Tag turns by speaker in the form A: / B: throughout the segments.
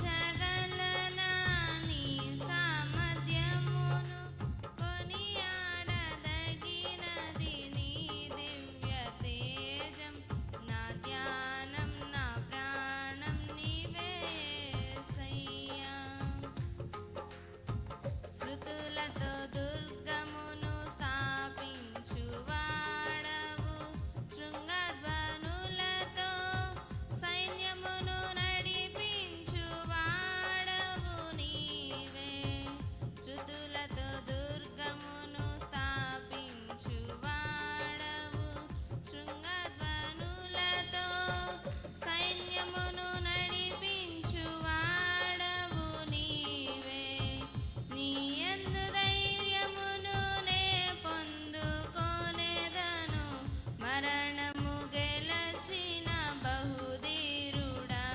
A: సరిపోల్చగలనా నీ సామర్థ్యమును కొనియాడదగినది నీ దివ్య తేజం నా ధ్యానం నా ప్రాణం నీవే యేసయ్యా శృతులతో దుర్గమును స్థాపించువాడవు శృంగధ్వనులతో సైన్యమును నడిపించువాడవు నీవే శృతులతో దుర్గమును స్థాపించువాడవు శృంగధ్వనులతో సైన్యమును నడిపించువాడవు నీవే నీ యందు ధైర్యమును నే పొందుకొనేదను మరణము గెలచిన బహుధీరుడా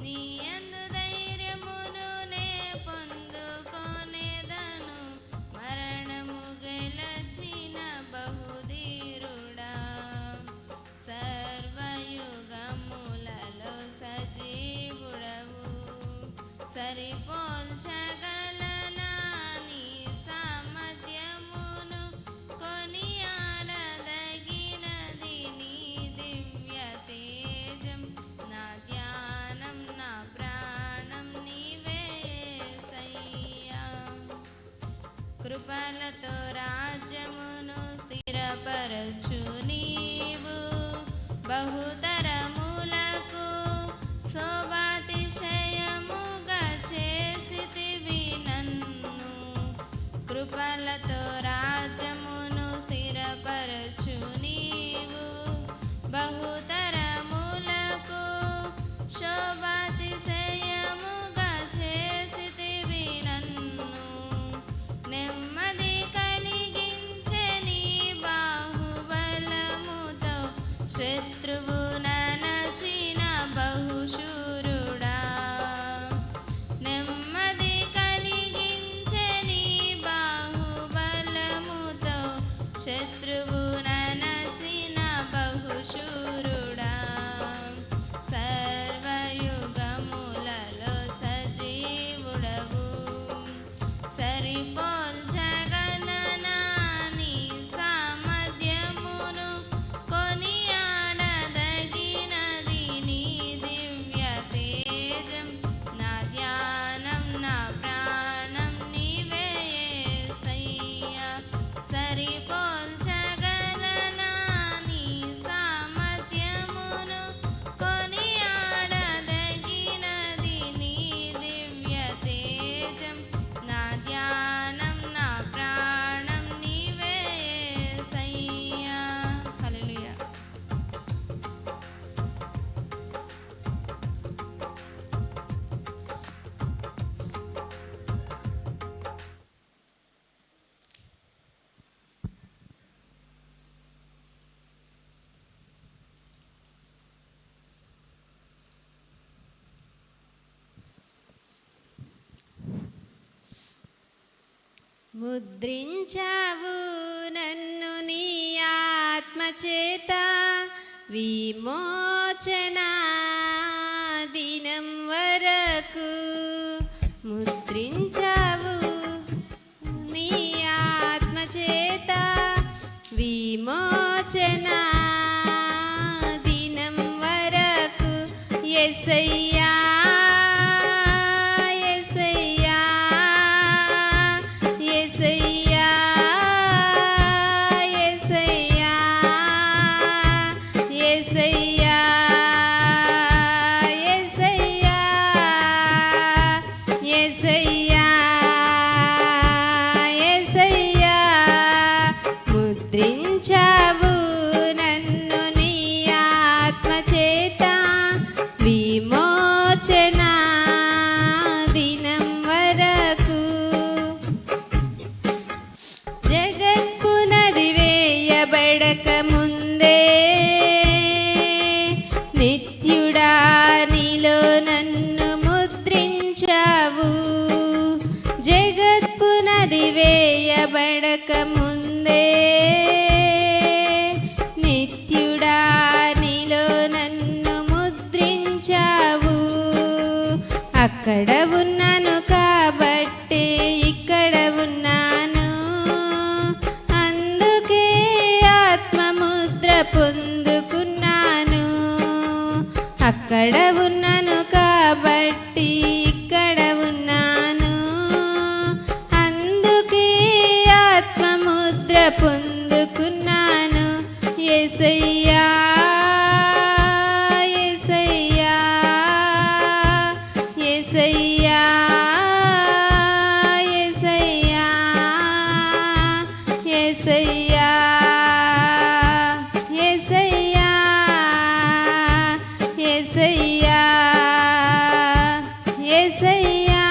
A: నీ యందు ధైర్యమును నే పొందుకొనేదను మరణము గెలచిన బహుధీరుడా సర్వయుగములలో సజీవుడవు సరిపోల్చగలనా నీ సామర్థ్యమును కొనియాడదగినది నీ దివ్య తేజం నా ధ్యానం నా ప్రాణం నీవే యేసయ్యా కృపలతో రాజ్యమును స్థిరపరచు నీవు బహుతరములకు శోభాతిశయముగా చేసితివి నన్ను కృపలతో రాజ్యమును స్థిరపరచు నీవు బహుతరములకు శోభాతిశయముగా చేసితివి నన్ను నెమ్మది కలిగించే నీ బాహుబలముతో శత్రువు ననచిన బహుశూరుడా నెమ్మది కలిగించే నీ బాహుబలముతో శత్రువు ననచిన బహుశూరుడా సర్వయుగములలో సజీవుడవు సరిపోల్చగలనా నీ సామర్థ్యమును కొనియాడదగినది నీ దివ్య తేజం నా ధ్యానం నా ప్రాణం నీవే యేసయ్యా సరిపోల్చగలనా నీ సామర్థ్యమును కొనియాడదగినది నీ దివ్య తేజం నా ధ్యానం నా ప్రాణం నీవే యేసయ్యా హల్లెలూయా ముద్రించావు నన్ను నీ ఆత్మచేత విమోచన దినం వరకు ముద్రించావు నీ ఆత్మచేత విమోచన దినం వరకు యేసయ్యా ముద్రించావు నన్ను నీ ఆత్మచేత విమోచన దినం వరకు జగత్పునది వేయబడక ముందే నిత్యుడా నీలో నన్ను ముద్రించావు జగత్పునది వేయబడక ముందే నిత్యుడా నీలో నన్ను ముద్రించావు అక్కడ ఉన్నాను కాబట్టి ఇక్కడ ఉన్నాను, అందుకే ఆత్మముద్ర పొందుకున్నాను. అక్కడ ఉన్నాను కాబట్టి ఇక్కడ ఉన్నాను, అందుకే ఆత్మముద్ర పొందుకున్నాను. యేసయ్యా యేసయ్యా యేసయ్యా యేసయ్యా యేసయ్యా యేసయ్యా యేసయ్యా యేసయ్యా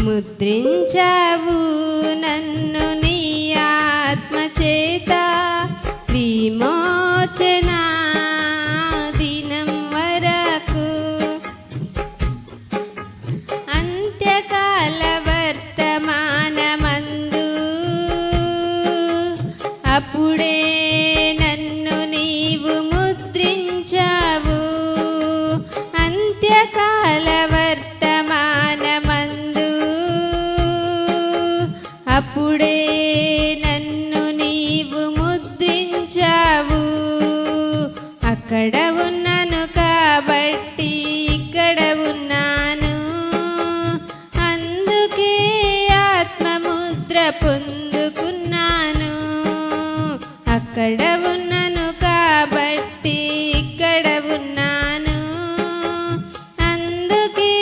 A: ముద్రించావు నన్ను నీ ఆత్మ చేత, విమోచన దినం వరకు. అంత్యకాల వర్తమానమందు అప్పుడే నన్ను నీవు ముద్రించావు. అంత్యకాల వర్తమానమందు అప్పుడే నన్ను నీవు ముద్రించావు. అక్కడ ఉన్నాను కాబట్టి ఇక్కడ ఉన్నాను, అందుకే ఆత్మముద్ర పొందుకున్నాను. అక్కడ ఉన్నాను కాబట్టి ఇక్కడ ఉన్నాను, అందుకే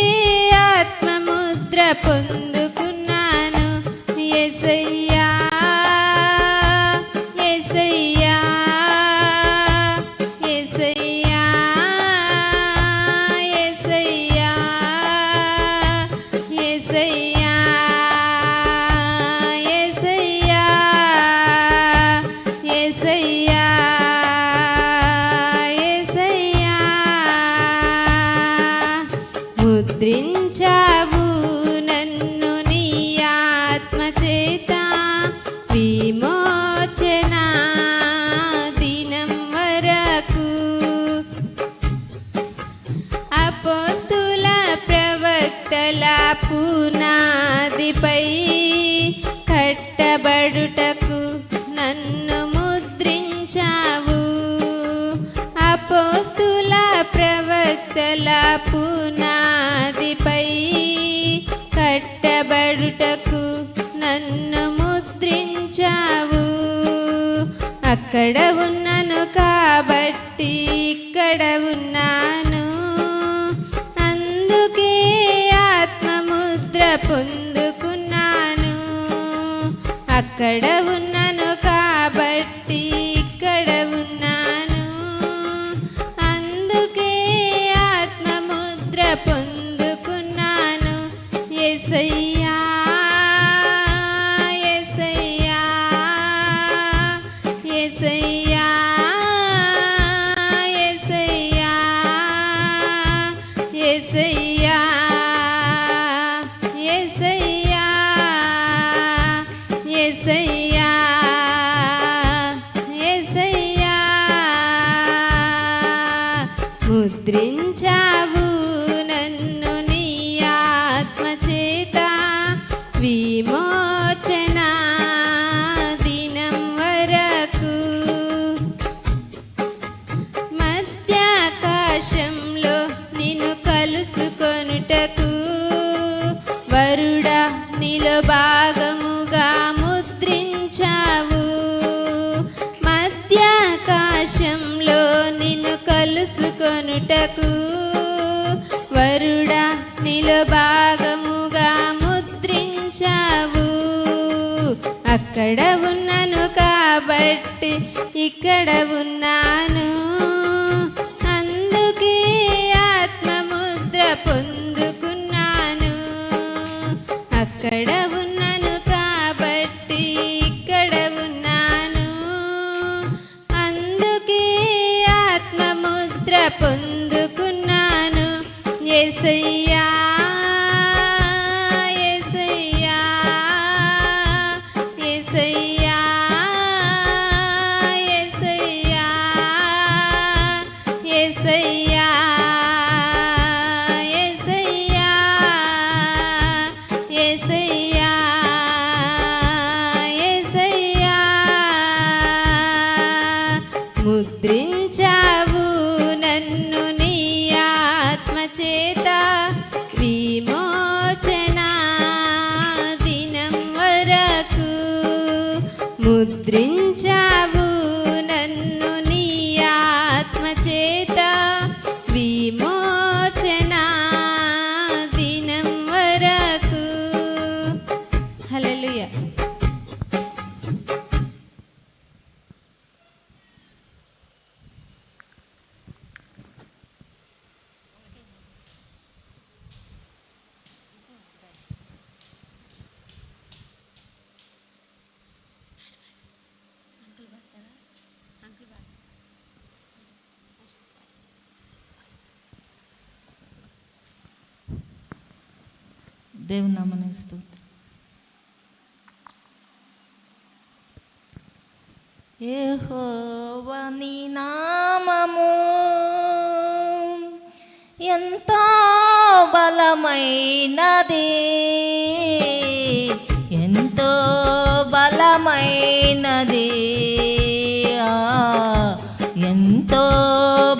A: ఆత్మముద్ర పొందుకున్నాను. యేసయ్యా యేసయ్యా యేసయ్యా యేసయ్యా యేసయ్యా యేసయ్యా యేసయ్యా యేసయ్యా ముద్రించావు నన్ను నీ ఆత్మ చేత, విమోచన దినం వరకు. అపోస్తుల ప్రవక్తల పునాదిపై కట్టబడుటకు నన్ను ముద్రించావు. అపోస్తుల ప్రవక్తల పునాదిపై కట్టబడుటకు నన్ను ముద్రించావు. అక్కడ ఉన్నాను కాబట్టి ఇక్కడ ఉన్నాను, అందుకే ఆత్మముద్ర పొందుకున్నాను. అక్కడ ఉన్నాను కాబట్టి ఇక్కడ ఉన్నాను, అందుకే ఆత్మముద్ర పొందుకున్నాను. యేసయ్యా యేసయ్యా యేసయ్యా యేసయ్యా యేసయ్యా యేసయ్యా యేసయ్యా యేసయ్యా ముద్రించావు నన్ను నీ ఆత్మ చేత, విమోచన దినం వరకు. మధ్యాకాశంలో నిన్ను కలుసుకొనుటకు వరుడా నీలో భాగముగా ముద్రించావు. మధ్యాకాశంలో నిన్ను కలుసుకొనుటకు వరుడా నీలో భాగముగా ముద్రించావు. అక్కడ ఉన్నాను కాబట్టి ఇక్కడ ఉన్నాను, అందుకే ఆత్మముద్ర పొందుకున్నాను. అక్కడ ఉన్నాను కాబట్టి ఇక్కడ ఉన్నాను, అందుకే ఆత్మముద్ర పొందుకున్నాను. యేసయ్యా యేసయ్యా యేసయ్యా యేసయ్యా యేసయ్యా ముద్రించావు నన్ను నీ ఆత్మ చేత విమోచనా దినం వరకు ముద్రించావు నన్ను నీ ఆత్మ చేత విమోచనా దినం వరకు. హల్లెలూయా.
B: దేవుని నామమునకు స్తోత్రం. యెహోవా నీ నామము ఎంతో బలమైనది, ఎంతో బలమైనది, ఎంతో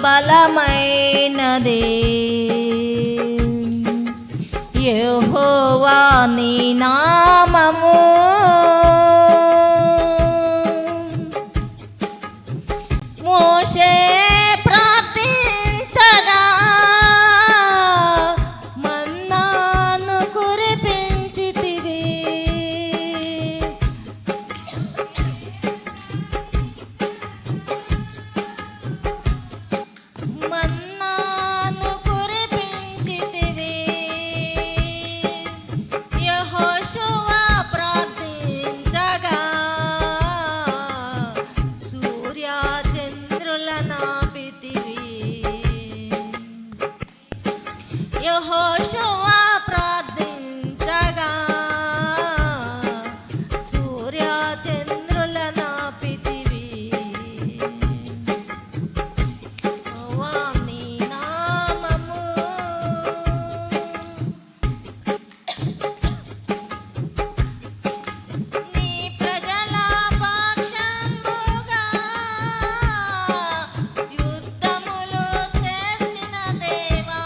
B: బలమైనది. యెహోవా నీ నామము మోషే ప్రార్థించగా మన్నాను కురిపించితివి. మన్నాను కురిపించితివి. యెహోషువ ప్రార్థించగా సూర్య చంద్రుల నాపితివి. యెహోషువ ప్రార్థించగా సూర్య చంద్రుల నాపితివి. యెహోవా నీ నామము నీ ప్రజల పక్షముగా యుద్ధములు చేసిన దేవా.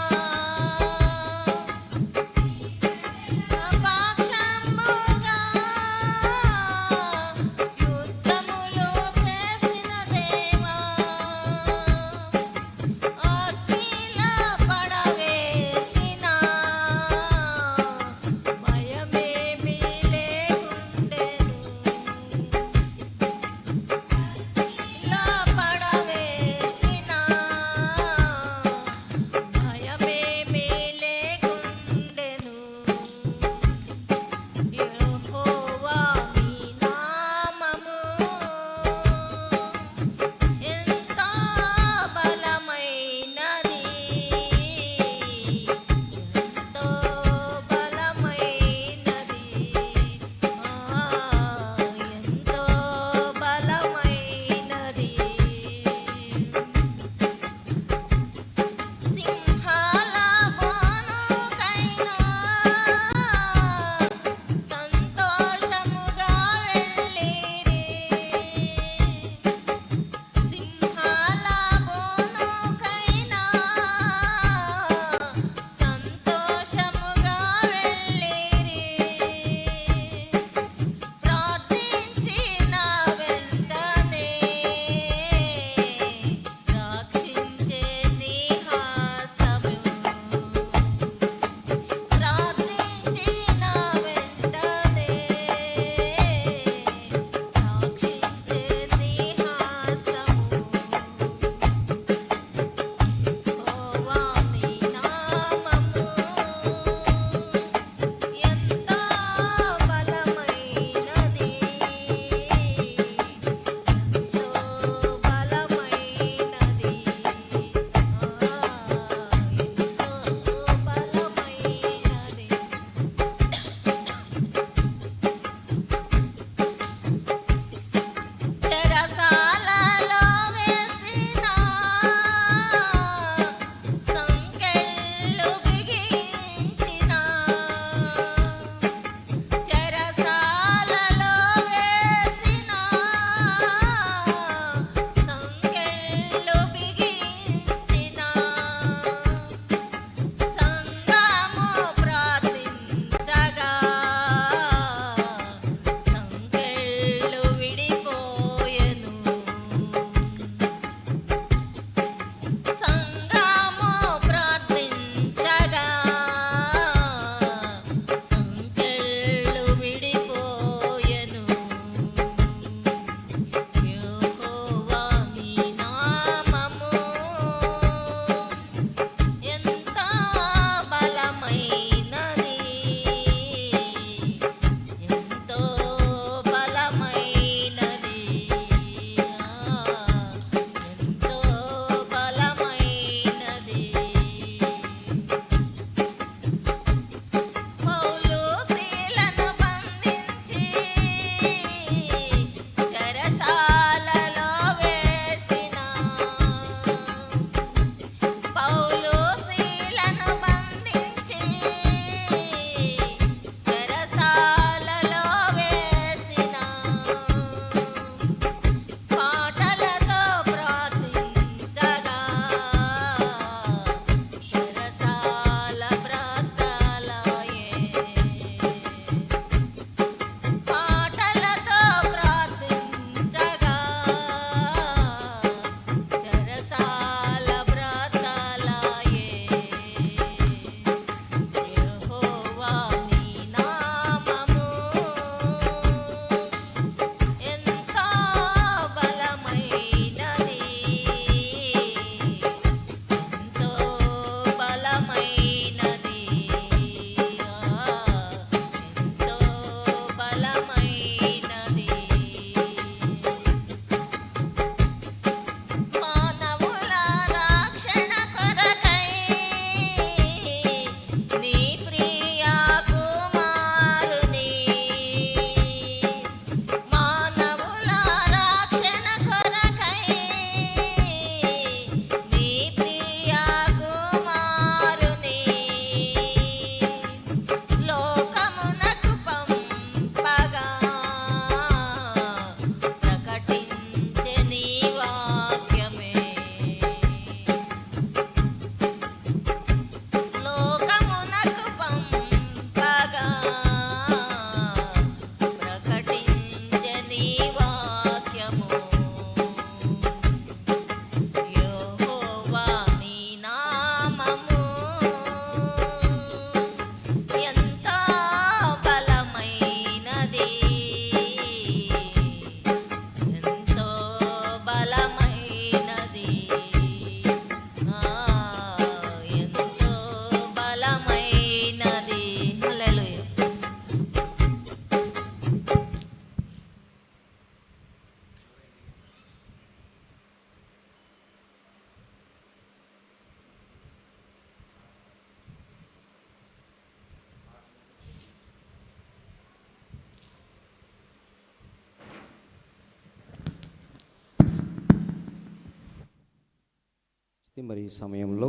C: మరి ఈ సమయంలో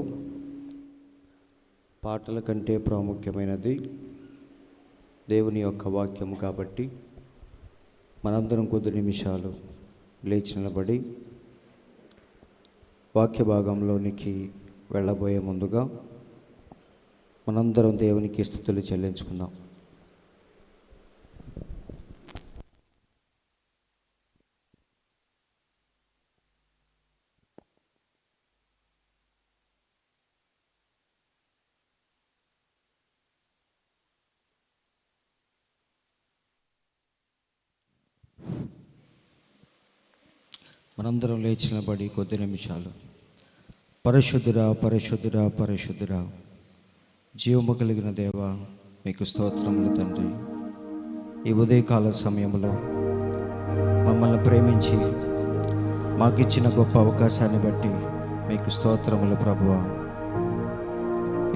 C: పాటల కంటే ప్రాముఖ్యమైనది దేవుని యొక్క వాక్యము కాబట్టి మనందరం కొద్ది నిమిషాలు లేచి నిలబడి వాక్య భాగంలోనికి వెళ్ళబోయే ముందుగా మనందరం దేవునికి స్తుతులు చెల్లించుకుందాం. మనందరం లేచి నిలబడి కొద్ది నిమిషాలు పరిశుద్ధురా పరిశుద్ధురా పరిశుద్ధురా జీవము కలిగిన దేవ మీకు స్తోత్రములు తండ్రి. ఈ ఉదయకాల సమయంలో మమ్మల్ని ప్రేమించి మాకిచ్చిన గొప్ప అవకాశాన్ని బట్టి మీకు స్తోత్రములు ప్రభువా.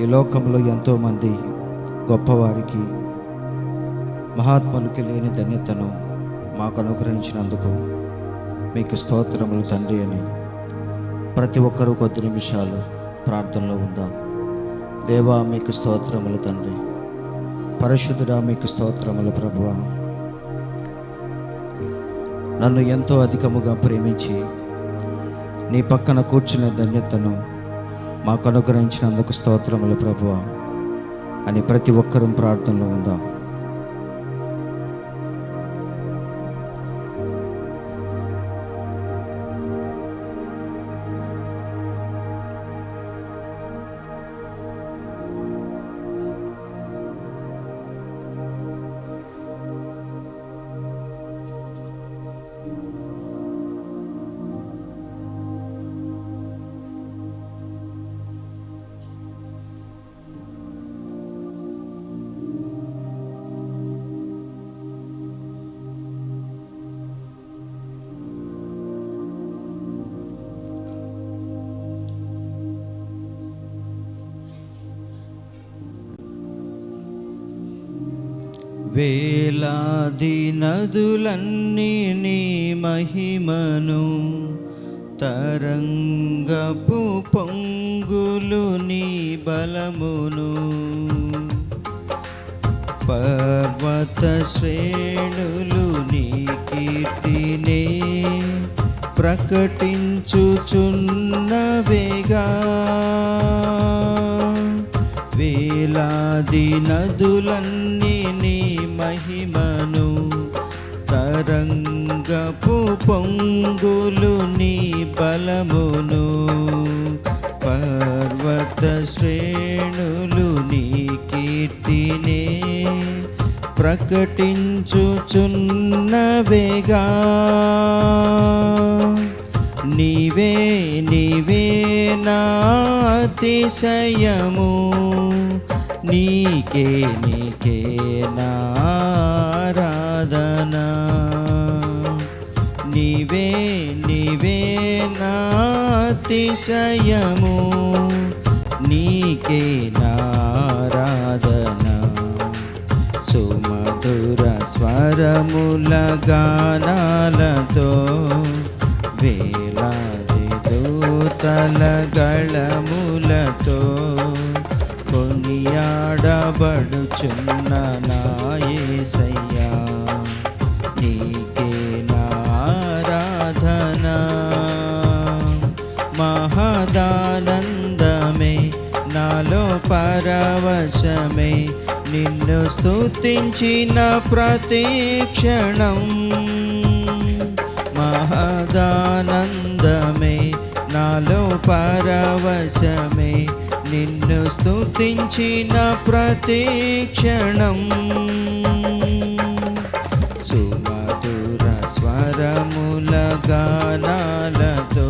C: ఈ లోకంలో ఎంతోమంది గొప్పవారికి మహాత్ములకి లేని ధన్యతను మాకు అనుగ్రహించినందుకు మీకు స్తోత్రములు తండ్రి అని ప్రతి ఒక్కరూ కొద్ది నిమిషాలు ప్రార్థనలో ఉందాం. దేవా మీకు స్తోత్రములు తండ్రి, పరిశుద్ధుడా మీకు స్తోత్రములు ప్రభువా. నన్ను ఎంతో అధికముగా ప్రేమించి నీ పక్కన కూర్చునే ధన్యతను మాకు అనుగ్రహించినందుకు స్తోత్రములు ప్రభువా అని ప్రతి ఒక్కరూ ప్రార్థనలో ఉందాం. వేలాది నదులన్నీ నీ మహిమను, తరంగపు పొంగులు నీ బలమును, పర్వత శ్రేణులు నీ కీర్తినే ప్రకటించుచున్నవేగా. వేలాది నదులన్నీ నీ మహిమను, తరంగపు పొంగులు నీ బలమును, పర్వత శ్రేణులు నీ కీర్తినే ప్రకటించుచున్నవేగా. నీవే నీవే నా అతిశయము, నీకే నీకే నా ఆరాధన. నీవే నీవే నా అతిశయము, నీకే నా ఆరాధన. సుమధుర స్వరముల గానాలతో, వేలాది దూతల గళములతో కొనియాడబడుచున్న నా యేసయ్యా, నీకే నా ఆరాధన. మహదానందమే నాలో పరవశమే, నిన్ను స్తుతించిన ప్రతి క్షణం. మహదానందమే నాలో పరవశమే, నిన్ను స్తుతించిన ప్రతి క్షణం. సుమధుర స్వరముల గానాలతో,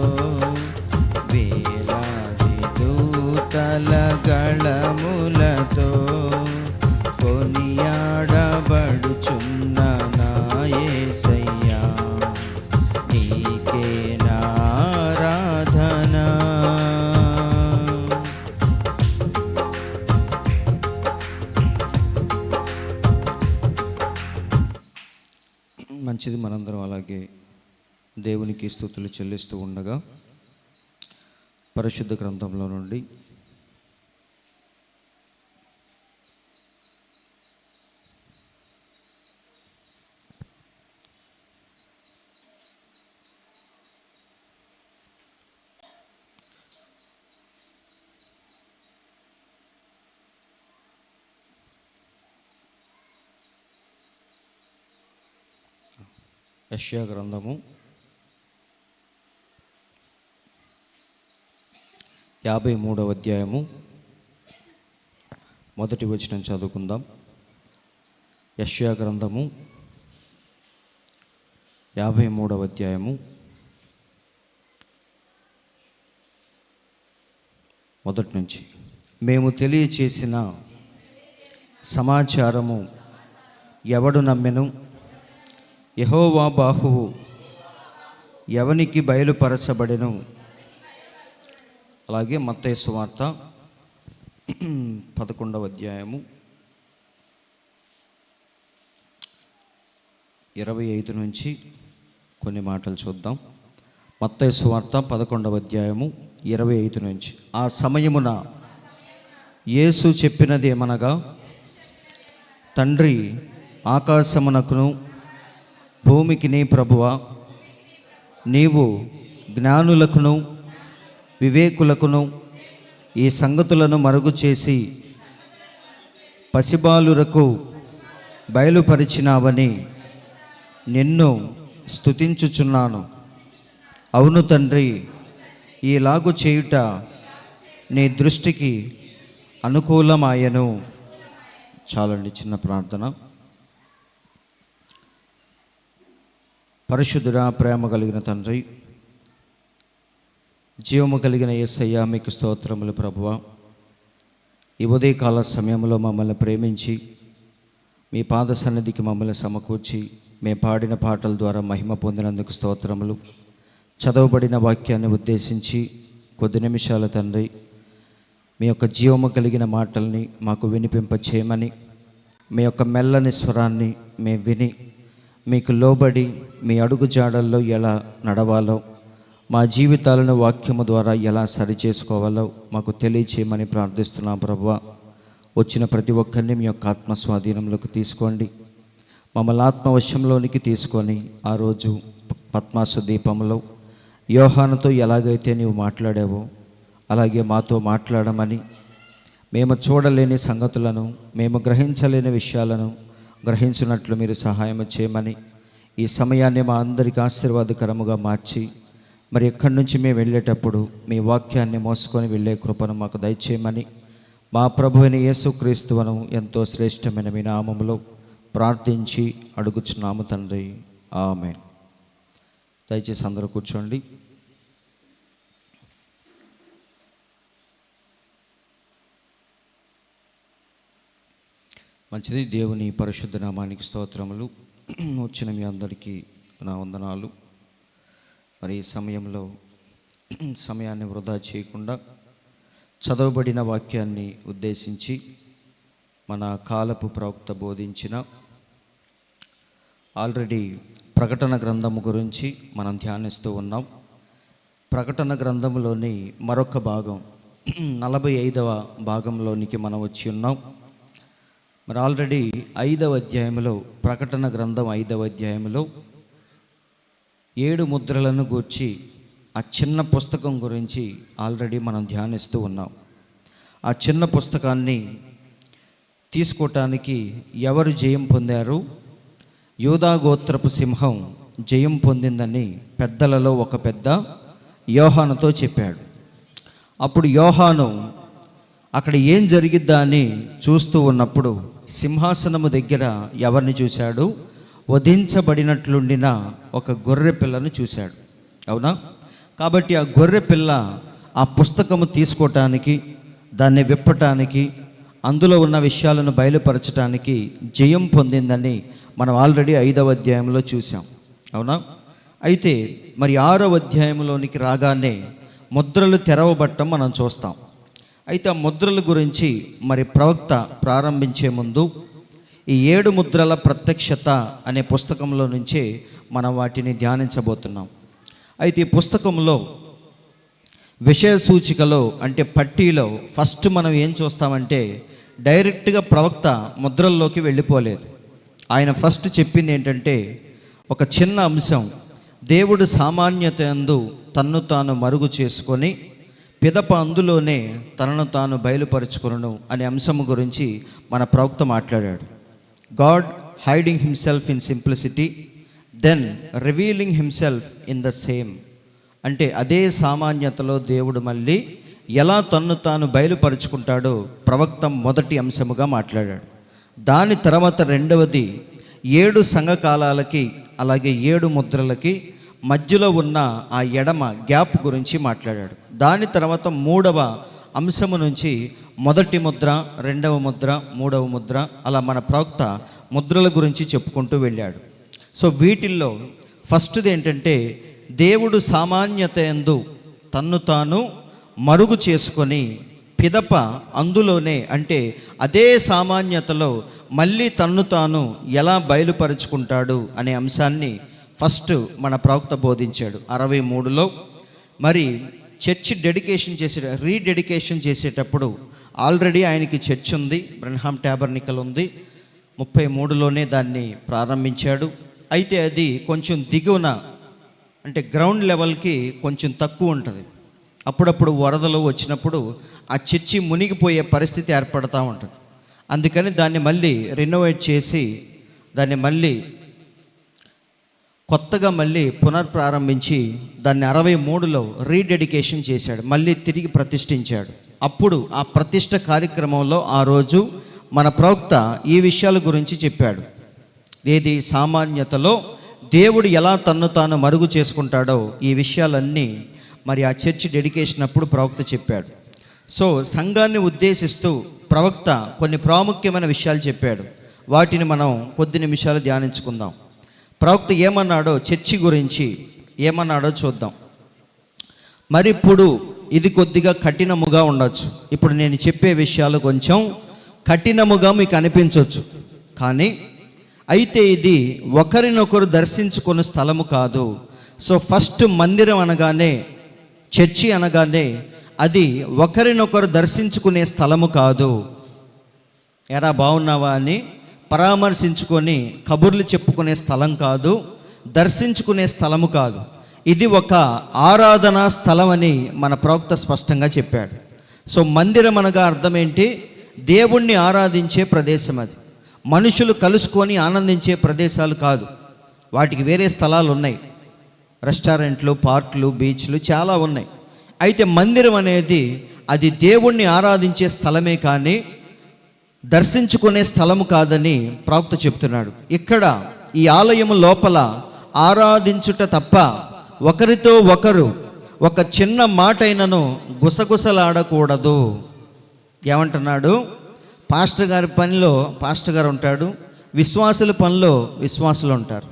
C: వేలాది దూతల గళములతో కొనియాడబడుచున్న నా యేసయ్యా, నీకే నా ఆరాధన. మంచిది, మనందరం అలాగే దేవునికి స్తుతులు చెల్లిస్తూ ఉండగా పరిశుద్ధ గ్రంథంలో నుండి యెషయా గ్రంథము 53వ అధ్యాయము మొదటి వచనం చదువుకుందాం. యెషయా గ్రంథము 53వ అధ్యాయము మొదటి నుంచి. మేము తెలియచేసిన సమాచారము ఎవడు నమ్మెను? యెహోవా బాహువు ఎవనికి బయలుపరచబడెను? అలాగే మత్తయి సువార్త 11వ అధ్యాయము 25 నుంచి కొన్ని మాటలు చూద్దాం. మత్తయి సువార్త 11వ అధ్యాయము 25 నుంచి. ఆ సమయమున యేసు చెప్పినది ఏమనగా, తండ్రి, ఆకాశమునకును భూమికి నీ ప్రభువా, నీవు జ్ఞానులకును వివేకులకును ఈ సంగతులను మరుగు చేసి పసిబాలురకు బయలుపరిచినావని నిన్ను స్తుతించుచున్నాను. అవును తండ్రి, ఈలాగు చేయుట నీ దృష్టికి అనుకూలమాయను. చాలండి, చిన్న ప్రార్థన. పరిశుద్ధుడా, ప్రేమ కలిగిన తండ్రి, జీవము కలిగిన యేసయ్య, మీకు స్తోత్రములు ప్రభువా. ఈ ఉదయకాల సమయంలో మమ్మల్ని ప్రేమించి మీ పాద సన్నిధికి మమ్మల్ని సమకూర్చి మేము పాడిన పాటల ద్వారా మహిమ పొందినందుకు స్తోత్రములు. చదవబడిన వాక్యాన్ని ఉద్దేశించి కొద్ది నిమిషాల తండ్రి మీ యొక్క జీవము కలిగిన మాటల్ని మాకు వినిపింప చేయమని, మీ యొక్క మెల్లని స్వరాన్ని మేము విని మీకు లోబడి మీ అడుగు జాడల్లో ఎలా నడవాలో, మా జీవితాలను వాక్యము ద్వారా ఎలా సరిచేసుకోవాలో మాకు తెలియచేయమని ప్రార్థిస్తున్నాం ప్రభువా. వచ్చిన ప్రతి ఒక్కరిని మీ యొక్క ఆత్మ స్వాధీనంలోకి తీసుకోండి. మమ్మల్ని ఆత్మవశంలోనికి తీసుకొని ఆ రోజు పద్మాసు దీపంలో యోహానుతో ఎలాగైతే నీవు మాట్లాడావో అలాగే మాతో మాట్లాడమని, మేము చూడలేని సంగతులను, మేము గ్రహించలేని విషయాలను గ్రహించినట్లు మీరు సహాయం చేయమని, ఈ సమయాన్ని మా అందరికీ ఆశీర్వాదకరముగా మార్చి, మరి ఎక్కడి నుంచి మేము వెళ్ళేటప్పుడు మీ వాక్యాన్ని మోసుకొని వెళ్ళే కృపను మాకు దయచేయమని, మా ప్రభువైన యేసుక్రీస్తువును ఎంతో శ్రేష్టమైన మీ నామములో ప్రార్థించి అడుగుచున్నాము తండ్రి, ఆమేన్. దయచేసి అందరూ కూర్చోండి. మంచిది. దేవుని పరిశుద్ధ నామానికి స్తోత్రములు. వచ్చిన మీ అందరికీ నా వందనాలు. మరి ఈ సమయంలో సమయాన్ని వృధా చేయకుండా చదవబడిన వాక్యాన్ని ఉద్దేశించి మన కాలపు ప్రవక్త బోధించిన ఆల్రెడీ ప్రకటన గ్రంథము గురించి మనం ధ్యానిస్తూ ఉన్నాం. ప్రకటన గ్రంథంలోని మరొక భాగం 45వ భాగంలోనికి మనం వచ్చి ఉన్నాం. మరి ఆల్రెడీ 5వ అధ్యాయంలో, ప్రకటన గ్రంథం 5వ అధ్యాయంలో 7 ముద్రలను గూర్చి ఆ చిన్న పుస్తకం గురించి ఆల్రెడీ మనం ధ్యానిస్తూ ఉన్నాం. ఆ చిన్న పుస్తకాన్ని తీసుకోవటానికి ఎవరు జయం పొందారు? యూదా గోత్రపు సింహం జయం పొందిందని పెద్దలలో ఒక పెద్ద యోహానుతో చెప్పాడు. అప్పుడు యోహాను అక్కడ ఏం జరిగిద్దా అని చూస్తూ ఉన్నప్పుడు సింహాసనము దగ్గర ఎవరిని చూశాడు? వధించబడినట్లుండిన ఒక గొర్రె పిల్లను చూశాడు. అవునా? కాబట్టి ఆ గొర్రె పిల్ల ఆ పుస్తకము తీసుకోవటానికి, దాన్ని విప్పటానికి, అందులో ఉన్న విషయాలను బయలుపరచడానికి జయం పొందిందని మనం ఆల్రెడీ 5వ అధ్యాయంలో చూసాం. అవునా? అయితే మరి 6వ అధ్యాయంలోనికి రాగానే ముద్రలు తెరవబట్టం మనం చూస్తాం. అయితే ఆ ముద్రల గురించి మరి ప్రవక్త ప్రారంభించే ముందు ఈ 7 ముద్రల ప్రత్యక్షత అనే పుస్తకంలో నుంచే మనం వాటిని ధ్యానించబోతున్నాం. అయితే ఈ పుస్తకంలో విషయ సూచికలో అంటే పట్టీలో ఫస్ట్ మనం ఏం చూస్తామంటే డైరెక్ట్గా ప్రవక్త ముద్రల్లోకి వెళ్ళిపోలేదు. ఆయన ఫస్ట్ చెప్పింది ఏంటంటే ఒక చిన్న అంశం, దేవుడు సామాన్యత యందు తన్ను తాను మరుగు చేసుకొని పిదప అందులోనే తనను తాను బయలుపరుచుకొనును అనే అంశము గురించి మన ప్రవక్త మాట్లాడాడు. God hiding himself in simplicity then revealing himself in the same. అంటే అదే సామాన్యతలో దేవుడు మళ్ళీ ఎలా తన్ను తాను బయలుపరుచుకుంటాడో ప్రవక్త మొదటి అంశముగా మాట్లాడాడు. దాని తర్వాత రెండవది 7 సంఘకాలాలకి అలాగే 7 ముద్రలకి మధ్యలో ఉన్న ఆ ఎడమ గ్యాప్ గురించి మాట్లాడాడు. దాని తర్వాత 3వ అంశము నుంచి మొదటి ముద్ర, 2వ ముద్ర, 3వ ముద్ర అలా మన ప్రవక్త ముద్రల గురించి చెప్పుకుంటూ వెళ్ళాడు. సో వీటిల్లో ఫస్ట్ది ఏంటంటే దేవుడు సామాన్యత యందు తన్ను తాను మరుగు చేసుకొని పిదప అందులోనే అంటే అదే సామాన్యతలో మళ్ళీ తన్ను తాను ఎలా బయలుపరుచుకుంటాడు అనే అంశాన్ని ఫస్ట్ మన ప్రవక్త బోధించాడు 63లో. మరి చర్చ్ డెడికేషన్ రీడెడికేషన్ చేసేటప్పుడు ఆల్రెడీ ఆయనకి చర్చ్ ఉంది, బ్రన్హామ్ ట్యాబర్నికల్ ఉంది, 33లోనే దాన్ని ప్రారంభించాడు. అయితే అది కొంచెం దిగువన అంటే గ్రౌండ్ లెవెల్కి కొంచెం తక్కువ ఉంటుంది. అప్పుడప్పుడు వరదలు వచ్చినప్పుడు ఆ చర్చి మునిగిపోయే పరిస్థితి ఏర్పడుతూ ఉంటుంది. అందుకని దాన్ని మళ్ళీ రెనోవేట్ చేసి దాన్ని మళ్ళీ కొత్తగా మళ్ళీ పునర్ప్రారంభించి దాన్ని 63లో రీడెడికేషన్ చేశాడు, మళ్ళీ తిరిగి ప్రతిష్ఠించాడు. అప్పుడు ఆ ప్రతిష్ఠ కార్యక్రమంలో ఆ రోజు మన ప్రవక్త ఈ విషయాల గురించి చెప్పాడు. ఏది సామాన్యతలో దేవుడు ఎలా తన్ను తాను మరుగు చేసుకుంటాడో ఈ విషయాలన్నీ మరి ఆ చర్చ్ డెడికేషన్ అప్పుడు ప్రవక్త చెప్పాడు. సో సంఘాన్ని ఉద్దేశిస్తూ ప్రవక్త కొన్ని ప్రాముఖ్యమైన విషయాలు చెప్పాడు. వాటిని మనం కొద్ది నిమిషాలు ధ్యానించుకుందాం. ప్రవక్త ఏమన్నాడో చర్చి గురించి ఏమన్నాడో చూద్దాం. మరి ఇప్పుడు ఇది కొద్దిగా కఠినముగా ఉండొచ్చు. ఇప్పుడు నేను చెప్పే విషయాలు కొంచెం కఠినముగా మీకు అనిపించవచ్చు, కానీ అయితే ఇది ఒకరినొకరు దర్శించుకునే స్థలము కాదు. సో ఫస్ట్ మందిరం అనగానే చర్చి అనగానే అది ఒకరినొకరు దర్శించుకునే స్థలము కాదు. ఎరా బాగున్నావా అని పరామర్శించుకొని కబుర్లు చెప్పుకునే స్థలం కాదు, దర్శించుకునే స్థలము కాదు. ఇది ఒక ఆరాధనా స్థలం అని మన ప్రవక్త స్పష్టంగా చెప్పాడు. సో మందిరం అనగా అర్థం ఏంటి? దేవుణ్ణి ఆరాధించే ప్రదేశం. అది మనుషులు కలుసుకొని ఆనందించే ప్రదేశాలు కాదు. వాటికి వేరే స్థలాలు ఉన్నాయి, రెస్టారెంట్లు, పార్కులు, బీచ్లు చాలా ఉన్నాయి. అయితే మందిరం అనేది అది దేవుణ్ణి ఆరాధించే స్థలమే కానీ దర్శించుకునే స్థలము కాదని ప్రవక్త చెప్తున్నాడు. ఇక్కడ ఈ ఆలయము లోపల ఆరాధించుట తప్ప ఒకరితో ఒకరు ఒక చిన్న మాటైనను గుసగుసలాడకూడదు. ఏమంటున్నాడు? పాస్టర్ గారి పనిలో పాస్టర్ గారు ఉంటాడు, విశ్వాసుల పనిలో విశ్వాసులు ఉంటారు.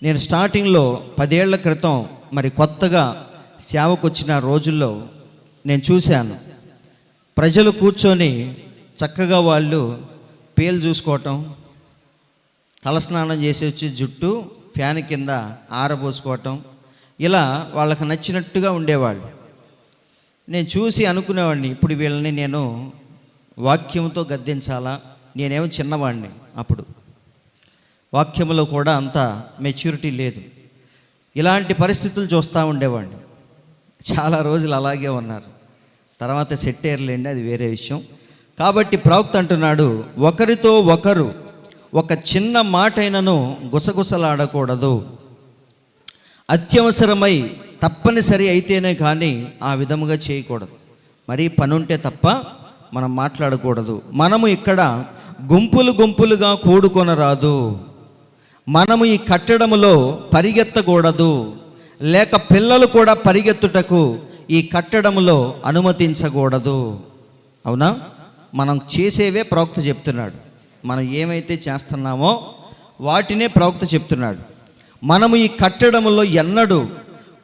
C: నేను స్టార్టింగ్లో 10 ఏళ్ల క్రితం మరి కొత్తగా సేవకు వచ్చిన రోజుల్లో నేను చూశాను, ప్రజలు కూర్చొని చక్కగా వాళ్ళు పేలు చూసుకోవటం, తలస్నానం చేసి వచ్చి జుట్టు ఫ్యాన్ కింద ఆరబోసుకోవటం, ఇలా వాళ్ళకి నచ్చినట్టుగా ఉండేవాళ్ళు. నేను చూసి అనుకునేవాడిని, ఇప్పుడు వీళ్ళని నేను వాక్యంతో గద్దించాలా? నేనేమో చిన్నవాడిని, అప్పుడు వాక్యంలో కూడా అంత మెచ్యూరిటీ లేదు. ఇలాంటి పరిస్థితులు చూస్తూ ఉండేవాడిని. చాలా రోజులు అలాగే ఉన్నారు, తర్వాత సెట్ అయ్యారులేండి, అది వేరే విషయం. కాబట్టి ప్రవక్త అంటున్నాడు, ఒకరితో ఒకరు ఒక చిన్న మాటైనను గుసగుసలాడకూడదు. అత్యవసరమై తప్పనిసరి అయితేనే కానీ ఆ విధముగా చేయకూడదు. మరీ పని ఉంటే తప్ప మనం మాట్లాడకూడదు. మనము ఇక్కడ గుంపులు గుంపులుగా కూడుకొనరాదు. మనము ఈ కట్టడములో పరిగెత్తకూడదు, లేక పిల్లలు కూడా పరిగెత్తుటకు ఈ కట్టడములో అనుమతించకూడదు. అవునా? మనం చేసేవే ప్రవక్త చెప్తున్నాడు. మనం ఏమైతే చేస్తున్నామో వాటినే ప్రవక్త చెప్తున్నాడు. మనము ఈ కట్టడములో ఎన్నడూ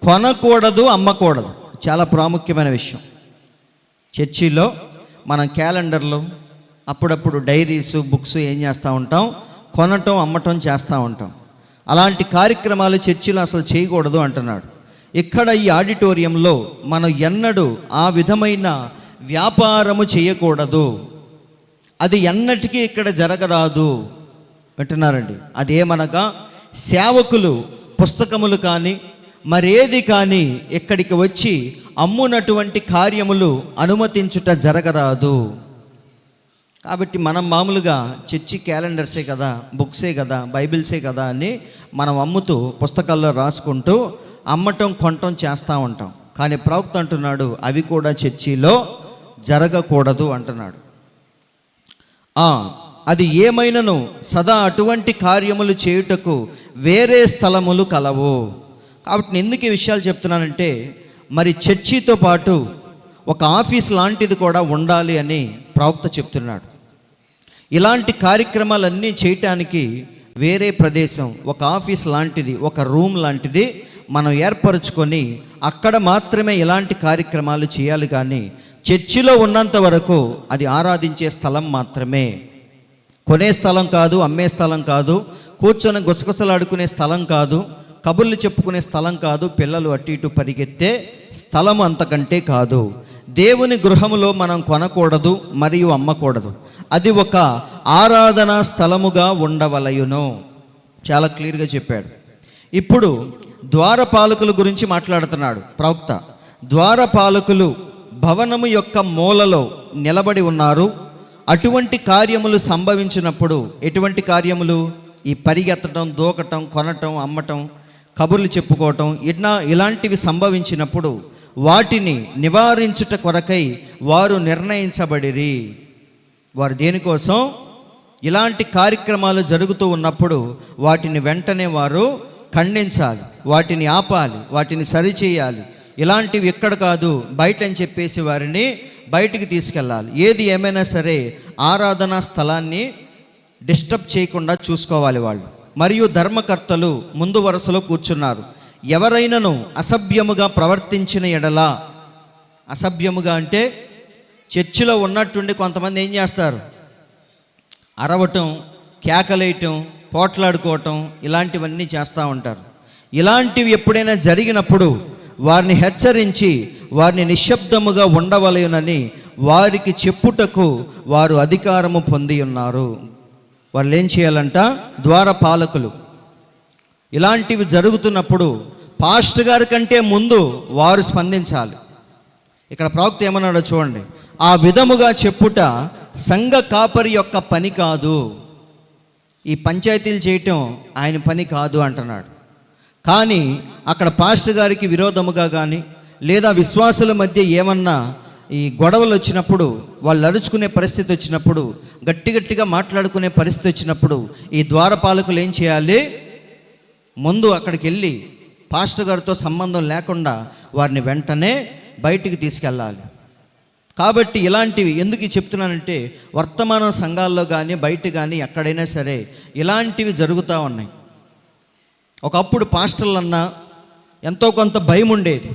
C: కొనకూడదు, అమ్మకూడదు. చాలా ప్రాముఖ్యమైన విషయం. చర్చిలో మనం క్యాలెండర్లు, అప్పుడప్పుడు డైరీస్, బుక్స్ ఏం చేస్తూ ఉంటాం? కొనటం, అమ్మటం చేస్తూ ఉంటాం. అలాంటి కార్యక్రమాలు చర్చిలో అసలు చేయకూడదు అంటున్నాడు. ఇక్కడ ఈ ఆడిటోరియంలో మనం ఎన్నడూ ఆ విధమైన వ్యాపారము చేయకూడదు. అది ఎన్నటికీ ఇక్కడ జరగరాదు. వింటున్నారండి? అదేమనగా సేవకులు పుస్తకములు కానీ మరేది కానీ ఇక్కడికి వచ్చి అమ్మునటువంటి కార్యములు అనుమతించుట జరగరాదు. కాబట్టి మనం మామూలుగా చర్చి క్యాలెండర్సే కదా, బుక్సే కదా, బైబిల్సే కదా అని మనం అమ్ముతూ పుస్తకాల్లో రాసుకుంటూ అమ్మటం కొనటం చేస్తూ ఉంటాం. కానీ ప్రవక్త అంటున్నాడు అవి కూడా చర్చిలో జరగకూడదు అంటున్నాడు. అది ఏమైనను సదా అటువంటి కార్యములు చేయుటకు వేరే స్థలములు కలవు. కాబట్టి నేను ఎందుకు ఈ విషయాలు చెప్తున్నానంటే, మరి చర్చితో పాటు ఒక ఆఫీస్ లాంటిది కూడా ఉండాలి అని ప్రవక్త చెప్తున్నాడు. ఇలాంటి కార్యక్రమాలన్నీ చేయటానికి వేరే ప్రదేశం, ఒక ఆఫీస్ లాంటిది, ఒక రూమ్ లాంటిది మనం ఏర్పరచుకొని అక్కడ మాత్రమే ఇలాంటి కార్యక్రమాలు చేయాలి. కానీ చర్చిలో ఉన్నంత వరకు అది ఆరాధించే స్థలం మాత్రమే, కొనే స్థలం కాదు, అమ్మే స్థలం కాదు, కూర్చొని గుసగుసలాడుకునే స్థలం కాదు, కబుర్లు చెప్పుకునే స్థలం కాదు, పిల్లలు అటు ఇటు పరిగెత్తే స్థలం అంతకంటే కాదు. దేవుని గృహములో మనం కొనకూడదు మరియు అమ్మకూడదు. అది ఒక ఆరాధనా స్థలముగా ఉండవలయును. చాలా క్లియర్గా చెప్పాడు. ఇప్పుడు ద్వారపాలకుల గురించి మాట్లాడుతున్నాడు ప్రవక్త. ద్వారపాలకులు భవనము యొక్క మూలలో నిలబడి ఉన్నారు. అటువంటి కార్యములు సంభవించినప్పుడు, ఎటువంటి కార్యములు? ఈ పరిగెత్తడం, దూకటం, కొనటం, అమ్మటం, కబుర్లు చెప్పుకోవటం, ఇలాంటివి సంభవించినప్పుడు వాటిని నివారించుట కొరకై వారు నిర్ణయించబడిరి. వారు దేనికోసం? ఇలాంటి కార్యక్రమాలు జరుగుతూ ఉన్నప్పుడు వాటిని వెంటనే వారు ఖండించాలి, వాటిని ఆపాలి, వాటిని సరిచేయాలి. ఇలాంటివి ఎక్కడ కాదు, బయట అని చెప్పేసి వారిని బయటికి తీసుకెళ్ళాలి. ఏది ఏమైనా సరే ఆరాధనా స్థలాన్ని డిస్టర్బ్ చేయకుండా చూసుకోవాలి వాళ్ళు. మరియు ధర్మకర్తలు ముందు వరుసలో కూర్చున్నారు. ఎవరైనాను అసభ్యముగా ప్రవర్తించిన ఎడల, అసభ్యముగా అంటే చర్చిలో ఉన్నట్టుండి కొంతమంది ఏం చేస్తారు? అరవటం, కేకలేయటం, పోట్లాడుకోవటం, ఇలాంటివన్నీ చేస్తూ ఉంటారు. ఇలాంటివి ఎప్పుడైనా జరిగినప్పుడు వారిని హెచ్చరించి వారిని నిశ్శబ్దముగా ఉండవలెనని వారికి చెప్పుటకు వారు అధికారము పొంది ఉన్నారు. వాళ్ళు ఏం చేయాలంట? ద్వారపాలకులు ఇలాంటివి జరుగుతున్నప్పుడు పాస్టర్ గారి కంటే ముందు వారు స్పందించాలి. ఇక్కడ ప్రవక్త ఏమన్నాడో చూడండి. ఆ విధముగా చెప్పుట సంఘ కాపరి యొక్క పని కాదు, ఈ పంచాయతీలు చేయటం ఆయన పని కాదు అంటున్నాడు. కానీ అక్కడ పాస్టర్ గారికి విరోధముగా కానీ లేదా విశ్వాసుల మధ్య ఏమన్నా ఈ గొడవలు వచ్చినప్పుడు, వాళ్ళు అరుచుకునే పరిస్థితి వచ్చినప్పుడు, గట్టిగా మాట్లాడుకునే పరిస్థితి వచ్చినప్పుడు ఈ ద్వారపాలకులు ఏం చేయాలి? ముందు అక్కడికి వెళ్ళి పాస్టర్ గారితో సంబంధం లేకుండా వారిని వెంటనే బయటికి తీసుకెళ్ళాలి. కాబట్టి ఇలాంటివి ఎందుకు చెప్తున్నానంటే, వర్తమాన సంఘాల్లో కానీ బయట కానీ ఎక్కడైనా సరే ఇలాంటివి జరుగుతూ ఉన్నాయి. ఒకప్పుడు పాస్టర్లన్నా ఎంతో కొంత భయం ఉండేది.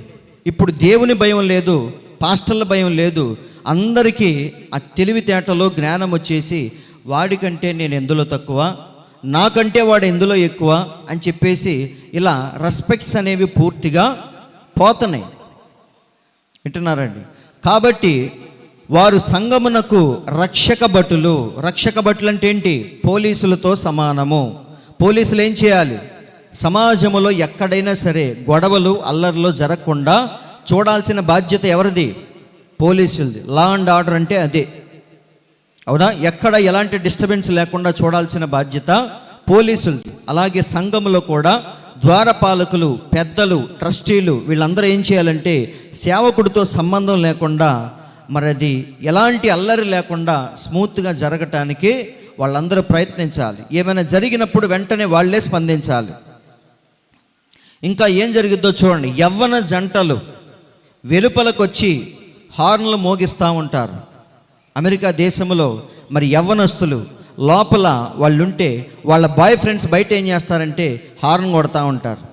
C: ఇప్పుడు దేవుని భయం లేదు, పాస్టర్ల భయం లేదు. అందరికీ ఆ తెలివితేటలో జ్ఞానం వచ్చేసి వాడికంటే నేను ఎందులో తక్కువ, నాకంటే వాడు ఎందులో ఎక్కువ అని చెప్పేసి ఇలా రెస్పెక్ట్స్ అనేవి పూర్తిగా పోతున్నాయి. వింటున్నారండి? కాబట్టి వారు సంఘమునకు రక్షక భటులు. రక్షక భటులు అంటే ఏంటి? పోలీసులతో సమానము. పోలీసులు ఏం చేయాలి? సమాజంలో ఎక్కడైనా సరే గొడవలు, అల్లర్లు జరగకుండా చూడాల్సిన బాధ్యత ఎవరిది? పోలీసులది. లా అండ్ ఆర్డర్ అంటే అదే, అవునా? ఎక్కడ ఎలాంటి డిస్టర్బెన్స్ లేకుండా చూడాల్సిన బాధ్యత పోలీసులది. అలాగే సంఘములో కూడా ద్వారపాలకులు, పెద్దలు, ట్రస్టీలు వీళ్ళందరూ ఏం చేయాలంటే సేవకుడితో సంబంధం లేకుండా, మరి అది ఎలాంటి అల్లరి లేకుండా స్మూత్గా జరగటానికి వాళ్ళందరూ ప్రయత్నించాలి. ఏమైనా జరిగినప్పుడు వెంటనే వాళ్ళే స్పందించాలి. ఇంకా ఏం జరిగిద్దో చూడండి. యవ్వన జంటలు వెలుపలకొచ్చి హార్న్లు మోగిస్తూ ఉంటారు. అమెరికా దేశంలో మరి యవ్వనస్తులు లోపల వాళ్ళుంటే వాళ్ళ బాయ్ ఫ్రెండ్స్ బయట ఏం చేస్తారంటే హార్న్ కొడతా ఉంటారు.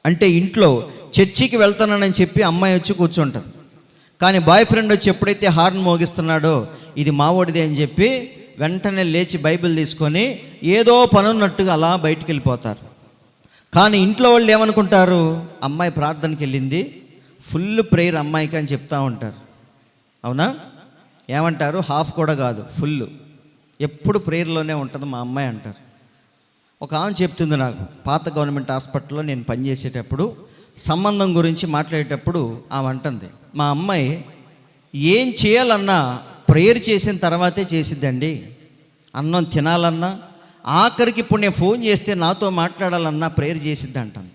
C: అంటే ఇంట్లో చర్చికి వెళ్తానని చెప్పి అమ్మాయి వచ్చి కూర్చుంటుంది. కానీ బాయ్ ఫ్రెండ్ వచ్చి ఎప్పుడైతే హార్న్ మోగిస్తున్నాడో ఇది మావోడిదే అని చెప్పి వెంటనే లేచి బైబిల్ తీసుకొని ఏదో పనున్నట్టుగా అలా బయటికి వెళ్ళిపోతారు. కానీ ఇంట్లో వాళ్ళు ఏమనుకుంటారు, అమ్మాయి ప్రార్థనకి వెళ్ళింది, ఫుల్ ప్రేయర్ అమ్మాయికి అని చెప్తా ఉంటారు. అవునా? ఏమంటారు? హాఫ్ కూడా కాదు, ఫుల్, ఎప్పుడు ప్రేయర్లోనే ఉంటుంది మా అమ్మాయి అంటారు. ఒక ఆమె చెప్తుంది నాకు, పాత గవర్నమెంట్ హాస్పిటల్లో నేను పనిచేసేటప్పుడు సంబంధం గురించి మాట్లాడేటప్పుడు ఆమె అంటుంది, మా అమ్మాయి ఏం చేయాలన్నా ప్రేయర్ చేసిన తర్వాతే చేసిద్దండి. అన్నం తినాలన్నా, ఆఖరికి ఇప్పుడు నేను ఫోన్ చేస్తే నాతో మాట్లాడాలన్నా ప్రేయర్ చేసిద్ది అంటుంది.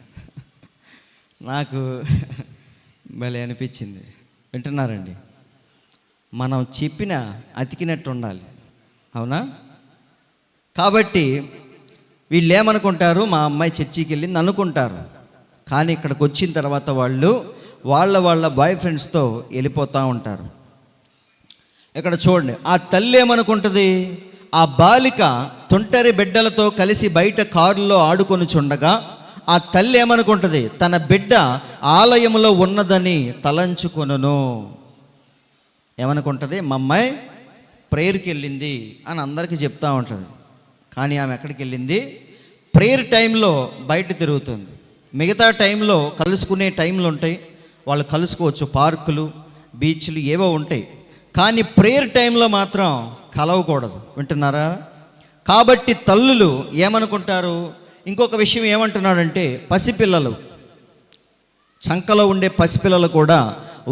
C: నాకు భలే అనిపించింది. వింటున్నారండి? మనం చెప్పిన అతికినట్టు ఉండాలి. అవునా? కాబట్టి వీళ్ళు ఏమనుకుంటారు, మా అమ్మాయి చర్చికి వెళ్ళింది అనుకుంటారు. కానీ ఇక్కడికి వచ్చిన తర్వాత వాళ్ళు వాళ్ళ బాయ్ ఫ్రెండ్స్తో వెళ్ళిపోతూ ఉంటారు. ఇక్కడ చూడండి, ఆ తల్లి ఏమనుకుంటుంది, ఆ బాలిక తుంటరి బిడ్డలతో కలిసి బయట కారులో ఆడుకొని చుండగా ఆ తల్లి ఏమనుకుంటుంది, తన బిడ్డ ఆలయంలో ఉన్నదని తలంచుకొనును. ఏమనుకుంటుంది, మా అమ్మాయి ప్రేయర్కి వెళ్ళింది అని అందరికీ చెప్తూ ఉంటుంది. కానీ ఆమె ఎక్కడికి వెళ్ళింది, ప్రేయర్ టైంలో బయట తిరుగుతుంది. మిగతా టైంలో కలుసుకునే టైంలు ఉంటాయి, వాళ్ళు కలుసుకోవచ్చు, పార్కులు, బీచ్లు ఏవో ఉంటాయి. కానీ ప్రేయర్ టైంలో మాత్రం కలవకూడదు. వింటున్నారా? కాబట్టి తల్లులు ఏమనుకుంటారు, ఇంకొక విషయం ఏమంటున్నాడంటే, పసిపిల్లలు, చంకలో ఉండే పసిపిల్లలు కూడా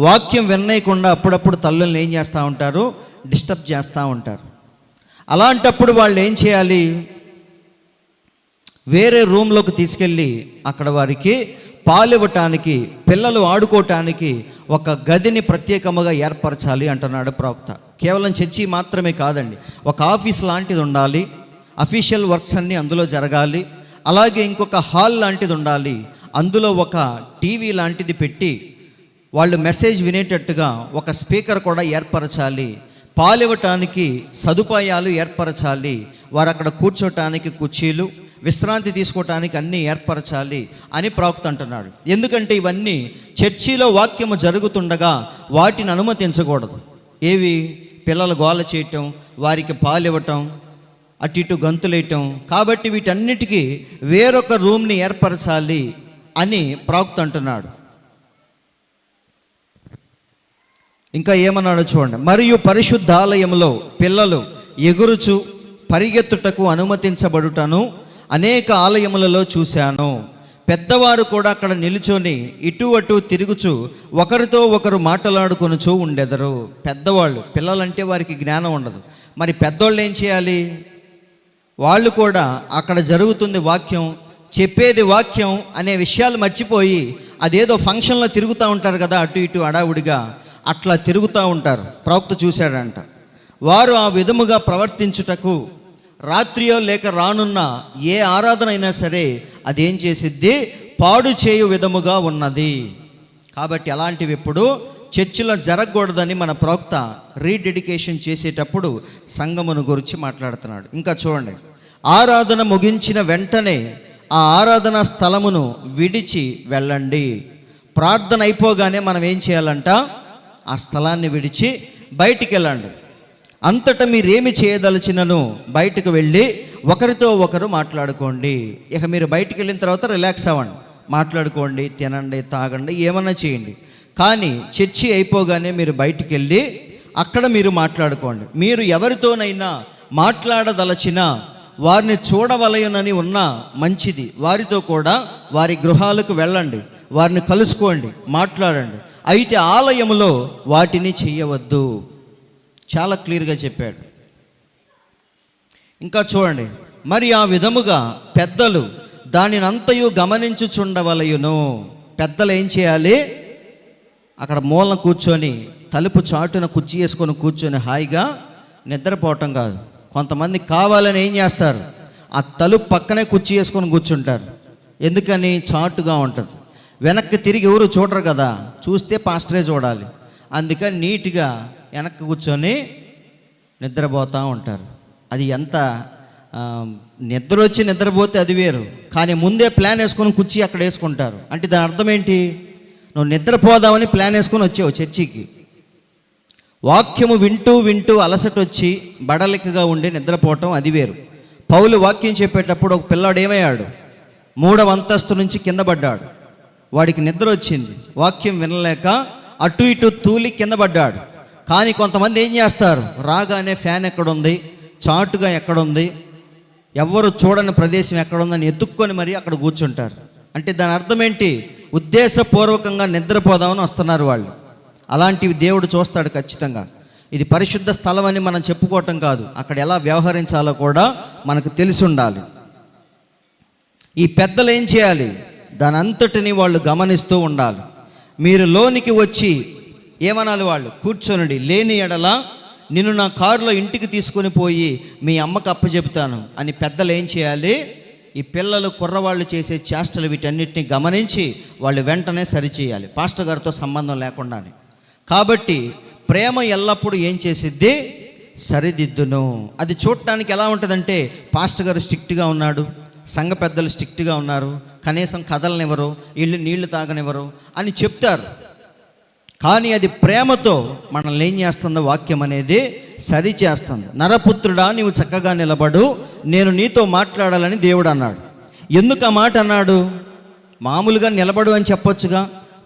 C: వాక్యం వినయకుండా అప్పుడప్పుడు తల్లుల్ని ఏం చేస్తూ ఉంటారు, డిస్టర్బ్ చేస్తూ ఉంటారు. అలాంటప్పుడు వాళ్ళు ఏం చేయాలి, వేరే రూమ్లోకి తీసుకెళ్ళి అక్కడ వారికి పాలివ్వటానికి, పిల్లలు ఆడుకోవటానికి ఒక గదిని ప్రత్యేకముగా ఏర్పరచాలి అంటున్నాడు ప్రవక్త. కేవలం చర్చి మాత్రమే కాదండి, ఒక ఆఫీస్ లాంటిది ఉండాలి, అఫీషియల్ వర్క్స్ అన్నీ అందులో జరగాలి. అలాగే ఇంకొక హాల్ లాంటిది ఉండాలి, అందులో ఒక టీవీ లాంటిది పెట్టి వాళ్ళు మెసేజ్ వినేటట్టుగా ఒక స్పీకర్ కూడా ఏర్పరచాలి. పాలివ్వటానికి సదుపాయాలు ఏర్పరచాలి. వారు అక్కడ కూర్చోటానికి కుర్చీలు, విశ్రాంతి తీసుకోవటానికి అన్నీ ఏర్పరచాలి అని ప్రవక్త అంటున్నాడు. ఎందుకంటే ఇవన్నీ చర్చిలో వాక్యము జరుగుతుండగా వాటిని అనుమతించకూడదు. ఏవి? పిల్లలు గోల చేయటం, వారికి పాలివ్వటం, అటు ఇటు గంతులేయటం. కాబట్టి వీటన్నిటికీ వేరొక రూమ్ని ఏర్పరచాలి అని ప్రవక్త అంటున్నాడు. ఇంకా ఏమన్నాడో చూడండి, మరియు పరిశుద్ధాలయంలో పిల్లలు ఎగురుచు పరిగెత్తుటకు అనుమతించబడుటను అనేక ఆలయములలో చూశాను. పెద్దవారు కూడా అక్కడ నిలుచొని ఇటు అటు తిరుగుచు ఒకరితో ఒకరు మాట్లాడుకొనుచూ ఉండెదరు. పెద్దవాళ్ళు, పిల్లలంటే వారికి జ్ఞానం ఉండదు, మరి పెద్దోళ్ళు ఏం చేయాలి, వాళ్ళు కూడా అక్కడ జరుగుతుంది వాక్యం, చెప్పేది వాక్యం అనే విషయాలు మర్చిపోయి అదేదో ఫంక్షన్లో తిరుగుతూ ఉంటారు కదా, అటు ఇటు అడావుడిగా అట్లా తిరుగుతూ ఉంటారు. ప్రవక్త చూశాడంట. వారు ఆ విధముగా ప్రవర్తించుటకు రాత్రియో లేక రానున్న ఏ ఆరాధన అయినా సరే అదేం చేసిద్ది, పాడు చేయు విధముగా ఉన్నది. కాబట్టి అలాంటివి ఎప్పుడు చర్చిలో జరగకూడదని మన ప్రవక్త రీడెడికేషన్ చేసేటప్పుడు సంఘమును గురించి మాట్లాడుతున్నాడు. ఇంకా చూడండి, ఆరాధన ముగించిన వెంటనే ఆ ఆరాధన స్థలమును విడిచి వెళ్ళండి. ప్రార్థన అయిపోగానే మనం ఏం చేయాలంట, ఆ స్థలాన్ని విడిచి బయటికి వెళ్ళండి. అంతటా మీరేమి చేయదలిచినను బయటకు వెళ్ళి ఒకరితో ఒకరు మాట్లాడుకోండి. ఇక మీరు బయటికి వెళ్ళిన తర్వాత రిలాక్స్ అవ్వండి, మాట్లాడుకోండి, తినండి, తాగండి, ఏమన్నా చేయండి. కానీ చర్చి అయిపోగానే మీరు బయటికి వెళ్ళి అక్కడ మీరు మాట్లాడుకోండి. మీరు ఎవరితోనైనా మాట్లాడదలచినా వారిని చూడవలయనని ఉన్నా మంచిది, వారితో కూడా వారి గృహాలకు వెళ్ళండి, వారిని కలుసుకోండి, మాట్లాడండి. అయితే ఆలయములో వాటిని చెయ్యవద్దు. చాలా క్లియర్గా చెప్పాడు. ఇంకా చూడండి, మరి ఆ విధముగా పెద్దలు దానినంతయు గమనించుచుండవలయును. పెద్దలు ఏం చేయాలి, అక్కడ మూలన కూర్చొని తలుపు చాటున కుర్చీ వేసుకొని కూర్చొని హాయిగా నిద్రపోవటం కాదు. కొంతమంది కావాలని ఏం చేస్తారు, ఆ తలుపు పక్కనే కుర్చీ వేసుకొని కూర్చుంటారు. ఎందుకని? చాటుగా ఉంటుంది, వెనక్కి తిరిగి ఎవరు చూడరు కదా, చూస్తే పాస్టరే చూడాలి. అందుకని నీట్గా వెనక్కి కూర్చొని నిద్రపోతూ ఉంటారు. అది ఎంత నిద్ర వచ్చి నిద్రపోతే అది వేరు, కానీ ముందే ప్లాన్ వేసుకొని కుర్చీ అక్కడ వేసుకుంటారు. అంటే దాని అర్థం ఏంటి, నువ్వు నిద్రపోదామని ప్లాన్ వేసుకొని వచ్చావు చర్చికి. వాక్యము వింటూ వింటూ అలసట వచ్చి బడలికగా ఉండి నిద్రపోవటం అది వేరు. పౌలు వాక్యం చెప్పేటప్పుడు ఒక పిల్లాడు ఏమయ్యాడు, 3వ అంతస్తు నుంచి కింద పడ్డాడు. వాడికి నిద్ర వచ్చింది, వాక్యం వినలేక అటు ఇటు తూలి కింద పడ్డాడు. కానీ కొంతమంది ఏం చేస్తారు, రాగానే ఫ్యాన్ ఎక్కడుంది, చాటుగా ఎక్కడుంది, ఎవ్వరు చూడని ప్రదేశం ఎక్కడుందని ఎత్తుక్కొని మరీ అక్కడ కూర్చుంటారు. అంటే దాని అర్థం ఏంటి, ఉద్దేశపూర్వకంగా నిద్రపోదామని వస్తున్నారు వాళ్ళు. అలాంటివి దేవుడు చూస్తాడు ఖచ్చితంగా. ఇది పరిశుద్ధ స్థలం అని మనం చెప్పుకోవటం కాదు, అక్కడ ఎలా వ్యవహరించాలో కూడా మనకు తెలిసి ఉండాలి. ఈ పెద్దలు ఏం చేయాలి, దాని అంతటిని వాళ్ళు గమనిస్తూ ఉండాలి. మీరు లోనికి వచ్చి ఏమనాలి, వాళ్ళు కూర్చొని లేని ఎడల నిన్ను నా కారులో ఇంటికి తీసుకొని పోయి మీ అమ్మకు అప్పచెబుతాను అని పెద్దలు ఏం చేయాలి, ఈ పిల్లలు కుర్రవాళ్ళు చేసే చేష్టలు వీటన్నిటిని గమనించి వాళ్ళు వెంటనే సరిచేయాలి, పాస్టర్ గారితో సంబంధం లేకుండానే. కాబట్టి ప్రేమ ఎల్లప్పుడూ ఏం చేసిద్ది, సరిదిద్దును. అది చూడటానికి ఎలా ఉంటుందంటే, పాస్టర్ గారు స్ట్రిక్ట్గా ఉన్నాడు, సంఘ పెద్దలు స్ట్రిక్ట్గా ఉన్నారు, కనీసం కదలనివ్వరు, వీళ్ళు నీళ్లు తాగనివ్వరు అని చెప్తారు. కానీ అది ప్రేమతో మనల్ని ఏం చేస్తుందో వాక్యం అనేది సరి చేస్తుంది. నరపుత్రుడా, నీవు చక్కగా నిలబడు, నేను నీతో మాట్లాడాలని దేవుడు అన్నాడు. ఎందుకు ఆ మాట అన్నాడు, మామూలుగా నిలబడు అని చెప్పొచ్చుగా,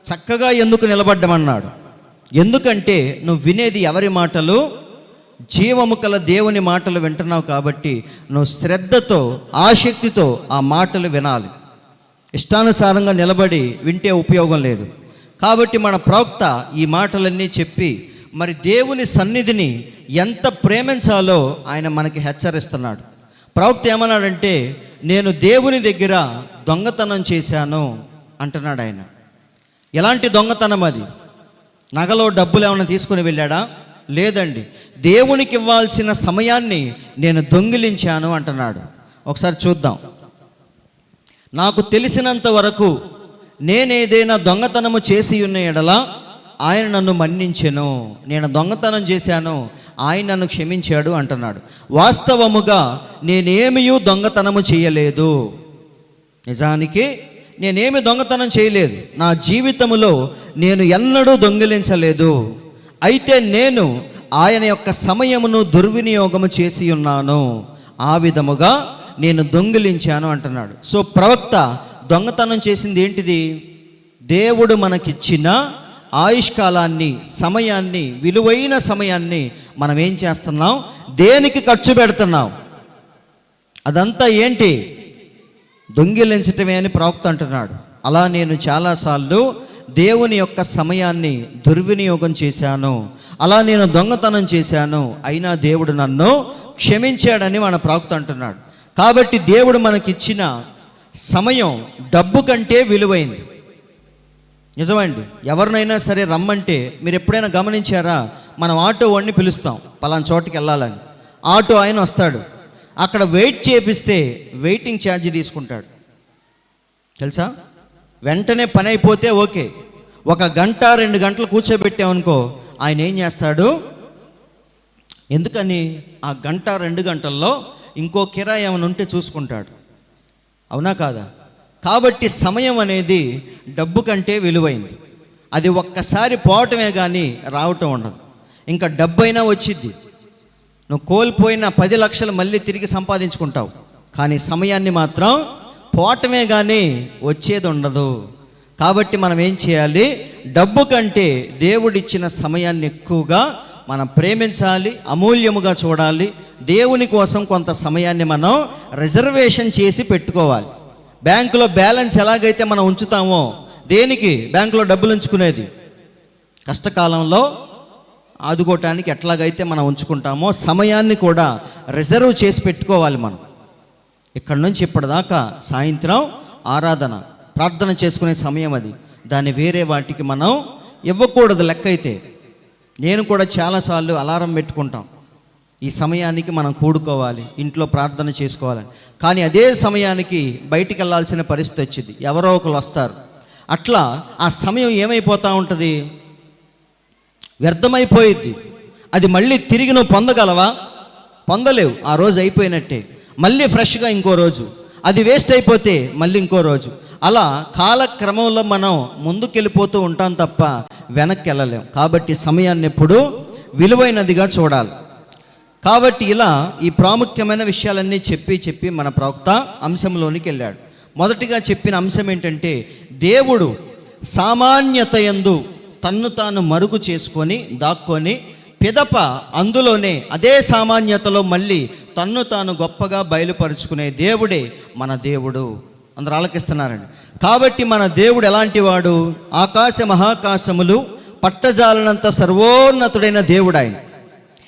C: చక్కగా ఎందుకు నిలబడ్డమన్నాడు. ఎందుకంటే నువ్వు వినేది ఎవరి మాటలు, జీవము కల దేవుని మాటలు వింటున్నావు. కాబట్టి నువ్వు శ్రద్ధతో ఆసక్తితో ఆ మాటలు వినాలి. ఇష్టానుసారంగా నిలబడి వింటే ఉపయోగం లేదు. కాబట్టి మన ప్రవక్త ఈ మాటలన్నీ చెప్పి మరి దేవుని సన్నిధిని ఎంత ప్రేమించాలో ఆయన మనకి హెచ్చరిస్తున్నాడు. ప్రవక్త ఏమన్నాడంటే, నేను దేవుని దగ్గర దొంగతనం చేశాను అంటున్నాడు ఆయన. ఎలాంటి దొంగతనం అది, నగలో డబ్బులు ఏమైనా తీసుకుని వెళ్ళాడా, లేదండి, దేవునికి ఇవ్వాల్సిన సమయాన్ని నేను దొంగిలించాను అంటున్నాడు. ఒకసారి చూద్దాం. నాకు తెలిసినంత వరకు నేనేదైనా దొంగతనము చేసి ఉన్న ఎడల ఆయన నన్ను మన్నించెను, నేను దొంగతనం చేశాను, ఆయన నన్ను క్షమించాడు అంటున్నాడు. వాస్తవముగా నేనేమీ దొంగతనము చేయలేదు, నిజానికి నేనేమి దొంగతనం చేయలేదు, నా జీవితంలో నేను ఎన్నడూ దొంగిలించలేదు. అయితే నేను ఆయన యొక్క సమయమును దుర్వినియోగము చేసి ఉన్నాను, ఆ విధముగా నేను దొంగిలించాను అంటున్నాడు. సో ప్రవక్త దొంగతనం చేసింది ఏంటిది, దేవుడు మనకిచ్చిన ఆయుష్కాలాన్ని, సమయాన్ని, విలువైన సమయాన్ని మనం ఏం చేస్తున్నాం, దేనికి ఖర్చు పెడుతున్నాం, అదంతా ఏంటి, దొంగిలించటమే అని ప్రవక్త అంటున్నాడు. అలా నేను చాలాసార్లు దేవుని యొక్క సమయాన్ని దుర్వినియోగం చేశాను, అలా నేను దొంగతనం చేశాను, అయినా దేవుడు నన్ను క్షమించాడని మన ప్రవక్త అంటున్నాడు. కాబట్టి దేవుడు మనకిచ్చిన సమయం డబ్బు కంటే విలువైంది. నిజమండి, ఎవరినైనా సరే రమ్మంటే మీరు ఎప్పుడైనా గమనించారా, మనం ఆటో వాడిని పిలుస్తాం పలానా చోటుకి వెళ్ళాలని, ఆటో ఆయన వస్తాడు, అక్కడ వెయిట్ చేపిస్తే వెయిటింగ్ ఛార్జీ తీసుకుంటాడు తెలుసా. వెంటనే పని అయిపోతే ఓకే, 1 గంట 2 గంటలు కూర్చోబెట్టామనుకో, ఆయన ఏం చేస్తాడు, ఎందుకని ఆ 1 గంట 2 గంటల్లో ఇంకో కిరాయి ఏమైనా ఉంటే చూసుకుంటాడు, అవునా కాదా. కాబట్టి సమయం అనేది డబ్బు కంటే విలువైంది. అది ఒక్కసారి పోవటమే కానీ రావటం ఉండదు. ఇంకా డబ్బైనా వచ్చిద్ది, నువ్వు కోల్పోయిన 10 లక్షలు మళ్ళీ తిరిగి సంపాదించుకుంటావు, కానీ సమయాన్ని మాత్రం పోవటమే కానీ వచ్చేది ఉండదు. కాబట్టి మనం ఏం చేయాలి, డబ్బు కంటే దేవుడిచ్చిన సమయాన్ని ఎక్కువగా మనం ప్రేమించాలి, అమూల్యముగా చూడాలి. దేవుని కోసం కొంత సమయాన్ని మనం రిజర్వేషన్ చేసి పెట్టుకోవాలి. బ్యాంకులో బ్యాలెన్స్ ఎలాగైతే మనం ఉంచుతామో, దేనికి బ్యాంకులో డబ్బులు ఉంచుకునేది, కష్టకాలంలో ఆదుకోవటానికి ఎట్లాగైతే మనం ఉంచుకుంటామో, సమయాన్ని కూడా రిజర్వ్ చేసి పెట్టుకోవాలి. మనం ఇక్కడ నుంచి ఇప్పటిదాకా సాయంత్రం ఆరాధన ప్రార్థన చేసుకునే సమయం అది, దాన్ని వేరే వాటికి మనం ఇవ్వకూడదు. లెక్క అయితే నేను కూడా చాలాసార్లు అలారం పెట్టుకుంటాం, ఈ సమయానికి మనం కూడుకోవాలి, ఇంట్లో ప్రార్థన చేసుకోవాలని. కానీ అదే సమయానికి బయటికి వెళ్ళాల్సిన పరిస్థితి వచ్చింది, ఎవరో ఒకరు వస్తారు, అట్లా ఆ సమయం ఏమైపోతూ ఉంటుంది, వ్యర్థమైపోయింది. అది మళ్ళీ తిరిగి నువ్వు పొందగలవా, పొందలేవు. ఆ రోజు అయిపోయినట్టే, మళ్ళీ ఫ్రెష్గా ఇంకో రోజు, అది వేస్ట్ అయిపోతే మళ్ళీ ఇంకో రోజు. అలా కాలక్రమంలో మనం ముందుకెళ్ళిపోతూ ఉంటాం తప్ప వెనక్కి వెళ్ళలేం. కాబట్టి సమయాన్ని ఎప్పుడు విలువైనదిగా చూడాలి. కాబట్టి ఇలా ఈ ప్రాముఖ్యమైన విషయాలన్నీ చెప్పి మన ప్రవక్త అంశంలోనికి వెళ్ళాడు. మొదటిగా చెప్పిన అంశం ఏంటంటే దేవుడు సామాన్యత యందు తన్ను తాను మరుగు చేసుకొని దాక్కొని పిదప అందులోనే అదే సామాన్యతలో మళ్ళీ తన్ను తాను గొప్పగా బయలుపరుచుకునే దేవుడే మన దేవుడు. అందరూ ఆలకిస్తున్నారండి. కాబట్టి మన దేవుడు ఎలాంటి వాడు? ఆకాశ మహాకాశములు పట్టజాలనంత సర్వోన్నతుడైన దేవుడు ఆయన.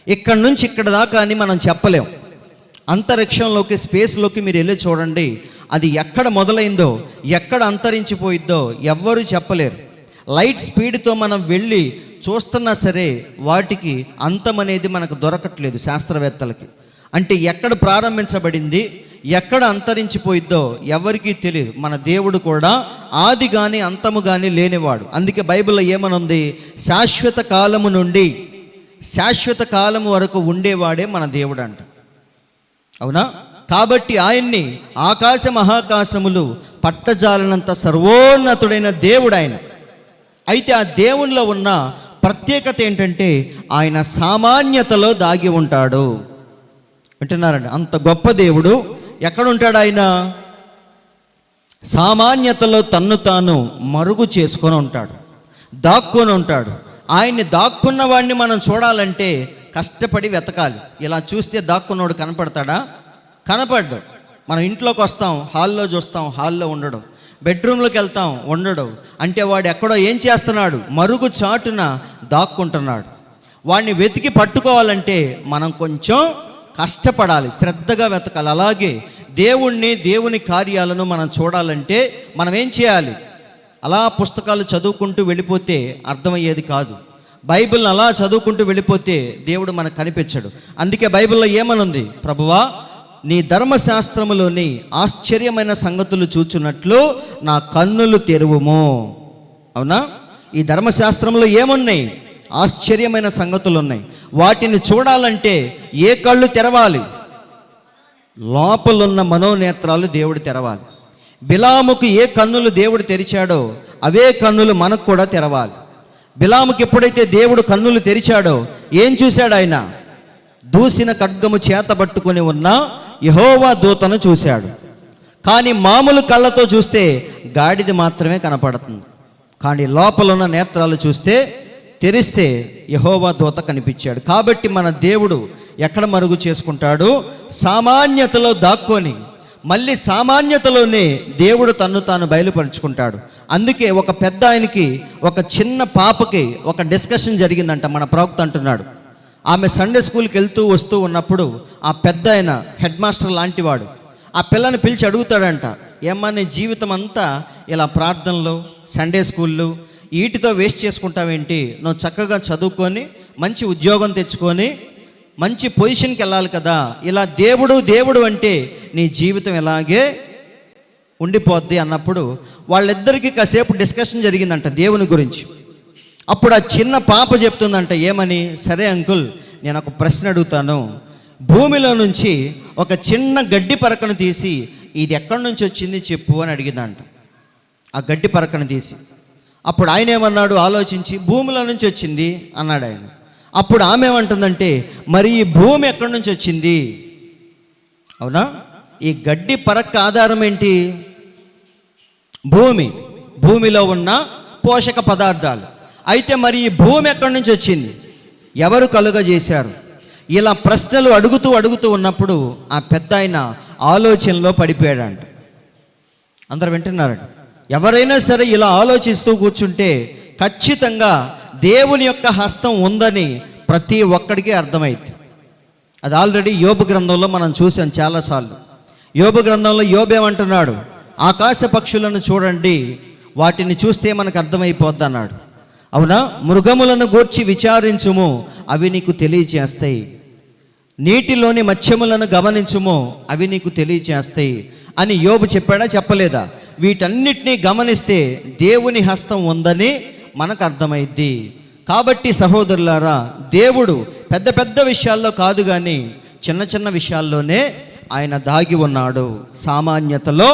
C: ఇక్కడి నుంచి ఇక్కడ దాకా అని మనం చెప్పలేం. అంతరిక్షంలోకి, స్పేస్లోకి మీరు వెళ్ళి చూడండి, అది ఎక్కడ మొదలైందో ఎక్కడ అంతరించిపోయిద్దో ఎవ్వరూ చెప్పలేరు. లైట్ స్పీడ్తో మనం వెళ్ళి చూస్తున్నా సరే వాటికి అంతం అనేది మనకు దొరకట్లేదు శాస్త్రవేత్తలకి. అంటే ఎక్కడ ప్రారంభించబడింది, ఎక్కడ అంతరించిపోయిద్దో ఎవరికీ తెలియదు. మన దేవుడు కూడా ఆది కానీ అంతము కానీ లేనివాడు. అందుకే బైబిల్లో ఏమనుంది? శాశ్వత కాలము నుండి శాశ్వత కాలము వరకు ఉండేవాడే మన దేవుడు అంట. అవునా? కాబట్టి ఆయన్ని ఆకాశ మహాకాశములు పట్టజాలనంత సర్వోన్నతుడైన దేవుడు ఆయన. అయితే ఆ దేవునిలో ఉన్న ప్రత్యేకత ఏంటంటే ఆయన సామాన్యతలో దాగి ఉంటాడు. వింటున్నారండి? అంత గొప్ప దేవుడు ఎక్కడ ఉంటాడు? ఆయన సామాన్యతలో తన్ను తాను మరుగు చేసుకొని ఉంటాడు, దాక్కొని ఉంటాడు. ఆయన్ని దాక్కున్న వాడిని మనం చూడాలంటే కష్టపడి వెతకాలి. ఇలా చూస్తే దాక్కున్నవాడు కనపడతాడా? కనపడ్డు. మనం ఇంట్లోకి వస్తాం, హాల్లో చూస్తాం, హాల్లో ఉండడు. బెడ్రూమ్లోకి వెళ్తాం, ఉండడు. అంటే వాడు ఎక్కడో ఏం చేస్తున్నాడు? మరుగు చాటున దాక్కుంటున్నాడు. వాడిని వెతికి పట్టుకోవాలంటే మనం కొంచెం కష్టపడాలి, శ్రద్ధగా వెతకాలి. అలాగే దేవుణ్ణి, దేవుని కార్యాలను మనం చూడాలంటే మనం ఏం చేయాలి? అలా పుస్తకాలు చదువుకుంటూ వెళ్ళిపోతే అర్థమయ్యేది కాదు. బైబిల్ని అలా చదువుకుంటూ వెళ్ళిపోతే దేవుడు మనకు కనిపించడు. అందుకే బైబిల్లో ఏమనుంది? ప్రభువా, నీ ధర్మశాస్త్రములోని ఆశ్చర్యమైన సంగతులు చూచున్నట్లు నా కన్నులు తెరువుము. అవునా? ఈ ధర్మశాస్త్రంలో ఏమున్నాయి? ఆశ్చర్యమైన సంగతులు ఉన్నాయి. వాటిని చూడాలంటే ఏ కళ్ళు తెరవాలి? లోపలున్న మనోనేత్రాలు దేవుడు తెరవాలి. బిలాముకు ఏ కన్నులు దేవుడు తెరిచాడో అవే కన్నులు మనకు కూడా తెరవాలి. బిలాముకి ఎప్పుడైతే దేవుడు కన్నులు తెరిచాడో ఏం చూశాడు? ఆయన దూసిన ఖడ్గము చేతబట్టుకొని ఉన్న యెహోవా దూతను చూశాడు. కానీ మామూలు కళ్ళతో చూస్తే గాడిద మాత్రమే కనపడుతుంది. కానీ లోపల ఉన్న నేత్రాలు చూస్తే, తెరిస్తే యెహోవా దూత కనిపించాడు. కాబట్టి మన దేవుడు ఎక్కడ మరుగు చేసుకుంటాడు? సామాన్యతలో దాక్కొని మళ్ళీ సామాన్యతలోనే దేవుడు తన్ను తాను బయలుపరుచుకుంటాడు. అందుకే ఒక పెద్ద ఆయనకి ఒక చిన్న పాపకి ఒక డిస్కషన్ జరిగిందంట. మన ప్రవక్త అంటున్నాడు, ఆమె సండే స్కూల్కి వెళ్తూ వస్తూ ఉన్నప్పుడు ఆ పెద్ద ఆయన హెడ్ మాస్టర్ లాంటివాడు ఆ పిల్లని పిలిచి అడుగుతాడంట, ఏమ్మా నీ జీవితం అంతా ఇలా ప్రార్థనలు, సండే స్కూళ్ళు వీటితో వేస్ట్ చేసుకుంటావేంటి? నువ్వు చక్కగా చదువుకొని మంచి ఉద్యోగం తెచ్చుకొని మంచి పొజిషన్కి వెళ్ళాలి కదా. ఇలా దేవుడు దేవుడు అంటే నీ జీవితం ఇలాగే ఉండిపోద్ది అన్నప్పుడు వాళ్ళిద్దరికీ కాసేపు డిస్కషన్ జరిగిందంట దేవుని గురించి. అప్పుడు ఆ చిన్న పాప చెప్తుందంట, ఏమని? సరే అంకుల్, నేను ఒక ప్రశ్న అడుగుతాను. భూమిలో నుంచి ఒక చిన్న గడ్డి పరకను తీసి ఇది ఎక్కడి నుంచి వచ్చింది చెప్పు అని అడిగిందంట. ఆ గడ్డి పరకను తీసి అప్పుడు ఆయన ఏమన్నాడు? ఆలోచించి భూమిలో నుంచి వచ్చింది అన్నాడు ఆయన. అప్పుడు ఆమె ఏమంటుందంటే, మరి ఈ భూమి ఎక్కడి నుంచి వచ్చింది? అవునా? ఈ గడ్డి పరక ఆధారం ఏంటి? భూమి, భూమిలో ఉన్న పోషక పదార్థాలు. అయితే మరి ఈ భూమి ఎక్కడి నుంచి వచ్చింది? ఎవరు కలుగజేశారు? ఇలా ప్రశ్నలు అడుగుతూ ఉన్నప్పుడు ఆ పెద్ద ఆయన ఆలోచనలో పడిపోయాడంట. అందరూ వింటున్నారండి? ఎవరైనా సరే ఇలా ఆలోచిస్తూ కూర్చుంటే ఖచ్చితంగా దేవుని యొక్క హస్తం ఉందని ప్రతి ఒక్కడికి అర్థమైంది. అది ఆల్రెడీ యోబు గ్రంథంలో మనం చూసాం చాలాసార్లు. యోబు గ్రంథంలో యోబు ఏమంటున్నాడు? ఆకాశ పక్షులను చూడండి, వాటిని చూస్తే మనకు అర్థమైపోద్ది అన్నాడు. అవునా? మృగములను గూర్చి విచారించుము, అవి నీకు తెలియచేస్తాయి. నీటిలోని మత్స్యములను గమనించుము, అవి నీకు తెలియచేస్తాయి అని యోబు చెప్పాడా? చెప్పలేదా? వీటన్నిటినీ గమనిస్తే దేవుని హస్తం ఉందని మనకు అర్థమైద్ది. కాబట్టి సహోదరులారా, దేవుడు పెద్ద పెద్ద విషయాల్లో కాదు కానీ చిన్న చిన్న విషయాల్లోనే ఆయన దాగి ఉన్నాడు. సామాన్యతలో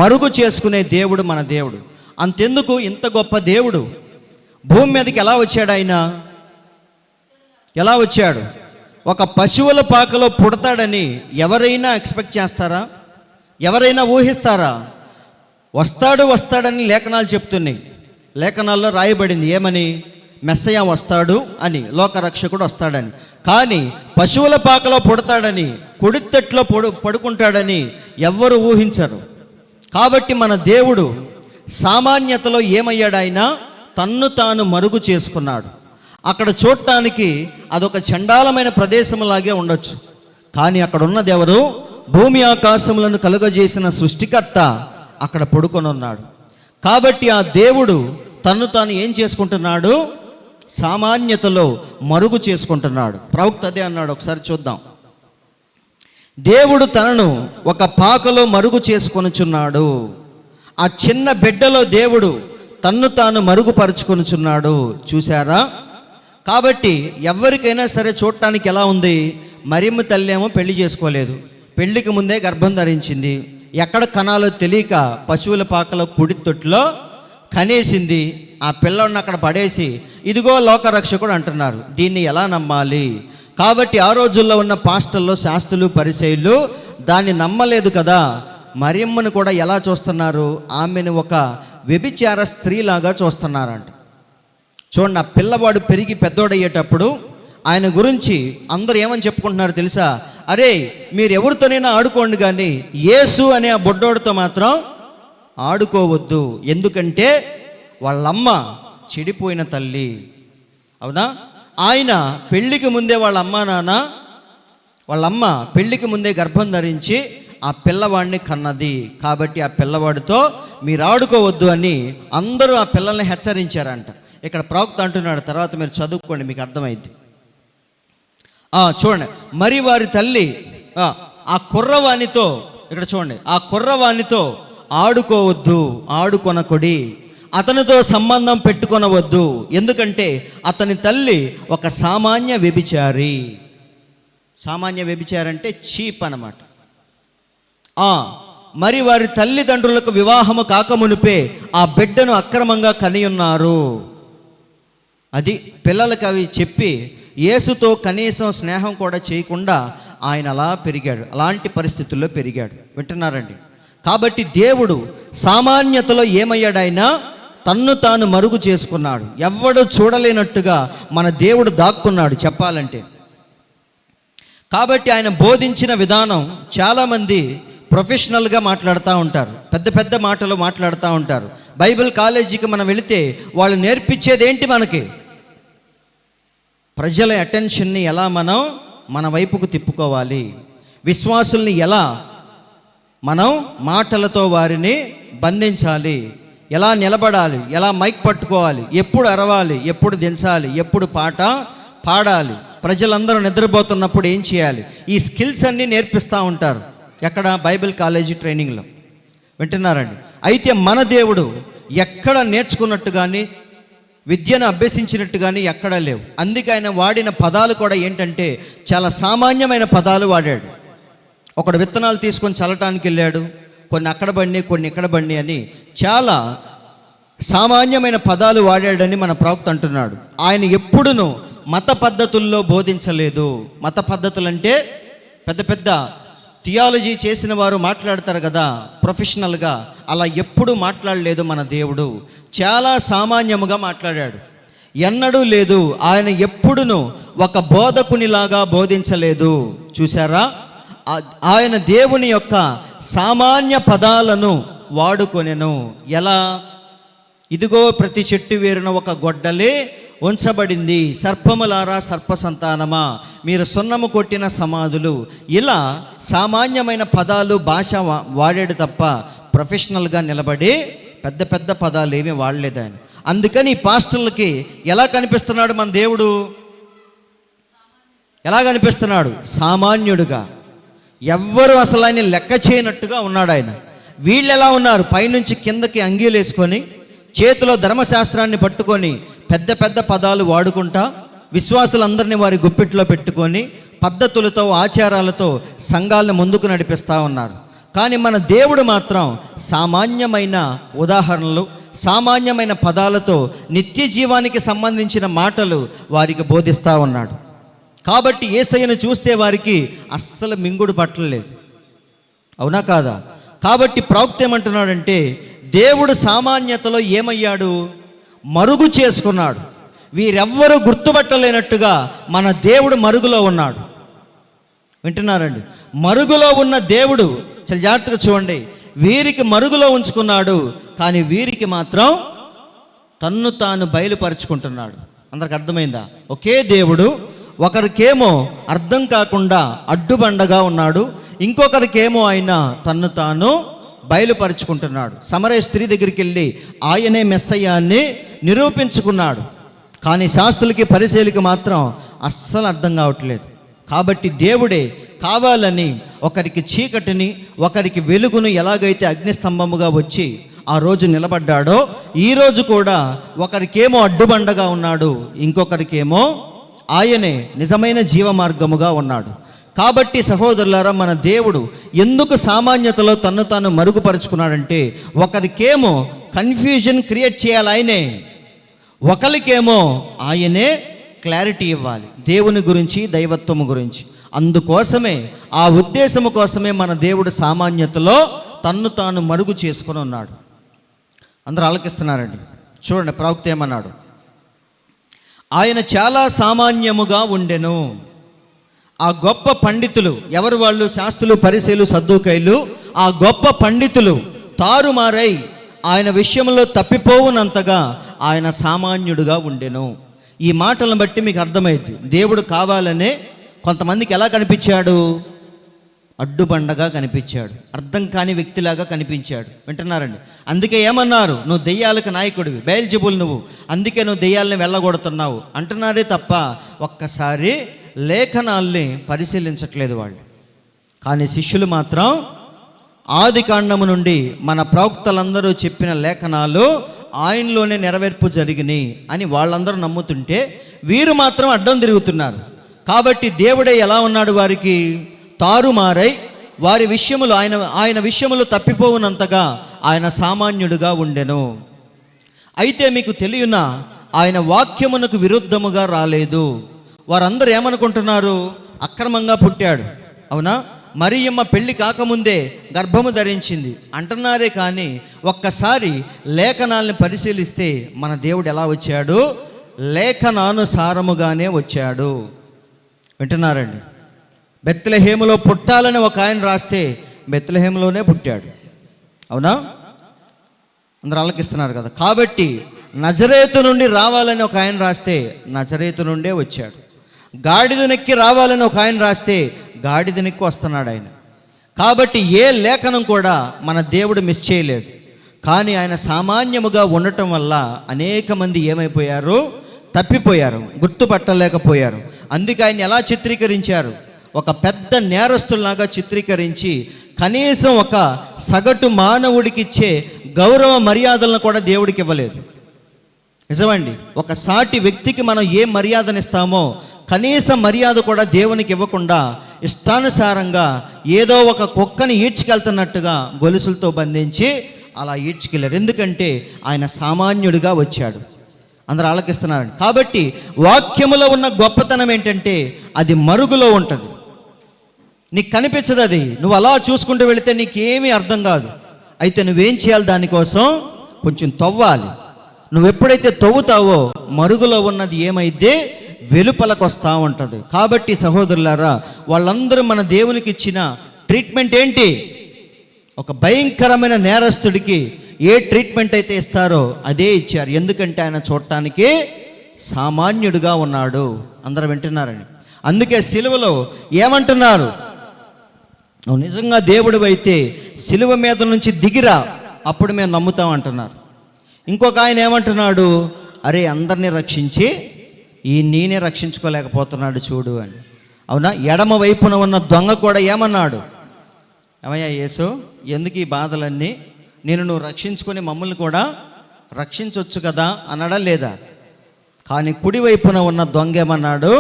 C: మరుగు చేసుకునే దేవుడు మన దేవుడు. అంతెందుకు, ఇంత గొప్ప దేవుడు భూమి మీదకి ఎలా వచ్చాడు? ఆయన ఎలా వచ్చాడు? ఒక పశువుల పాకలో పుడతాడని ఎవరైనా ఎక్స్పెక్ట్ చేస్తారా? ఎవరైనా ఊహిస్తారా? వస్తాడని లేఖనాలు చెప్తున్నాయి. లేఖనాల్లో రాయబడింది ఏమని? మెస్సయ్య వస్తాడు అని, లోకరక్షకుడు వస్తాడని. కానీ పశువుల పాకలో పుడతాడని, కుడితట్లో పడుకుంటాడని ఎవ్వరు ఊహించరు. కాబట్టి మన దేవుడు సామాన్యతలో ఏమయ్యాడు? ఆయన తన్ను తాను మరుగు చేసుకున్నాడు. అక్కడ చూడటానికి అదొక చండాలమైన ప్రదేశంలాగే ఉండొచ్చు, కానీ అక్కడ ఉన్నది ఎవరు? భూమి ఆకాశములను కలుగజేసిన సృష్టికర్త అక్కడ పడుకొని ఉన్నాడు. కాబట్టి ఆ దేవుడు తన్ను తాను ఏం చేసుకుంటున్నాడు? సామాన్యతలో మరుగు చేసుకుంటున్నాడు. ప్రవక్త అదే అన్నాడు, ఒకసారి చూద్దాం. దేవుడు తనను ఒక పాకలో మరుగు చేసుకొనుచున్నాడు. ఆ చిన్న బిడ్డలో దేవుడు తన్ను తాను మరుగుపరుచుకొనుచున్నాడు. చూసారా? కాబట్టి ఎవరికైనా సరే చూడటానికి ఎలా ఉంది? మరియమ్మ తల్లి ఏమో పెళ్లి చేసుకోలేదు, పెళ్లికి ముందే గర్భం ధరించింది. ఎక్కడ కనాలో తెలియక పశువుల పాకలో కుడి తొట్టులో కనేసింది. ఆ పిల్లని అక్కడ పడేసి ఇదిగో లోకరక్షకుడు అంటున్నారు. దీన్ని ఎలా నమ్మాలి? కాబట్టి ఆ రోజుల్లో ఉన్న పాస్టర్లు, శాస్త్రులు, పరిసయ్యులు దాన్ని నమ్మలేదు కదా. మరియమ్మను కూడా ఎలా చూస్తున్నారు? ఆమెను ఒక వ్యభిచార స్త్రీలాగా చూస్తున్నారంట. చూడండి, ఆ పిల్లవాడు పెరిగి పెద్దోడయ్యేటప్పుడు ఆయన గురించి అందరూ ఏమని చెప్పుకుంటున్నారు తెలుసా? అరే, మీరు ఎవరితోనైనా ఆడుకోండి, కానీ యేసు అనే ఆ బొడ్డోడితో మాత్రం ఆడుకోవద్దు, ఎందుకంటే వాళ్ళమ్మ చెడిపోయిన తల్లి. అవునా? ఆయన పెళ్ళికి ముందే వాళ్ళమ్మ పెళ్ళికి ముందే గర్భం ధరించి ఆ పిల్లవాడిని కన్నది. కాబట్టి ఆ పిల్లవాడితో మీరు ఆడుకోవద్దు అని అందరూ ఆ పిల్లల్ని హెచ్చరించారంట. ఇక్కడ ప్రవక్త అంటున్నాడు, తర్వాత మీరు చదువుకోండి, మీకు అర్థమైంది. చూడండి, మరి వారి తల్లి ఆ కుర్రవానితో, ఇక్కడ చూడండి, ఆ కుర్రవానితో ఆడుకోవద్దు, ఆడుకొనకొడి, అతనితో సంబంధం పెట్టుకొనవద్దు, ఎందుకంటే అతని తల్లి ఒక సామాన్య వ్యభిచారి. సామాన్య వ్యభిచారి అంటే చీప్ అన్నమాట. మరి వారి తల్లిదండ్రులకు వివాహము కాకమునిపే ఆ బిడ్డను అక్రమంగా కనియున్నారు. అది పిల్లలకి అవి చెప్పి యేసుతో కనీసం స్నేహం కూడా చేయకుండా ఆయన అలా పెరిగాడు, అలాంటి పరిస్థితుల్లో పెరిగాడు. వింటున్నారండి? కాబట్టి దేవుడు సామాన్యతలో ఏమయ్యాడు? ఆయన తన్ను తాను మరుగు చేసుకున్నాడు. ఎవ్వడు చూడలేనట్టుగా మన దేవుడు దాక్కున్నాడు చెప్పాలంటే. కాబట్టి ఆయన బోధించిన విధానం చాలామంది ప్రొఫెషనల్గా మాట్లాడుతూ ఉంటారు, పెద్ద పెద్ద మాటలు మాట్లాడుతూ ఉంటారు. బైబిల్ కాలేజీకి మనం వెళితే వాళ్ళు నేర్పించేది ఏంటి? మనకి ప్రజల అటెన్షన్ని ఎలా మనం మన వైపుకు తిప్పుకోవాలి, విశ్వాసుల్ని ఎలా మనం మాటలతో వారిని బంధించాలి, ఎలా నిలబడాలి, ఎలా మైక్ పట్టుకోవాలి, ఎప్పుడు అరవాలి, ఎప్పుడు దించాలి, ఎప్పుడు పాట పాడాలి, ప్రజలందరూ నిద్రపోతున్నప్పుడు ఏం చేయాలి, ఈ స్కిల్స్ అన్నీ నేర్పిస్తూ ఉంటారు. ఎక్కడ? బైబిల్ కాలేజీ ట్రైనింగ్లో. వింటున్నారండి? అయితే మన దేవుడు ఎక్కడ నేర్చుకున్నట్టు కానీ విద్యను అభ్యసించినట్టు కానీ ఎక్కడా లేవు. అందుకే ఆయన వాడిన పదాలు కూడా ఏంటంటే చాలా సామాన్యమైన పదాలు వాడాడు. ఒకడు విత్తనాలు తీసుకొని చల్లటానికి వెళ్ళాడు, కొన్ని అక్కడ బండి, కొన్ని ఇక్కడ బండి అని చాలా సామాన్యమైన పదాలు వాడాడని మన ప్రవక్త అంటున్నాడు. ఆయన ఎప్పుడునూ మత పద్ధతుల్లో బోధించలేదు. మత పద్ధతులు అంటే పెద్ద పెద్ద థియాలజీ చేసిన వారు మాట్లాడతారు కదా ప్రొఫెషనల్గా, అలా ఎప్పుడూ మాట్లాడలేదు మన దేవుడు. చాలా సామాన్యముగా మాట్లాడాడు. ఎన్నడూ లేదు, ఆయన ఎప్పుడునూ ఒక బోధకునిలాగా బోధించలేదు. చూసారా? ఆయన దేవుని యొక్క సామాన్య పదాలను వాడుకొనెను. ఎలా? ఇదిగో ప్రతి చెట్టు వేరున ఒక గొడ్డలే ఉంచబడింది, సర్పములారా సర్ప సంతానమా మీరు సున్నము కొట్టిన సమాధులు. ఇలా సామాన్యమైన పదాలు భాష వాడాడు తప్ప ప్రొఫెషనల్గా నిలబడి పెద్ద పెద్ద పదాలు ఏమీ వాడలేదు ఆయన. అందుకని పాస్టర్లకి ఎలా కనిపిస్తున్నాడు మన దేవుడు? ఎలా కనిపిస్తున్నాడు? సామాన్యుడుగా. ఎవ్వరు అసలు ఆయన లెక్క చేయనట్టుగా ఉన్నాడు ఆయన. వీళ్ళు ఎలా ఉన్నారు? పైనుంచి కిందకి అంగీలేసుకొని చేతిలో ధర్మశాస్త్రాన్ని పట్టుకొని పెద్ద పెద్ద పదాలు వాడుకుంటా విశ్వాసులందరినీ వారి గుప్పిట్లో పెట్టుకొని పద్ధతులతో ఆచారాలతో సంఘాలను ముందుకు నడిపిస్తూ ఉన్నారు. కానీ మన దేవుడు మాత్రం సామాన్యమైన ఉదాహరణలు, సామాన్యమైన పదాలతో నిత్య జీవానికి సంబంధించిన మాటలు వారికి బోధిస్తూ ఉన్నాడు. కాబట్టి యేసయ్యను చూస్తే వారికి అస్సలు మింగుడు పట్టలేదు. అవునా కాదా? కాబట్టి ప్రవక్త ఏమంటున్నాడంటే దేవుడు సామాన్యతలో ఏమయ్యాడు? మరుగు చేసుకున్నాడు. వీరెవ్వరూ గుర్తుపట్టలేనట్టుగా మన దేవుడు మరుగులో ఉన్నాడు. వింటున్నారండి? మరుగులో ఉన్న దేవుడు చాలా జాగ్రత్తగా చూడండి. వీరికి మరుగులో ఉంచుకున్నాడు, కానీ వీరికి మాత్రం తన్ను తాను బయలుపరుచుకుంటున్నాడు. అందరికి అర్థమైందా? ఒకే దేవుడు ఒకరికేమో అర్థం కాకుండా అడ్డుబండగా ఉన్నాడు, ఇంకొకరికేమో ఆయన తన్ను తాను బయలుపరుచుకుంటున్నాడు. సమరయ స్త్రీ దగ్గరికి వెళ్ళి ఆయనే మెస్సయ్యాన్ని నిరూపించుకున్నాడు. కానీ శాస్త్రులకి పరిశీలికి మాత్రం అస్సలు అర్థం కావట్లేదు. కాబట్టి దేవుడే కావాలని ఒకరికి చీకటిని, ఒకరికి వెలుగును ఎలాగైతే అగ్నిస్తంభముగా వచ్చి ఆ రోజు నిలబడ్డాడో, ఈరోజు కూడా ఒకరికేమో అడ్డుబండగా ఉన్నాడు, ఇంకొకరికేమో ఆయనే నిజమైన జీవ మార్గముగా ఉన్నాడు. కాబట్టి సహోదరులారా, మన దేవుడు ఎందుకు సామాన్యతలో తన్ను తాను మరుగుపరుచుకున్నాడంటే, ఒకరికేమో కన్ఫ్యూజన్ క్రియేట్ చేయాలి ఆయనే, ఒకరికేమో ఆయనే క్లారిటీ ఇవ్వాలి దేవుని గురించి, దైవత్వము గురించి. అందుకోసమే, ఆ ఉద్దేశము కోసమే మన దేవుడు సామాన్యతలో తన్ను తాను మరుగు చేసుకొని ఉన్నాడు. అందరూ ఆలకిస్తున్నారండి. చూడండి, ప్రవక్త ఏమన్నాడు? ఆయన చాలా సామాన్యముగా ఉండెను. ఆ గొప్ప పండితులు ఎవరు? వాళ్ళు శాస్త్రులు, పరిసయ్యులు, సద్దూకయ్యులు. ఆ గొప్ప పండితులు తారుమారై ఆయన విషయంలో తప్పిపోవునంతగా ఆయన సామాన్యుడుగా ఉండెను. ఈ మాటలను బట్టి మీకు అర్థమైంది, దేవుడు కావాలనే కొంతమందికి ఎలా కనిపించాడు? అడ్డుబండగా కనిపించాడు, అర్థం కాని వ్యక్తిలాగా కనిపించాడు. వింటున్నారండి? అందుకే ఏమన్నారు? నువ్వు దెయ్యాలకు నాయకుడివి, బయల్జెబూల్ నువ్వు, అందుకే నువ్వు దెయ్యాలని వెళ్ళగొడుతున్నావు అంటున్నారే తప్ప ఒక్కసారి లేఖనాల్ని పరిశీలించట్లేదు వాళ్ళు. కానీ శిష్యులు మాత్రం ఆది కాండము నుండి మన ప్రవక్తలందరూ చెప్పిన లేఖనాలు ఆయనలోనే నెరవేర్పు జరిగినాయి అని వాళ్ళందరూ నమ్ముతుంటే, వీరు మాత్రం అడ్డం తిరుగుతున్నారు. కాబట్టి దేవుడే ఎలా ఉన్నాడు? వారికి తారుమారై వారి విషయములు, ఆయన విషయములు తప్పిపోవునంతగా ఆయన సామాన్యుడుగా ఉండెను. అయితే మీకు తెలియనా, ఆయన వాక్యమునకు విరుద్ధముగా రాలేదు. వారందరూ ఏమనుకుంటున్నారు? అక్రమంగా పుట్టాడు, అవునా, మరియమ్మ పెళ్లి కాకముందే గర్భము ధరించింది అంటున్నారే. కానీ ఒక్కసారి లేఖనాలను పరిశీలిస్తే మన దేవుడు ఎలా వచ్చాడు? లేఖనానుసారముగానే వచ్చాడు. వింటున్నారండి? బెత్లెహేములో పుట్టాలని ఒక ఆయన రాస్తే బెత్లెహేములోనే పుట్టాడు, అవునా? అందరూ ఆలకిస్తున్నారు కదా. కాబట్టి నజరేతు నుండి రావాలని ఒక ఆయన రాస్తే నజరేతు నుండే వచ్చాడు. గాడిదనెక్కి రావాలని ఒక ఆయన రాస్తే గాడిదనెక్కి వస్తున్నాడు ఆయన. కాబట్టి ఏ లేఖనం కూడా మన దేవుడు మిస్ చేయలేదు. కానీ ఆయన సామాన్యముగా ఉండటం వల్ల అనేక మంది ఏమైపోయారు? తప్పిపోయారు, గుర్తుపట్టలేకపోయారు. అందుకే ఆయన ఎలా చిత్రీకరించారు? ఒక పెద్ద నేరస్తులాగా చిత్రీకరించి కనీసం ఒక సగటు మానవుడికి ఇచ్చే గౌరవ మర్యాదలను కూడా దేవుడికి ఇవ్వలేదు. నిజమండి, ఒక సాటి వ్యక్తికి మనం ఏ మర్యాదనిస్తామో కనీస మర్యాద కూడా దేవునికి ఇవ్వకుండా ఇష్టానుసారంగా ఏదో ఒక కుక్కని ఈడ్చుకెళ్తున్నట్టుగా గొలుసులతో బంధించి అలా ఈడ్చుకెళ్ళారు. ఎందుకంటే ఆయన సామాన్యుడిగా వచ్చాడు. అందరూ ఆలకిస్తున్నారండి. కాబట్టి వాక్యములో ఉన్న గొప్పతనం ఏంటంటే అది మరుగులో ఉంటుంది, నీకు కనిపించదు. అది నువ్వు అలా చూసుకుంటూ వెళితే నీకేమీ అర్థం కాదు. అయితే నువ్వేం చేయాలి? దానికోసం కొంచెం తవ్వాలి. నువ్వు ఎప్పుడైతే తవ్వుతావో మరుగులో ఉన్నది ఏమైతే వెలుపలకు వస్తూ ఉంటుంది. కాబట్టి సహోదరులారా, వాళ్ళందరూ మన దేవునికి ఇచ్చిన ట్రీట్మెంట్ ఏంటి? ఒక భయంకరమైన నేరస్తుడికి ఏ ట్రీట్మెంట్ అయితే ఇస్తారో అదే ఇచ్చారు. ఎందుకంటే ఆయన చూడటానికి సామాన్యుడిగా ఉన్నాడు. అందరూ వింటున్నారని. అందుకే సిలువలో ఏమంటున్నారు? నువ్వు నిజంగా దేవుడు అయితే సిలువ మీద నుంచి దిగిరా, అప్పుడు మేము నమ్ముతాం అంటున్నారు. ఇంకొక ఆయన ఏమంటున్నాడు? అరే, అందరినీ రక్షించి నేనే రక్షించుకోలేకపోతున్నాడు చూడు అని. అవునా? ఎడమ వైపున ఉన్న దొంగ కూడా ఏమన్నాడు? ఏమయ్యా యేసు, ఎందుకు ఈ బాధలన్నీ? నువ్వు రక్షించుకొని మమ్మల్ని కూడా రక్షించవచ్చు కదా అన్నాడా లేదా? కానీ కుడివైపున ఉన్న దొంగ ఏమన్నాడు?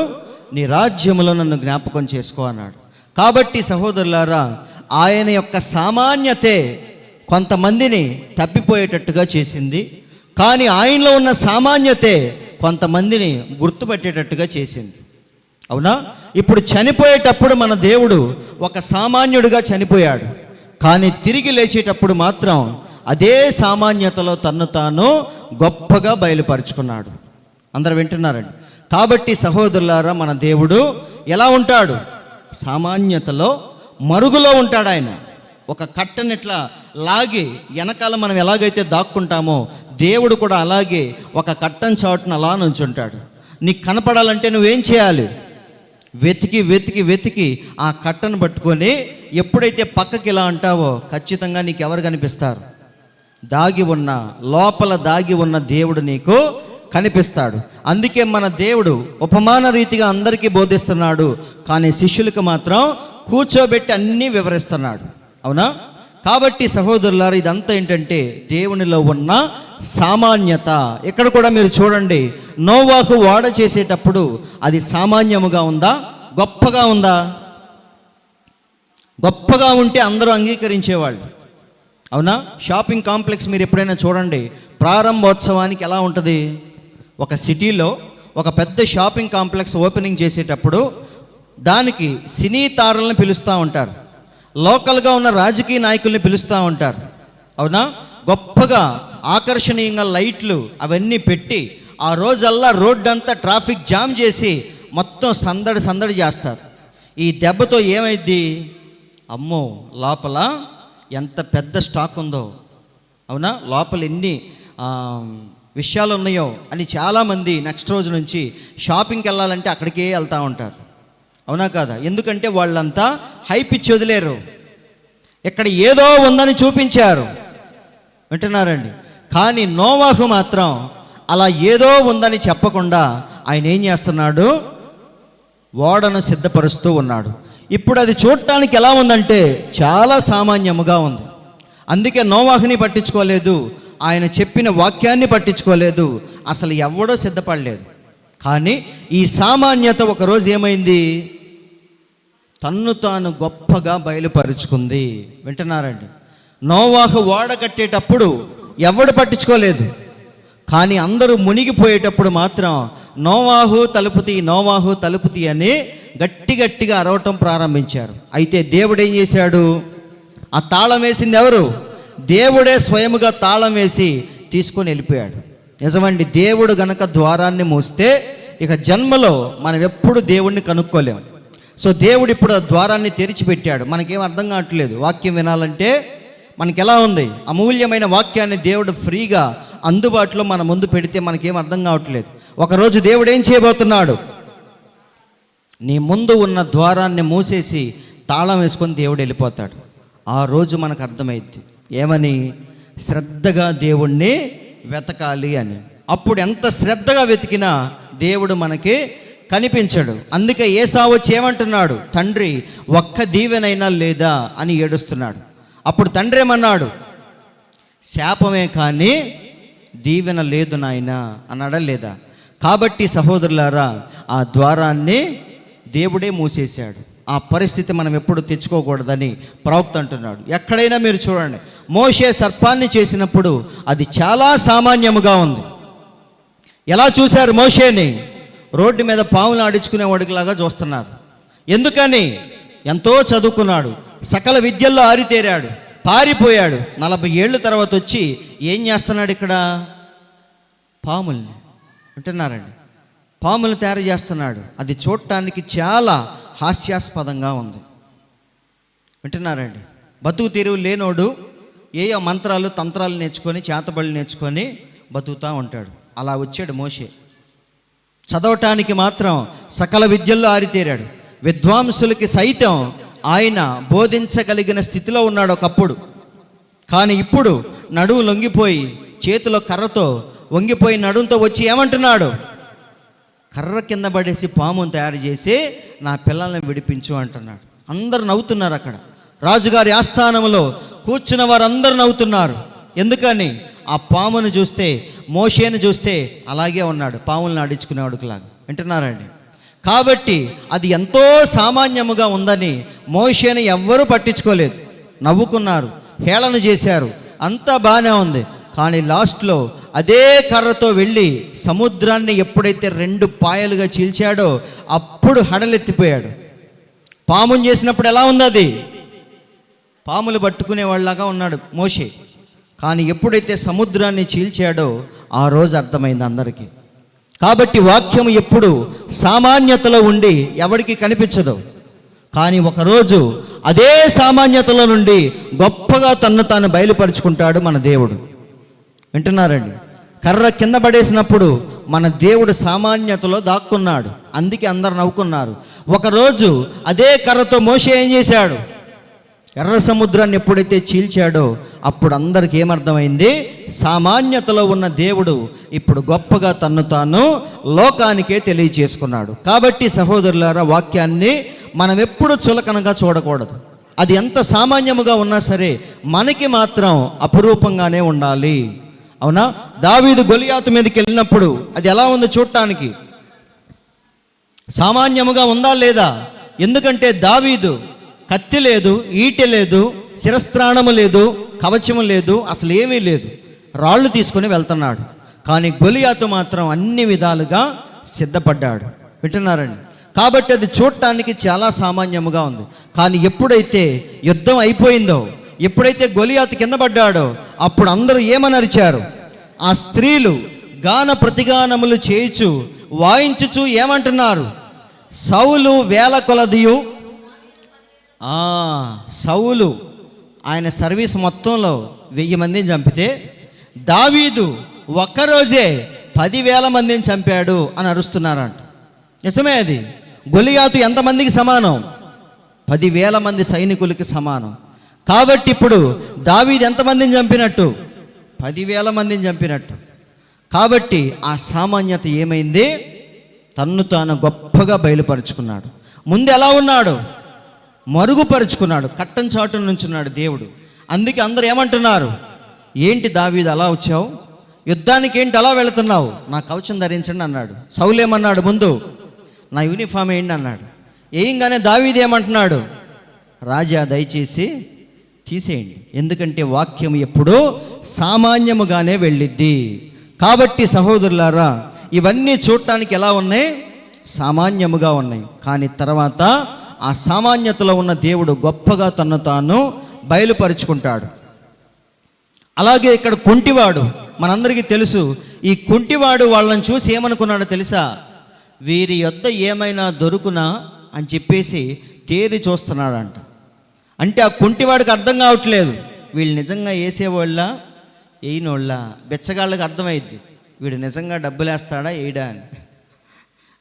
C: నీ రాజ్యములో నన్ను జ్ఞాపకం చేసుకో అన్నాడు. కాబట్టి సహోదరులారా, ఆయన యొక్క సామాన్యతే కొంతమందిని తప్పిపోయేటట్టుగా చేసింది. కానీ ఆయనలో ఉన్న సామాన్యతే కొంతమందిని గుర్తుపెట్టేటట్టుగా చేసింది. అవునా? ఇప్పుడు చనిపోయేటప్పుడు మన దేవుడు ఒక సామాన్యుడిగా చనిపోయాడు. కానీ తిరిగి లేచేటప్పుడు మాత్రం అదే సామాన్యతలో తన్ను తాను గొప్పగా బయలుపరుచుకున్నాడు. అందరూ వింటున్నారండి. కాబట్టి సహోదరులారా, మన దేవుడు ఎలా ఉంటాడు? సామాన్యతలో మరుగులో ఉంటాడు. ఆయన ఒక కట్టని ఇట్లా లాగి వెనకాల మనం ఎలాగైతే దాక్కుంటామో, దేవుడు కూడా అలాగే ఒక కట్టని చాటును అలా నుంచుంటాడు. నీకు కనపడాలంటే నువ్వేం చేయాలి? వెతికి వెతికి వెతికి ఆ కట్టను పట్టుకొని ఎప్పుడైతే పక్కకి ఇలా అంటావో ఖచ్చితంగా నీకు ఎవరు కనిపిస్తారు? దాగి ఉన్న, లోపల దాగి ఉన్న దేవుడు నీకు కనిపిస్తాడు. అందుకే మన దేవుడు ఉపమాన రీతిగా అందరికీ బోధిస్తున్నాడు, కానీ శిష్యులకు మాత్రం కూర్చోబెట్టి అన్నీ వివరిస్తున్నాడు. అవునా? కాబట్టి సహోదరులారా, ఇదంతా ఏంటంటే దేవునిలో ఉన్న సామాన్యత. ఇక్కడ కూడా మీరు చూడండి, నోవాహు ఓడ చేసేటప్పుడు అది సామాన్యముగా ఉందా? గొప్పగా ఉందా? గొప్పగా ఉంటే అందరూ అంగీకరించేవాళ్ళు. అవునా? షాపింగ్ కాంప్లెక్స్ మీరు ఎప్పుడైనా చూడండి, ప్రారంభోత్సవానికి ఎలా ఉంటుంది? ఒక సిటీలో ఒక పెద్ద షాపింగ్ కాంప్లెక్స్ ఓపెనింగ్ చేసేటప్పుడు దానికి సినీ తారలను పిలుస్తూ ఉంటారు, లోకల్గా ఉన్న రాజకీయ నాయకుల్ని పిలుస్తూ ఉంటారు. అవునా? గొప్పగా ఆకర్షణీయంగా లైట్లు అవన్నీ పెట్టి ఆ రోజల్లా రోడ్డు అంతా ట్రాఫిక్ జామ్ చేసి మొత్తం సందడి సందడి చేస్తారు. ఈ దెబ్బతో ఏమైంది? అమ్మో, లోపల ఎంత పెద్ద స్టాక్ ఉందో, అవునా, లోపల ఎన్ని విషయాలు ఉన్నాయో అని చాలామంది నెక్స్ట్ రోజు నుంచి షాపింగ్కి వెళ్ళాలంటే అక్కడికే వెళ్తూ ఉంటారు. అవునా కాదా? ఎందుకంటే వాళ్ళంతా హైప్ ఇచ్చి వదిలేరు, ఇక్కడ ఏదో ఉందని చూపించారు. వింటున్నారండి? కానీ నోవాహు మాత్రం అలా ఏదో ఉందని చెప్పకుండా ఆయన ఏం చేస్తున్నాడు? ఓడను సిద్ధపరుస్తూ ఉన్నాడు. ఇప్పుడు అది చూడటానికి ఎలా ఉందంటే చాలా సామాన్యముగా ఉంది. అందుకే నోవాహుని పట్టించుకోలేదు, ఆయన చెప్పిన వాక్యాన్ని పట్టించుకోలేదు, అసలు ఎవడో సిద్ధపడలేదు. కానీ ఈ సామాన్యత ఒకరోజు ఏమైంది? తన్ను తాను గొప్పగా బయలుపరుచుకుంది. వింటున్నారండి? నోవాహు ఓడ కట్టేటప్పుడు ఎవడు పట్టించుకోలేదు, కానీ అందరూ మునిగిపోయేటప్పుడు మాత్రం నోవాహు తలుపుతీ, నోవాహు తలుపుతీ అని గట్టి గట్టిగా అరవటం ప్రారంభించారు. అయితే దేవుడు ఏం చేశాడు? ఆ తాళం వేసింది ఎవరు? దేవుడే స్వయముగా తాళం వేసి తీసుకొని వెళ్ళిపోయాడు. నిజమండి, దేవుడు గనక ద్వారాన్ని మూస్తే ఇక జన్మలో మనం ఎప్పుడు దేవుణ్ణి కనుక్కోలేము. సో దేవుడు ఇప్పుడు ఆ ద్వారాన్ని తెరిచిపెట్టాడు. మనకేం అర్థం కావట్లేదు. వాక్యం వినాలంటే మనకి ఎలా ఉంది? అమూల్యమైన వాక్యాన్ని దేవుడు ఫ్రీగా అందుబాటులో మన ముందు పెడితే మనకేం అర్థం కావట్లేదు. ఒకరోజు దేవుడు ఏం చేయబోతున్నాడు? నీ ముందు ఉన్న ద్వారాన్ని మూసేసి తాళం వేసుకొని దేవుడు వెళ్ళిపోతాడు. ఆ రోజు మనకు అర్థమైంది ఏమని? శ్రద్ధగా దేవుణ్ణి వెతకాలి అని. అప్పుడు ఎంత శ్రద్ధగా వెతికినా దేవుడు మనకి కనిపించడు. అందుకే ఏసావు వచ్చి ఏమంటున్నాడు? తండ్రి, ఒక్క దీవెనైనా లేదా అని ఏడుస్తున్నాడు. అప్పుడు తండ్రి ఏమన్నాడు? శాపమే కానీ దీవెన లేదు నాయనా అన్నాడా లేదా? కాబట్టి సహోదరులారా, ఆ ద్వారాన్ని దేవుడే మూసేశాడు. ఆ పరిస్థితి మనం ఎప్పుడు తెచ్చుకోకూడదని ప్రవక్త అంటున్నాడు. ఎక్కడైనా మీరు చూడండి, మోషే సర్పాన్ని చేసినప్పుడు అది చాలా సామాన్యముగా ఉంది. ఎలా చూశారు మోషేని? రోడ్డు మీద పావులు ఆడించుకునే వాడికిలాగా చూస్తున్నారు. ఎందుకని? ఎంతో చదువుకున్నాడు, సకల విద్యల్లో ఆరితేరాడు, పారిపోయాడు. 40 ఏళ్ళ తర్వాత వచ్చి ఏం చేస్తున్నాడు? ఇక్కడ పాముల్ని, వింటున్నారండి, పాములు తయారు చేస్తున్నాడు. అది చూడటానికి చాలా హాస్యాస్పదంగా ఉంది. వింటున్నారండి? బతుకు తెరువు లేనోడు ఏయో మంత్రాలు తంత్రాలు నేర్చుకొని, చేతబడులు నేర్చుకొని బతుకుతూ ఉంటాడు. అలా వచ్చాడు మోషే. చదవటానికి మాత్రం సకల విద్యల్లో ఆరితేరాడు. విద్వాంసులకి సైతం ఆయన బోధించగలిగిన స్థితిలో ఉన్నాడు ఒకప్పుడు. కానీ ఇప్పుడు నడువు లొంగిపోయి, చేతిలో కర్రతో వంగిపోయి నడుంతో వచ్చి ఏమంటున్నాడు? కర్ర కింద పడేసి పామును తయారు చేసి నా పిల్లల్ని విడిపించు అంటున్నాడు. అందరు నవ్వుతున్నారు. అక్కడ రాజుగారి ఆస్థానంలో కూర్చున్న వారందరూ నవ్వుతున్నారు. ఎందుకని? ఆ పామును చూస్తే, మోషేను చూస్తే అలాగే ఉన్నాడు, పాములను ఆడించుకునేవాడుకులాగా. వింటున్నారండి? కాబట్టి అది ఎంతో సామాన్యముగా ఉందని మోషేని ఎవ్వరూ పట్టించుకోలేదు, నవ్వుకున్నారు, హేళన చేశారు, అంతా బాగానే ఉంది. కానీ లాస్ట్లో అదే కర్రతో వెళ్ళి సముద్రాన్ని ఎప్పుడైతే 2 పాయలుగా చీల్చాడో అప్పుడు హడలెత్తిపోయాడు. పాముని చేసినప్పుడు ఎలా ఉంది? అది పాములు పట్టుకునే వాళ్ళలాగా ఉన్నాడు మోషే. కానీ ఎప్పుడైతే సముద్రాన్ని చీల్చాడో ఆ రోజు అర్థమైంది అందరికీ. కాబట్టి వాక్యం ఎప్పుడు సామాన్యతలో ఉండి ఎవరికి కనిపించదు. కానీ ఒకరోజు అదే సామాన్యతలో నుండి గొప్పగా తన్ను తాను బయలుపరుచుకుంటాడు మన దేవుడు. వింటున్నారండి? కర్ర కింద పడేసినప్పుడు మన దేవుడు సామాన్యతలో దాక్కున్నాడు, అందుకే అందరు నవ్వుకున్నారు. ఒకరోజు అదే కర్రతో మోషే ఏం చేశాడు? ఎర్ర సముద్రాన్ని ఎప్పుడైతే చీల్చాడో అప్పుడు అందరికి ఏమర్థమైంది? సామాన్యతలో ఉన్న దేవుడు ఇప్పుడు గొప్పగా తన్ను తాను లోకానికే తెలియచేసుకున్నాడు. కాబట్టి సహోదరులారా, వాక్యాన్ని మనం ఎప్పుడు చులకనగా చూడకూడదు. అది ఎంత సామాన్యముగా ఉన్నా సరే మనకి మాత్రం అపురూపంగానే ఉండాలి. అవునా? దావీదు గొలియాతు మీదకి వెళ్ళినప్పుడు అది ఎలా ఉందో చూడటానికి సామాన్యముగా ఉందా లేదా? ఎందుకంటే దావీదు కత్తి లేదు, ఈటె లేదు, శిరస్త్రాణము లేదు, కవచము లేదు, అసలు ఏమీ లేదు, రాళ్ళు తీసుకొని వెళ్తున్నాడు. కానీ గొలియాతు మాత్రం అన్ని విధాలుగా సిద్ధపడ్డాడు. వింటున్నారండి? కాబట్టి అది చూడటానికి చాలా సామాన్యముగా ఉంది. కానీ ఎప్పుడైతే యుద్ధం అయిపోయిందో, ఎప్పుడైతే గొలియాతు కింద పడ్డాడో అప్పుడు అందరూ ఏమని అరిచారు? ఆ స్త్రీలు గాన ప్రతిగానములు చేయుచు వాయించుచు ఏమంటున్నారు? సౌలు వేల కొలదియు. సౌలు ఆయన సర్వీస్ మొత్తంలో 1000 మందిని చంపితే దావీదు ఒక్కరోజే 10,000 మందిని చంపాడు అని అరుస్తున్నారంట. నిజమే అది. గొలియాతు ఎంతమందికి సమానం? 10,000 మంది సైనికులకి సమానం. కాబట్టి ఇప్పుడు దావీదు ఎంతమందిని చంపినట్టు? 10,000 మందిని చంపినట్టు. కాబట్టి ఆ సామాన్యత ఏమైంది? తన్ను తాను గొప్పగా బయలుపరుచుకున్నాడు. ముందు ఎలా ఉన్నాడు? మరుగుపరుచుకున్నాడు, కట్టం చాటున నుంచున్నాడు దేవుడు. అందుకే అందరూ ఏమంటున్నారు? ఏంటి దావీదు అలా వచ్చావు? యుద్ధానికి ఏంటి అలా వెళుతున్నావు? నా కవచం ధరించండి అన్నాడు. సౌలు ఏమన్నాడు? ముందు నా యూనిఫామ్ ఏంటి అన్నాడు. ఏంగానే దావీదు ఏమంటున్నాడు? రాజా దయచేసి తీసేయండి, ఎందుకంటే వాక్యం ఎప్పుడూ సామాన్యముగానే వెళ్ళిద్ది. కాబట్టి సహోదరులారా, ఇవన్నీ చూడటానికి ఎలా ఉన్నాయి? సామాన్యముగా ఉన్నాయి. కానీ తర్వాత ఆ సామాన్యతలో ఉన్న దేవుడు గొప్పగా తన్ను తాను బయలుపరుచుకుంటాడు. అలాగే ఇక్కడ కుంటివాడు, మనందరికీ తెలుసు. ఈ కుంటివాడు వాళ్ళని చూసి ఏమనుకున్నాడో తెలుసా? వీరి యొద్ద ఏమైనా దొరుకునా అని చెప్పేసి తేరి చూస్తున్నాడంట. అంటే ఆ కుంటివాడికి అర్థం కావట్లేదు, వీళ్ళు నిజంగా వేసేవాళ్ళ వేయినోళ్ళ. బెచ్చగాళ్ళకి అర్థమైద్ది, వీడు నిజంగా డబ్బులు వేస్తాడా వేయడా అని.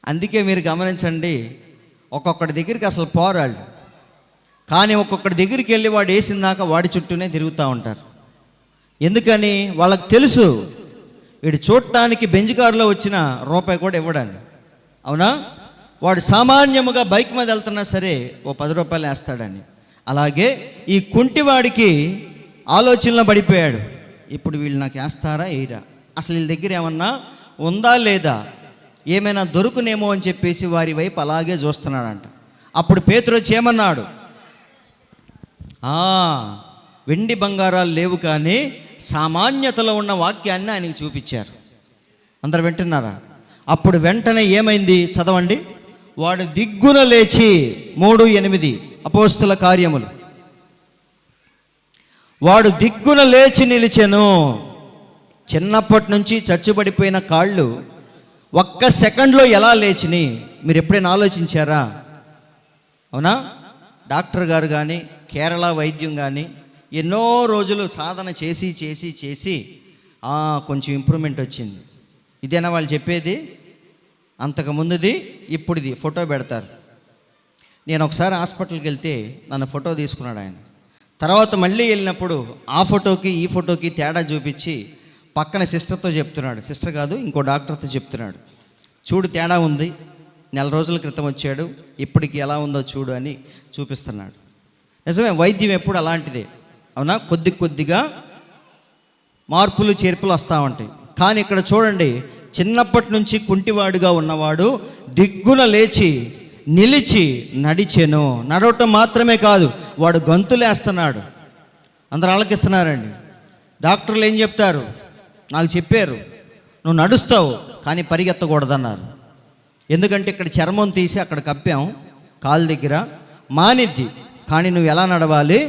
C: అందుకే మీరు గమనించండి, ఒక్కొక్కడి దగ్గరికి అసలు పోరాళ్ళు, కానీ ఒక్కొక్కడి దగ్గరికి వెళ్ళి వాడు వేసిందాక వాడి చుట్టూనే తిరుగుతూ ఉంటారు. ఎందుకని? వాళ్ళకి తెలుసు వీడు చూడటానికి బెంజ్ కారులో వచ్చిన రూపాయి కూడా ఇవ్వడాన్ని. అవునా? వాడు సామాన్యముగా బైక్ మీద వెళ్తున్నా సరే ఓ 10 రూపాయలు వేస్తాడని. అలాగే ఈ కుంటివాడికి ఆలోచనలో పడిపోయాడు, ఇప్పుడు వీళ్ళు నాకు వేస్తారా వేయరా, అసలు వీళ్ళ దగ్గర ఏమన్నా ఉందా లేదా, ఏమైనా దొరుకునేమో అని చెప్పేసి వారి వైపు అలాగే చూస్తున్నాడంట. అప్పుడు పేతురు వచ్చి ఏమన్నాడు? వెండి బంగారాలు లేవు, కానీ సామాన్యతలో ఉన్న వాక్యాన్ని ఆయనకి చూపించారు. అందరు వింటున్నారా? అప్పుడు వెంటనే ఏమైంది? చదవండి. వాడు దిగ్గున లేచి 3:8 అపోస్తుల కార్యములు. వాడు దిగ్గున లేచి నిలిచెను. చిన్నప్పటి నుంచి చచ్చుబడిపోయిన కాళ్ళు ఒక్క సెకండ్లో ఎలా లేచిని మీరు ఎప్పుడైనా ఆలోచించారా? అవునా? డాక్టర్ గారు కానీ కేరళ వైద్యం కానీ ఎన్నో రోజులు సాధన చేసి చేసి చేసి కొంచెం ఇంప్రూవ్మెంట్ వచ్చింది. ఇదేనా వాళ్ళు చెప్పేది? అంతకుముందుది ఇప్పుడుది ఫోటో పెడతారు. నేను ఒకసారి హాస్పిటల్కి వెళ్తే నన్ను ఫోటో తీసుకున్నాడు ఆయన. తర్వాత మళ్ళీ వెళ్ళినప్పుడు ఆ ఫోటోకి ఈ ఫోటోకి తేడా చూపించి పక్కన సిస్టర్తో చెప్తున్నాడు, సిస్టర్ కాదు ఇంకో డాక్టర్తో చెప్తున్నాడు, చూడు తేడా ఉంది, 4 రోజుల క్రితం వచ్చాడు, ఇప్పటికి ఎలా ఉందో చూడు అని చూపిస్తున్నాడు. నిజమే, వైద్యం ఎప్పుడు అలాంటిదే. అవునా? కొద్ది కొద్దిగా మార్పులు చేర్పులు వస్తూ ఉంటాయి. కానీ ఇక్కడ చూడండి, చిన్నప్పటి నుంచి కుంటివాడుగా ఉన్నవాడు దిగ్గున లేచి నిలిచి నడిచెను. నడవటం మాత్రమే కాదు, వాడు గంతులేస్తున్నాడు. అందరూ ఆలకిస్తున్నారండి. డాక్టర్లు ఏం చెప్తారు? నాకు చెప్పారు, నువ్వు నడుస్తావు కానీ పరిగెత్తకూడదన్నారు. ఎందుకంటే ఇక్కడ చర్మం తీసి అక్కడ కప్పాం, కాలు దగ్గర మానిద్ది. కానీ నువ్వు ఎలా నడవాలి?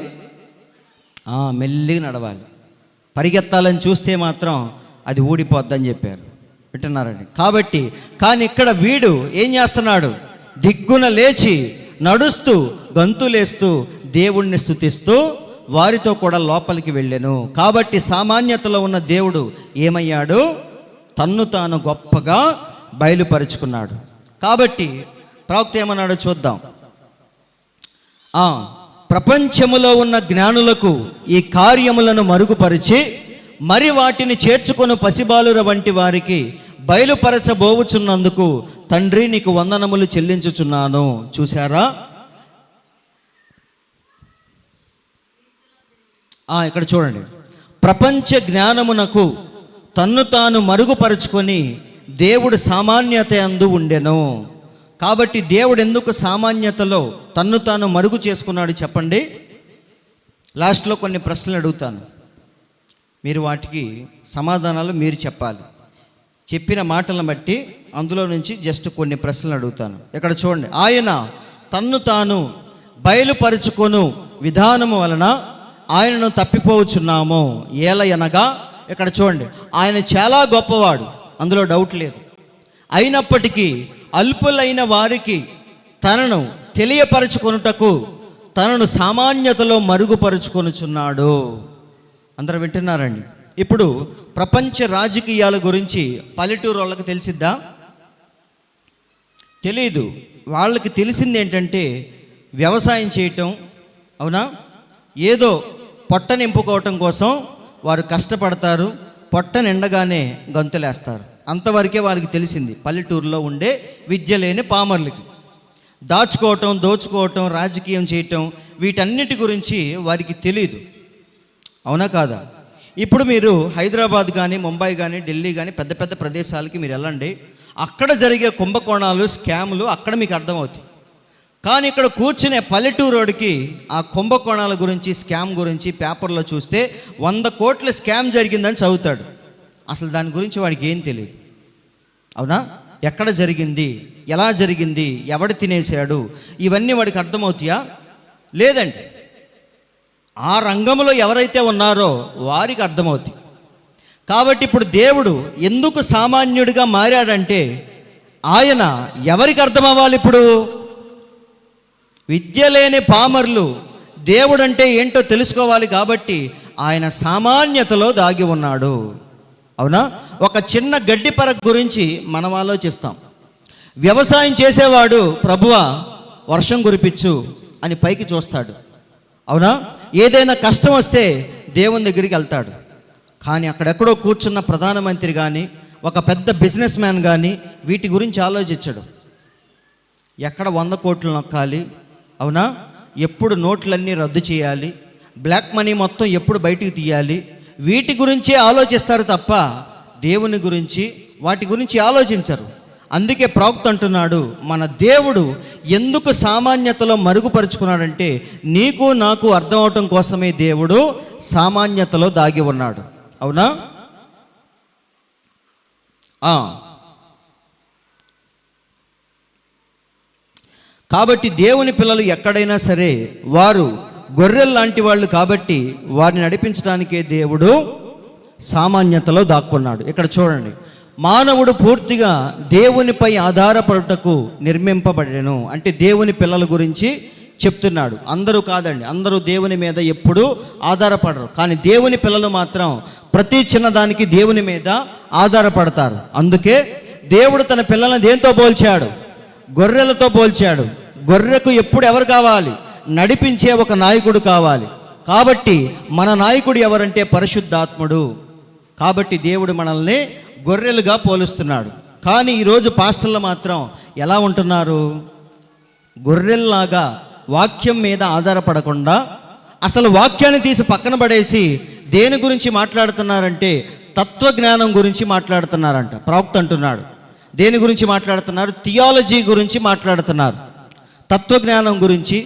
C: మెల్లిగా నడవాలి, పరిగెత్తాలని చూస్తే మాత్రం అది ఊడిపోద్దని చెప్పారు. వింటున్నారండి? కాబట్టి కానీ ఇక్కడ వీడు ఏం చేస్తున్నాడు? దిగ్గున లేచి నడుస్తూ గంతులేస్తూ దేవుణ్ణి స్తుతిస్తూ వారితో కూడా లోపలికి వెళ్ళెను. కాబట్టి సామాన్యతలో ఉన్న దేవుడు ఏమయ్యాడు? తన్ను తాను గొప్పగా బయలుపరుచుకున్నాడు. కాబట్టి ప్రవక్త ఏమన్నాడో చూద్దాం. ప్రపంచములో ఉన్న జ్ఞానులకు ఈ కార్యములను మరుగుపరిచి మరి వాటిని చేర్చుకొని పసిబాలుర వంటి వారికి బయలుపరచబోవుచున్నందుకు తండ్రి నీకు వందనములు చెల్లించుచున్నాను. చూసారా? ఇక్కడ చూడండి. ప్రపంచ జ్ఞానమునకు తన్ను తాను మరుగుపరుచుకొని దేవుడు సామాన్యత యందు ఉండెను. కాబట్టి దేవుడు ఎందుకు సామాన్యతలో తన్ను తాను మరుగు చేసుకున్నాడు చెప్పండి? లాస్ట్లో కొన్ని ప్రశ్నలు అడుగుతాను, మీరు వాటికి సమాధానాలు మీరు చెప్పాలి. చెప్పిన మాటలను బట్టి అందులో నుంచి జస్ట్ కొన్ని ప్రశ్నలు అడుగుతాను. ఇక్కడ చూడండి. ఆయన తన్ను తాను బయలుపరుచుకొను విధానము వలన ఆయనను తప్పిపోవచ్చున్నాము. ఏలయనగా ఇక్కడ చూడండి, ఆయన చాలా గొప్పవాడు, అందులో డౌట్ లేదు. అయినప్పటికీ అల్పులైన వారికి తనను తెలియపరచుకొనుటకు తనను సామాన్యతలో మరుగుపరుచుకొనుచున్నాడు. అందరూ వింటున్నారండి? ఇప్పుడు ప్రపంచ రాజకీయాల గురించి పల్లెటూరు వాళ్ళకి తెలిసిద్దా? తెలీదు. వాళ్ళకి తెలిసింది ఏంటంటే వ్యవసాయం చేయటం, అవునా? ఏదో పొట్ట నింపుకోవటం కోసం వారు కష్టపడతారు, పొట్ట నిండగానే గంతులేస్తారు. అంతవరకే వారికి తెలిసింది పల్లెటూరులో ఉండే విద్య లేని పామర్లకి. దాచుకోవటం, దోచుకోవటం, రాజకీయం చేయటం, వీటన్నిటి గురించి వారికి తెలియదు. అవునా కాదా? ఇప్పుడు మీరు హైదరాబాద్ కానీ, ముంబై కానీ, ఢిల్లీ కానీ పెద్ద పెద్ద ప్రదేశాలకి మీరు వెళ్ళండి. అక్కడ జరిగే కుంభకోణాలు, స్కాములు అక్కడ మీకు అర్థమవుతాయి. కానీ ఇక్కడ కూర్చునే పల్లెటూరోడికి ఆ కుంభకోణాల గురించి, స్కామ్ గురించి పేపర్లో చూస్తే 100 కోట్ల స్కామ్ జరిగిందని చదువుతాడు. అసలు దాని గురించి వాడికి ఏం తెలియదు. అవునా? ఎక్కడ జరిగింది, ఎలా జరిగింది, ఎవడు తినేశాడు, ఇవన్నీ వాడికి అర్థమవుతాయా? లేదండి. ఆ రంగంలో ఎవరైతే ఉన్నారో వారికి అర్థమవుతాయి. కాబట్టి ఇప్పుడు దేవుడు ఎందుకు సామాన్యుడిగా మారాడంటే ఆయన ఎవరికి అర్థం అవ్వాలి? ఇప్పుడు విద్య లేని పామర్లు దేవుడంటే ఏంటో తెలుసుకోవాలి. కాబట్టి ఆయన సామాన్యతలో దాగి ఉన్నాడు. అవునా? ఒక చిన్న గడ్డి పరక గురించి మనం ఆలోచిస్తాం. వ్యవసాయం చేసేవాడు ప్రభువా వర్షం కురిపించు అని పైకి చూస్తాడు. అవునా? ఏదైనా కష్టం వస్తే దేవుని దగ్గరికి వెళ్తాడు. కానీ అక్కడెక్కడో కూర్చున్న ప్రధానమంత్రి కానీ, ఒక పెద్ద బిజినెస్ మ్యాన్ కానీ వీటి గురించి ఆలోచించడు. ఎక్కడ 100 కోట్లు నొక్కాలి, అవునా? ఎప్పుడు నోట్లన్నీ రద్దు చేయాలి, బ్లాక్ మనీ మొత్తం ఎప్పుడు బయటికి తీయాలి, వీటి గురించే ఆలోచిస్తారు తప్ప దేవుని గురించి, వాటి గురించి ఆలోచించరు. అందుకే ప్రవక్త అంటున్నాడు, మన దేవుడు ఎందుకు సామాన్యతలో మరుగుపరుచుకున్నాడంటే నీకు నాకు అర్థం అవటం కోసమే దేవుడు సామాన్యతలో దాగి ఉన్నాడు. అవునా? కాబట్టి దేవుని పిల్లలు ఎక్కడైనా సరే వారు గొర్రెలు లాంటి వాళ్ళు. కాబట్టి వారిని నడిపించడానికే దేవుడు సామాన్యతలో దాక్కున్నాడు. ఇక్కడ చూడండి, మానవుడు పూర్తిగా దేవునిపై ఆధారపడుటకు నిర్మింపబడెను. అంటే దేవుని పిల్లల గురించి చెప్తున్నాడు. అందరూ కాదండి, అందరూ దేవుని మీద ఎప్పుడూ ఆధారపడరు. కానీ దేవుని పిల్లలు మాత్రం ప్రతి చిన్నదానికి దేవుని మీద ఆధారపడతారు. అందుకే దేవుడు తన పిల్లలను దేంతో పోల్చాడు? గొర్రెలతో పోల్చాడు. గొర్రెకు ఎప్పుడు ఎవరు కావాలి? నడిపించే ఒక నాయకుడు కావాలి. కాబట్టి మన నాయకుడు ఎవరంటే పరిశుద్ధాత్ముడు. కాబట్టి దేవుడు మనల్ని గొర్రెలుగా పోలుస్తున్నాడు. కానీ ఈరోజు పాస్టర్లు మాత్రం ఎలా ఉంటున్నారు? గొర్రెల్లాగా వాక్యం మీద ఆధారపడకుండా అసలు వాక్యాన్ని తీసి పక్కన పడేసి దేని గురించి మాట్లాడుతున్నారంటే తత్వజ్ఞానం గురించి మాట్లాడుతున్నారంట. ప్రవక్త అంటున్నాడు. దేని గురించి మాట్లాడుతున్నారు? థియాలజీ గురించి మాట్లాడుతున్నారు. తత్వజ్ఞానం గురించి,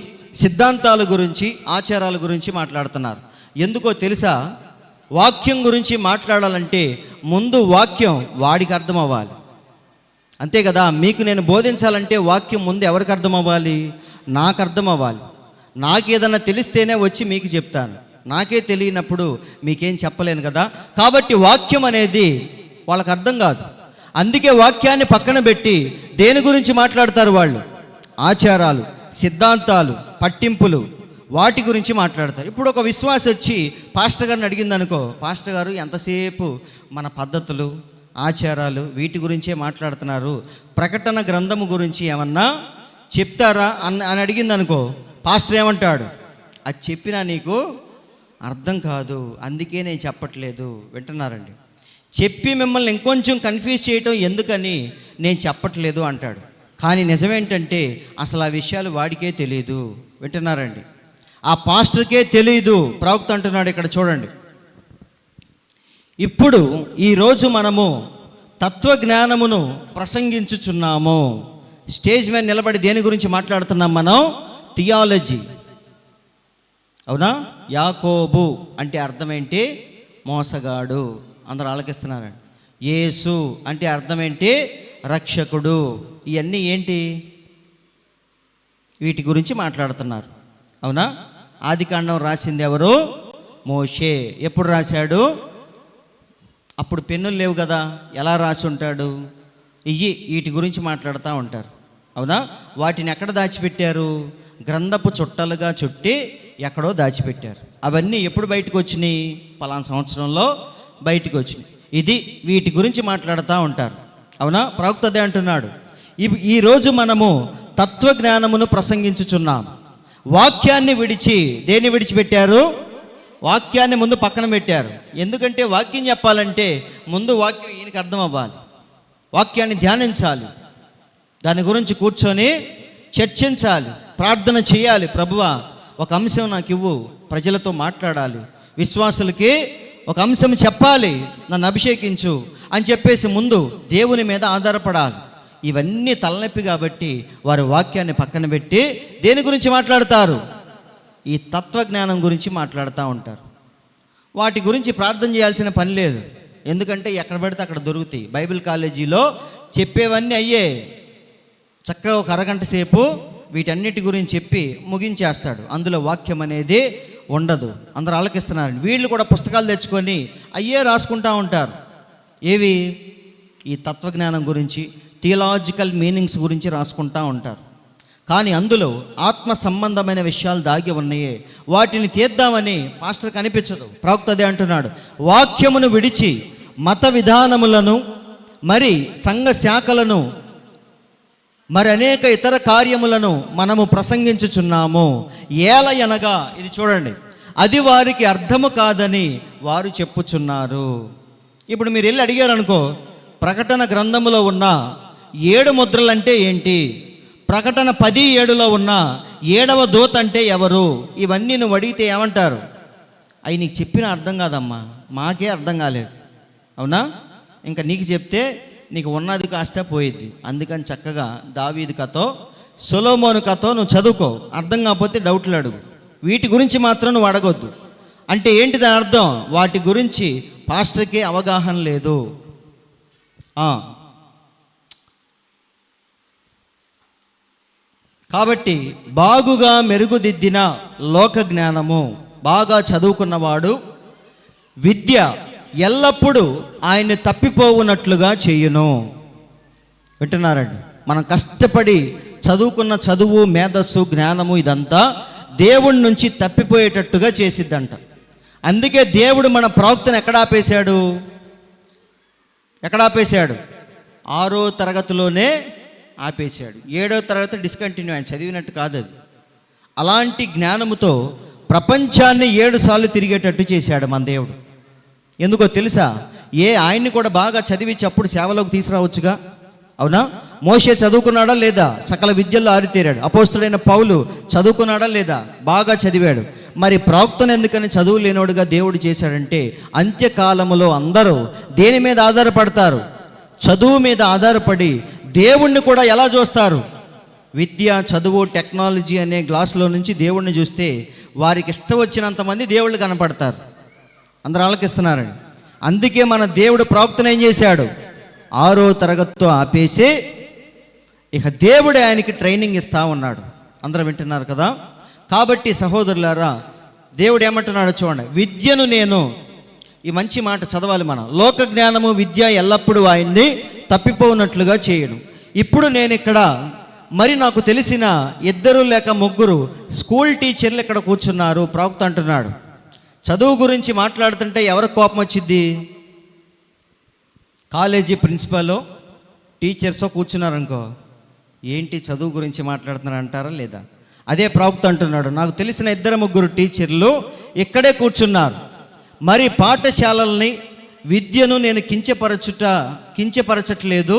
C: సిద్ధాంతాల గురించి, ఆచారాల గురించి మాట్లాడుతున్నారు. ఎందుకో తెలుసా? వాక్యం గురించి మాట్లాడాలంటే ముందు వాక్యం వాడికి అర్థం అవ్వాలి. అంతే కదా? మీకు నేను బోధించాలంటే వాక్యం ముందు ఎవరికి అర్థం అవ్వాలి? నాకు అర్థం అవ్వాలి. నాకు ఏదైనా తెలిస్తేనే వచ్చి మీకు చెప్తాను. నాకే తెలియనప్పుడు మీకేం చెప్పలేను కదా. కాబట్టి వాక్యం అనేది వాళ్ళకి అర్థం కాదు. అందుకే వాక్యాన్ని పక్కన పెట్టి దేని గురించి మాట్లాడతారు వాళ్ళు? ఆచారాలు, సిద్ధాంతాలు, పట్టింపులు, వాటి గురించి మాట్లాడతారు. ఇప్పుడు ఒక విశ్వాసి వచ్చి పాస్టర్ గారిని అడిగిందనుకో, పాస్టర్ గారు ఎంతసేపు మన పద్ధతులు, ఆచారాలు వీటి గురించే మాట్లాడుతున్నారు, ప్రకటన గ్రంథము గురించి ఏమన్నా చెప్తారా అని అడిగిందనుకో, పాస్టర్ ఏమంటాడు? అది చెప్పినా నీకు అర్థం కాదు, అందుకే నేను చెప్పట్లేదు. వింటున్నారండి? చెప్పి మిమ్మల్ని ఇంకొంచెం కన్ఫ్యూజ్ చేయటం ఎందుకని నేను చెప్పట్లేదు అంటాడు. కానీ నిజమేంటంటే అసలు ఆ విషయాలు వాడికే తెలియదు. వింటున్నారండి? ఆ పాస్టర్కే తెలియదు. ప్రవక్త అంటున్నాడు ఇక్కడ చూడండి. ఇప్పుడు ఈరోజు మనము తత్వజ్ఞానమును ప్రసంగించుచున్నాము. స్టేజ్ మీద నిలబడి దేని గురించి మాట్లాడుతున్నాం మనం? థియాలజీ. అవునా? యాకోబు అంటే అర్థం ఏంటి? మోసగాడు. అందరూ ఆలకిస్తున్నారండి. యేసు అంటే అర్థం ఏంటి? రక్షకుడు. ఇవన్నీ ఏంటి? వీటి గురించి మాట్లాడుతున్నారు. అవునా? ఆదికాండం రాసింది ఎవరు? మోషే. ఎప్పుడు రాశాడు? అప్పుడు పెన్నులు లేవు కదా, ఎలా రాసి ఉంటాడు? వీటి గురించి మాట్లాడుతూ ఉంటారు. అవునా? వాటిని ఎక్కడ దాచిపెట్టారు? గ్రంథపు చుట్టలుగా చుట్టి ఎక్కడో దాచిపెట్టారు. అవన్నీ ఎప్పుడు బయటకు వచ్చినాయి? పలానా సంవత్సరంలో బయటకు వచ్చినాయి. వీటి గురించి మాట్లాడుతూ ఉంటారు. అవునా? ప్రవక్త అదే అంటున్నాడు. ఈరోజు మనము తత్వజ్ఞానమును ప్రసంగించుచున్నాం. వాక్యాన్ని విడిచి దేన్ని విడిచిపెట్టారు? వాక్యాన్ని ముందు పక్కన పెట్టారు. ఎందుకంటే వాక్యం చెప్పాలంటే ముందు వాక్యం ఈయనకి అర్థం అవ్వాలి, వాక్యాన్ని ధ్యానించాలి, దాని గురించి కూర్చొని చర్చించాలి, ప్రార్థన చేయాలి. ప్రభువా, ఒక అంశం నాకు ఇవ్వు, ప్రజలతో మాట్లాడాలి, విశ్వాసులకి ఒక అంశం చెప్పాలి, నన్ను అభిషేకించు అని చెప్పేసి ముందు దేవుని మీద ఆధారపడాలి. ఇవన్నీ తలనొప్పి కాబట్టి వారి వాక్యాన్ని పక్కన పెట్టి దేని గురించి మాట్లాడతారు? ఈ తత్వజ్ఞానం గురించి మాట్లాడుతూ ఉంటారు. వాటి గురించి ప్రార్థన చేయాల్సిన పని లేదు, ఎందుకంటే ఎక్కడ పడితే అక్కడ దొరుకుతాయి. బైబిల్ కాలేజీలో చెప్పేవన్నీ అయ్యే, చక్కగా ఒక అరగంట సేపు వీటన్నిటి గురించి చెప్పి ముగించేస్తాడు. అందులో వాక్యం అనేది ఉండదు. అందరూ ఆలకిస్తున్నారు. వీళ్ళు కూడా పుస్తకాలు తెచ్చుకొని అయ్యే రాసుకుంటూ ఉంటారు. ఏవి? ఈ తత్వజ్ఞానం గురించి, థియలాజికల్ మీనింగ్స్ గురించి రాసుకుంటూ ఉంటారు. కానీ అందులో ఆత్మ సంబంధమైన విషయాలు దాగి ఉన్నాయే, వాటిని తీద్దామని పాస్టర్కి అనిపించదు. ప్రవక్త అదే అంటున్నాడు. వాక్యమును విడిచి మత విధానములను, మరి సంఘ శాఖలను, మరి అనేక ఇతర కార్యములను మనము ప్రసంగించుచున్నాము. ఏలయనగా, ఇది చూడండి, అది వారికి అర్థము కాదని వారు చెప్పుచున్నారు. ఇప్పుడు మీరు వెళ్ళి అడిగారు అనుకో, ప్రకటన గ్రంథములో ఉన్న 7 ముద్రలంటే ఏంటి, ప్రకటన 10:7లో ఉన్న 7వ దూత అంటే ఎవరు, ఇవన్నీ నువ్వు అడిగితే ఏమంటారు? అవి నీకు చెప్పిన అర్థం కాదమ్మా, మాకే అర్థం కాలేదు. అవునా? ఇంకా నీకు చెప్తే నీకు ఉన్నది కాస్త పోయిద్ది. అందుకని చక్కగా దావీదు కథో, సొలొమోను కథో నువ్వు చదువుకో. అర్థం కాకపోతే డౌట్లు అడుగు. వీటి గురించి మాత్రం నువ్వు అడగొద్దు. అంటే ఏంటి దాని అర్థం? వాటి గురించి పాస్టర్కి అవగాహన లేదు. కాబట్టి బాగుగా మెరుగుదిద్దిన లోక జ్ఞానము, బాగా చదువుకున్నవాడు విద్య ఎల్లప్పుడూ ఆయన్ని తప్పిపోవునట్లుగా చేయును. వింటున్నారండి? మనం కష్టపడి చదువుకున్న చదువు, మేధస్సు, జ్ఞానము ఇదంతా దేవుడి నుంచి తప్పిపోయేటట్టుగా చేసిద్దంట. అందుకే దేవుడు మన ప్రవక్తను ఎక్కడ ఆపేశాడు? 6వ తరగతిలోనే ఆపేశాడు. 7వ తరగతి డిస్కంటిన్యూ, ఆయన చదివినట్టు కాదు అది. అలాంటి జ్ఞానముతో ప్రపంచాన్ని 7 సార్లు తిరిగేటట్టు చేశాడు మన దేవుడు. ఎందుకో తెలుసా? ఆయన్ని కూడా బాగా చదివించి అప్పుడు సేవలోకి తీసుకురావచ్చుగా. అవునా? మోషే చదువుకున్నాడా లేదా? సకల విద్యల్లో ఆరితేరాడు. అపోస్తుడైన పౌలు చదువుకున్నాడా లేదా? బాగా చదివాడు. మరి ప్రవక్తను ఎందుకని చదువు లేనోడుగా దేవుడు చేశాడంటే, అంత్యకాలములో అందరూ దేని మీద ఆధారపడతారు? చదువు మీద ఆధారపడి దేవుణ్ణి కూడా ఎలా చూస్తారు? విద్య, చదువు, టెక్నాలజీ అనే గ్లాసులో నుంచి దేవుణ్ణి చూస్తే వారికి ఇష్టం వచ్చినంత మంది దేవుళ్ళు కనపడతారు. అందరూ ఆలకిస్తున్నారండి. అందుకే మన దేవుడు ప్రవక్తను ఏం చేశాడు? 6వ తరగతితో ఆపేసి ఇక దేవుడే ఆయనకి ట్రైనింగ్ ఇస్తూ ఉన్నాడు. అందరూ వింటున్నారు కదా? కాబట్టి సహోదరులారా, దేవుడు ఏమంటున్నాడో చూడండి, విద్యను నేను, ఈ మంచి మాట చదవాలి మనం, లోక జ్ఞానము విద్య ఎల్లప్పుడూ ఆయన్ని తప్పిపోనట్లుగా చేయను. ఇప్పుడు నేను ఇక్కడ మరి నాకు తెలిసిన 2 లేక 3 స్కూల్ టీచర్లు ఇక్కడ కూర్చున్నారు. ప్రవక్త అంటున్నాడు, చదువు గురించి మాట్లాడుతుంటే ఎవరికి కోపం వచ్చింది? కాలేజీ ప్రిన్సిపాల్ టీచర్స్ కూర్చున్నారనుకో, ఏంటి చదువు గురించి మాట్లాడుతున్నారు అంటారా లేదా? అదే ప్రవక్త అంటున్నాడు, నాకు తెలిసిన 2-3 టీచర్లు ఇక్కడే కూర్చున్నారు. మరి పాఠశాలల్ని విద్యను నేను కించపరచట్లేదు,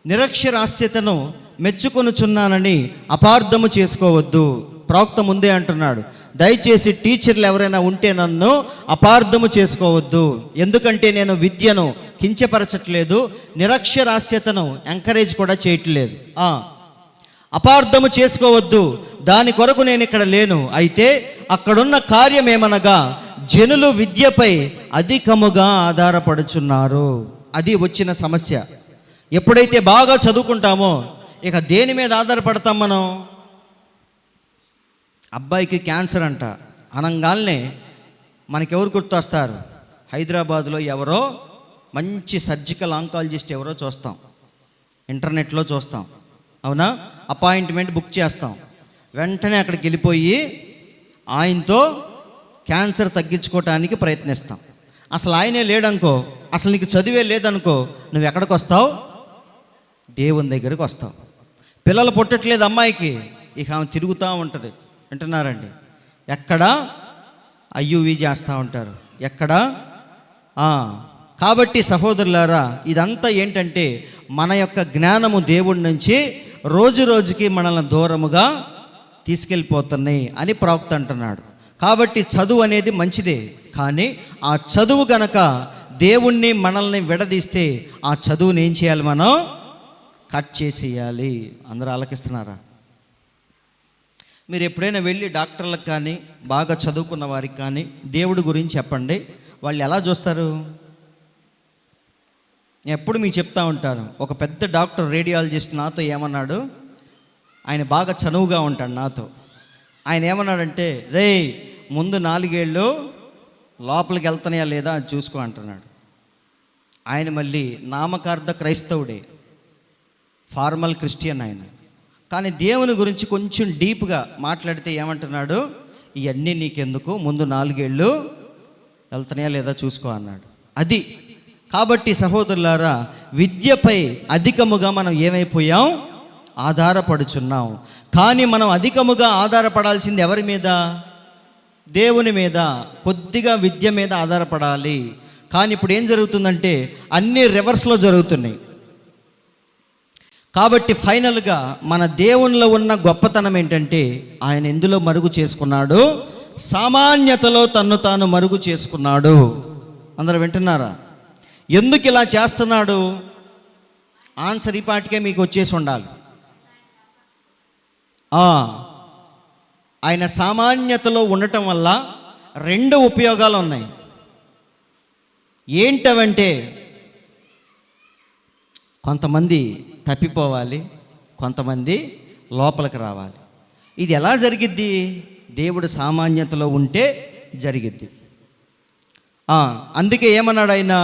C: నిరక్షరాస్యతను మెచ్చుకొనుచున్నానని అపార్థము చేసుకోవద్దు. ప్రవక్త ముందే అంటున్నాడు, దయచేసి టీచర్లు ఎవరైనా ఉంటే నన్ను అపార్థము చేసుకోవద్దు. ఎందుకంటే నేను విద్యను కించపరచట్లేదు, నిరక్షరాస్యతను ఎంకరేజ్ కూడా చేయట్లేదు. అపార్థము చేసుకోవద్దు, దాని కొరకు నేను ఇక్కడ లేను. అయితే అక్కడున్న కార్యం ఏమనగా జనులు విద్యపై అధికముగా ఆధారపడుచున్నారు. అది వచ్చిన సమస్య. ఎప్పుడైతే బాగా చదువుకుంటామో ఇక దేని మీద ఆధారపడతాం మనం? అబ్బాయికి క్యాన్సర్ అంట అనంగాల్నే మనకెవరు గుర్తొస్తారు? హైదరాబాద్లో ఎవరో మంచి సర్జికల్ ఆంకాలజిస్ట్ ఎవరో చూస్తాం, ఇంటర్నెట్లో చూస్తాం, అవునా? అపాయింట్మెంట్ బుక్ చేస్తాం, వెంటనే అక్కడికి వెళ్ళిపోయి ఆయనతో క్యాన్సర్ తగ్గించుకోవటానికి ప్రయత్నిస్తాం. అసలు ఆయనే లేడనుకో, అసలు నీకు చదివే లేదనుకో, నువ్వు ఎక్కడికి వస్తావు? దేవుని దగ్గరికి వస్తావు. పిల్లలు పుట్టట్లేదు అమ్మాయికి, ఇక ఆమె తిరుగుతూ ఉంటుంది. వింటున్నారండి? ఎక్కడ అయ్యూవి చేస్తూ ఉంటారు, ఎక్కడ. కాబట్టి సహోదరులారా, ఇదంతా ఏంటంటే మన యొక్క జ్ఞానము దేవుడి నుంచి రోజు రోజుకి మనల్ని దూరముగా తీసుకెళ్ళిపోతున్నాయి అని ప్రవక్త అంటున్నాడు. కాబట్టి చదువు అనేది మంచిదే, కానీ ఆ చదువు గనక దేవుణ్ణి మనల్ని విడదీస్తే ఆ చదువుని ఏం చేయాలి? మనం కట్ చేసేయాలి. అందరూ ఆలకిస్తున్నారా? మీరు ఎప్పుడైనా వెళ్ళి డాక్టర్లకు కానీ బాగా చదువుకున్న వారికి కానీ దేవుడి గురించి చెప్పండి, వాళ్ళు ఎలా చూస్తారు? ఎప్పుడు మీకు చెప్తా ఉంటాను, ఒక పెద్ద డాక్టర్ రేడియాలజిస్ట్ నాతో ఏమన్నాడు, ఆయన బాగా చనువుగా ఉంటాడు నాతో. ఆయన ఏమన్నాడంటే, రే ముందు 4 ఏళ్ళు లోపలికి వెళ్తున్నాయా లేదా అని చూసుకో అంటున్నాడు. ఆయన మళ్ళీ నామకార్థ క్రైస్తవుడే, ఫార్మల్ క్రిస్టియన్ ఆయన. కానీ దేవుని గురించి కొంచెం డీప్గా మాట్లాడితే ఏమంటున్నాడు, ఇవన్నీ నీకెందుకు, ముందు 4 ఏళ్ళు వెళ్తున్నాయా లేదా చూసుకో అన్నాడు. అది కాబట్టి సహోదరులారా, విద్యపై అధికముగా మనం ఏమైపోయాం? ఆధారపడుచున్నాం. కానీ మనం అధికముగా ఆధారపడాల్సింది ఎవరి మీద? దేవుని మీద. కొద్దిగా విద్య మీద ఆధారపడాలి. కానీ ఇప్పుడు ఏం జరుగుతుందంటే అన్నీ రివర్స్లో జరుగుతున్నాయి. కాబట్టి ఫైనల్గా మన దేవునిలో ఉన్న గొప్పతనం ఏంటంటే ఆయన ఎందులో మరుగు చేసుకున్నాడు? సామాన్యతలో తన్ను తాను మరుగు చేసుకున్నాడు. అందరూ వింటున్నారా? ఎందుకు ఇలా చేస్తున్నాడు? ఆన్సర్ ఈ పాటికే మీకు వచ్చేసి ఉండాలి. ఆయన సామాన్యతలో ఉండటం వల్ల 2 ఉపయోగాలు ఉన్నాయి. ఏంటవంటే కొంతమంది తప్పిపోవాలి, కొంతమంది లోపలికి రావాలి. ఇది ఎలా జరిగిద్ది? దేవుడు సామాన్యతలో ఉంటే జరిగిద్ది. అందుకే ఏమన్నాడు ఆయన?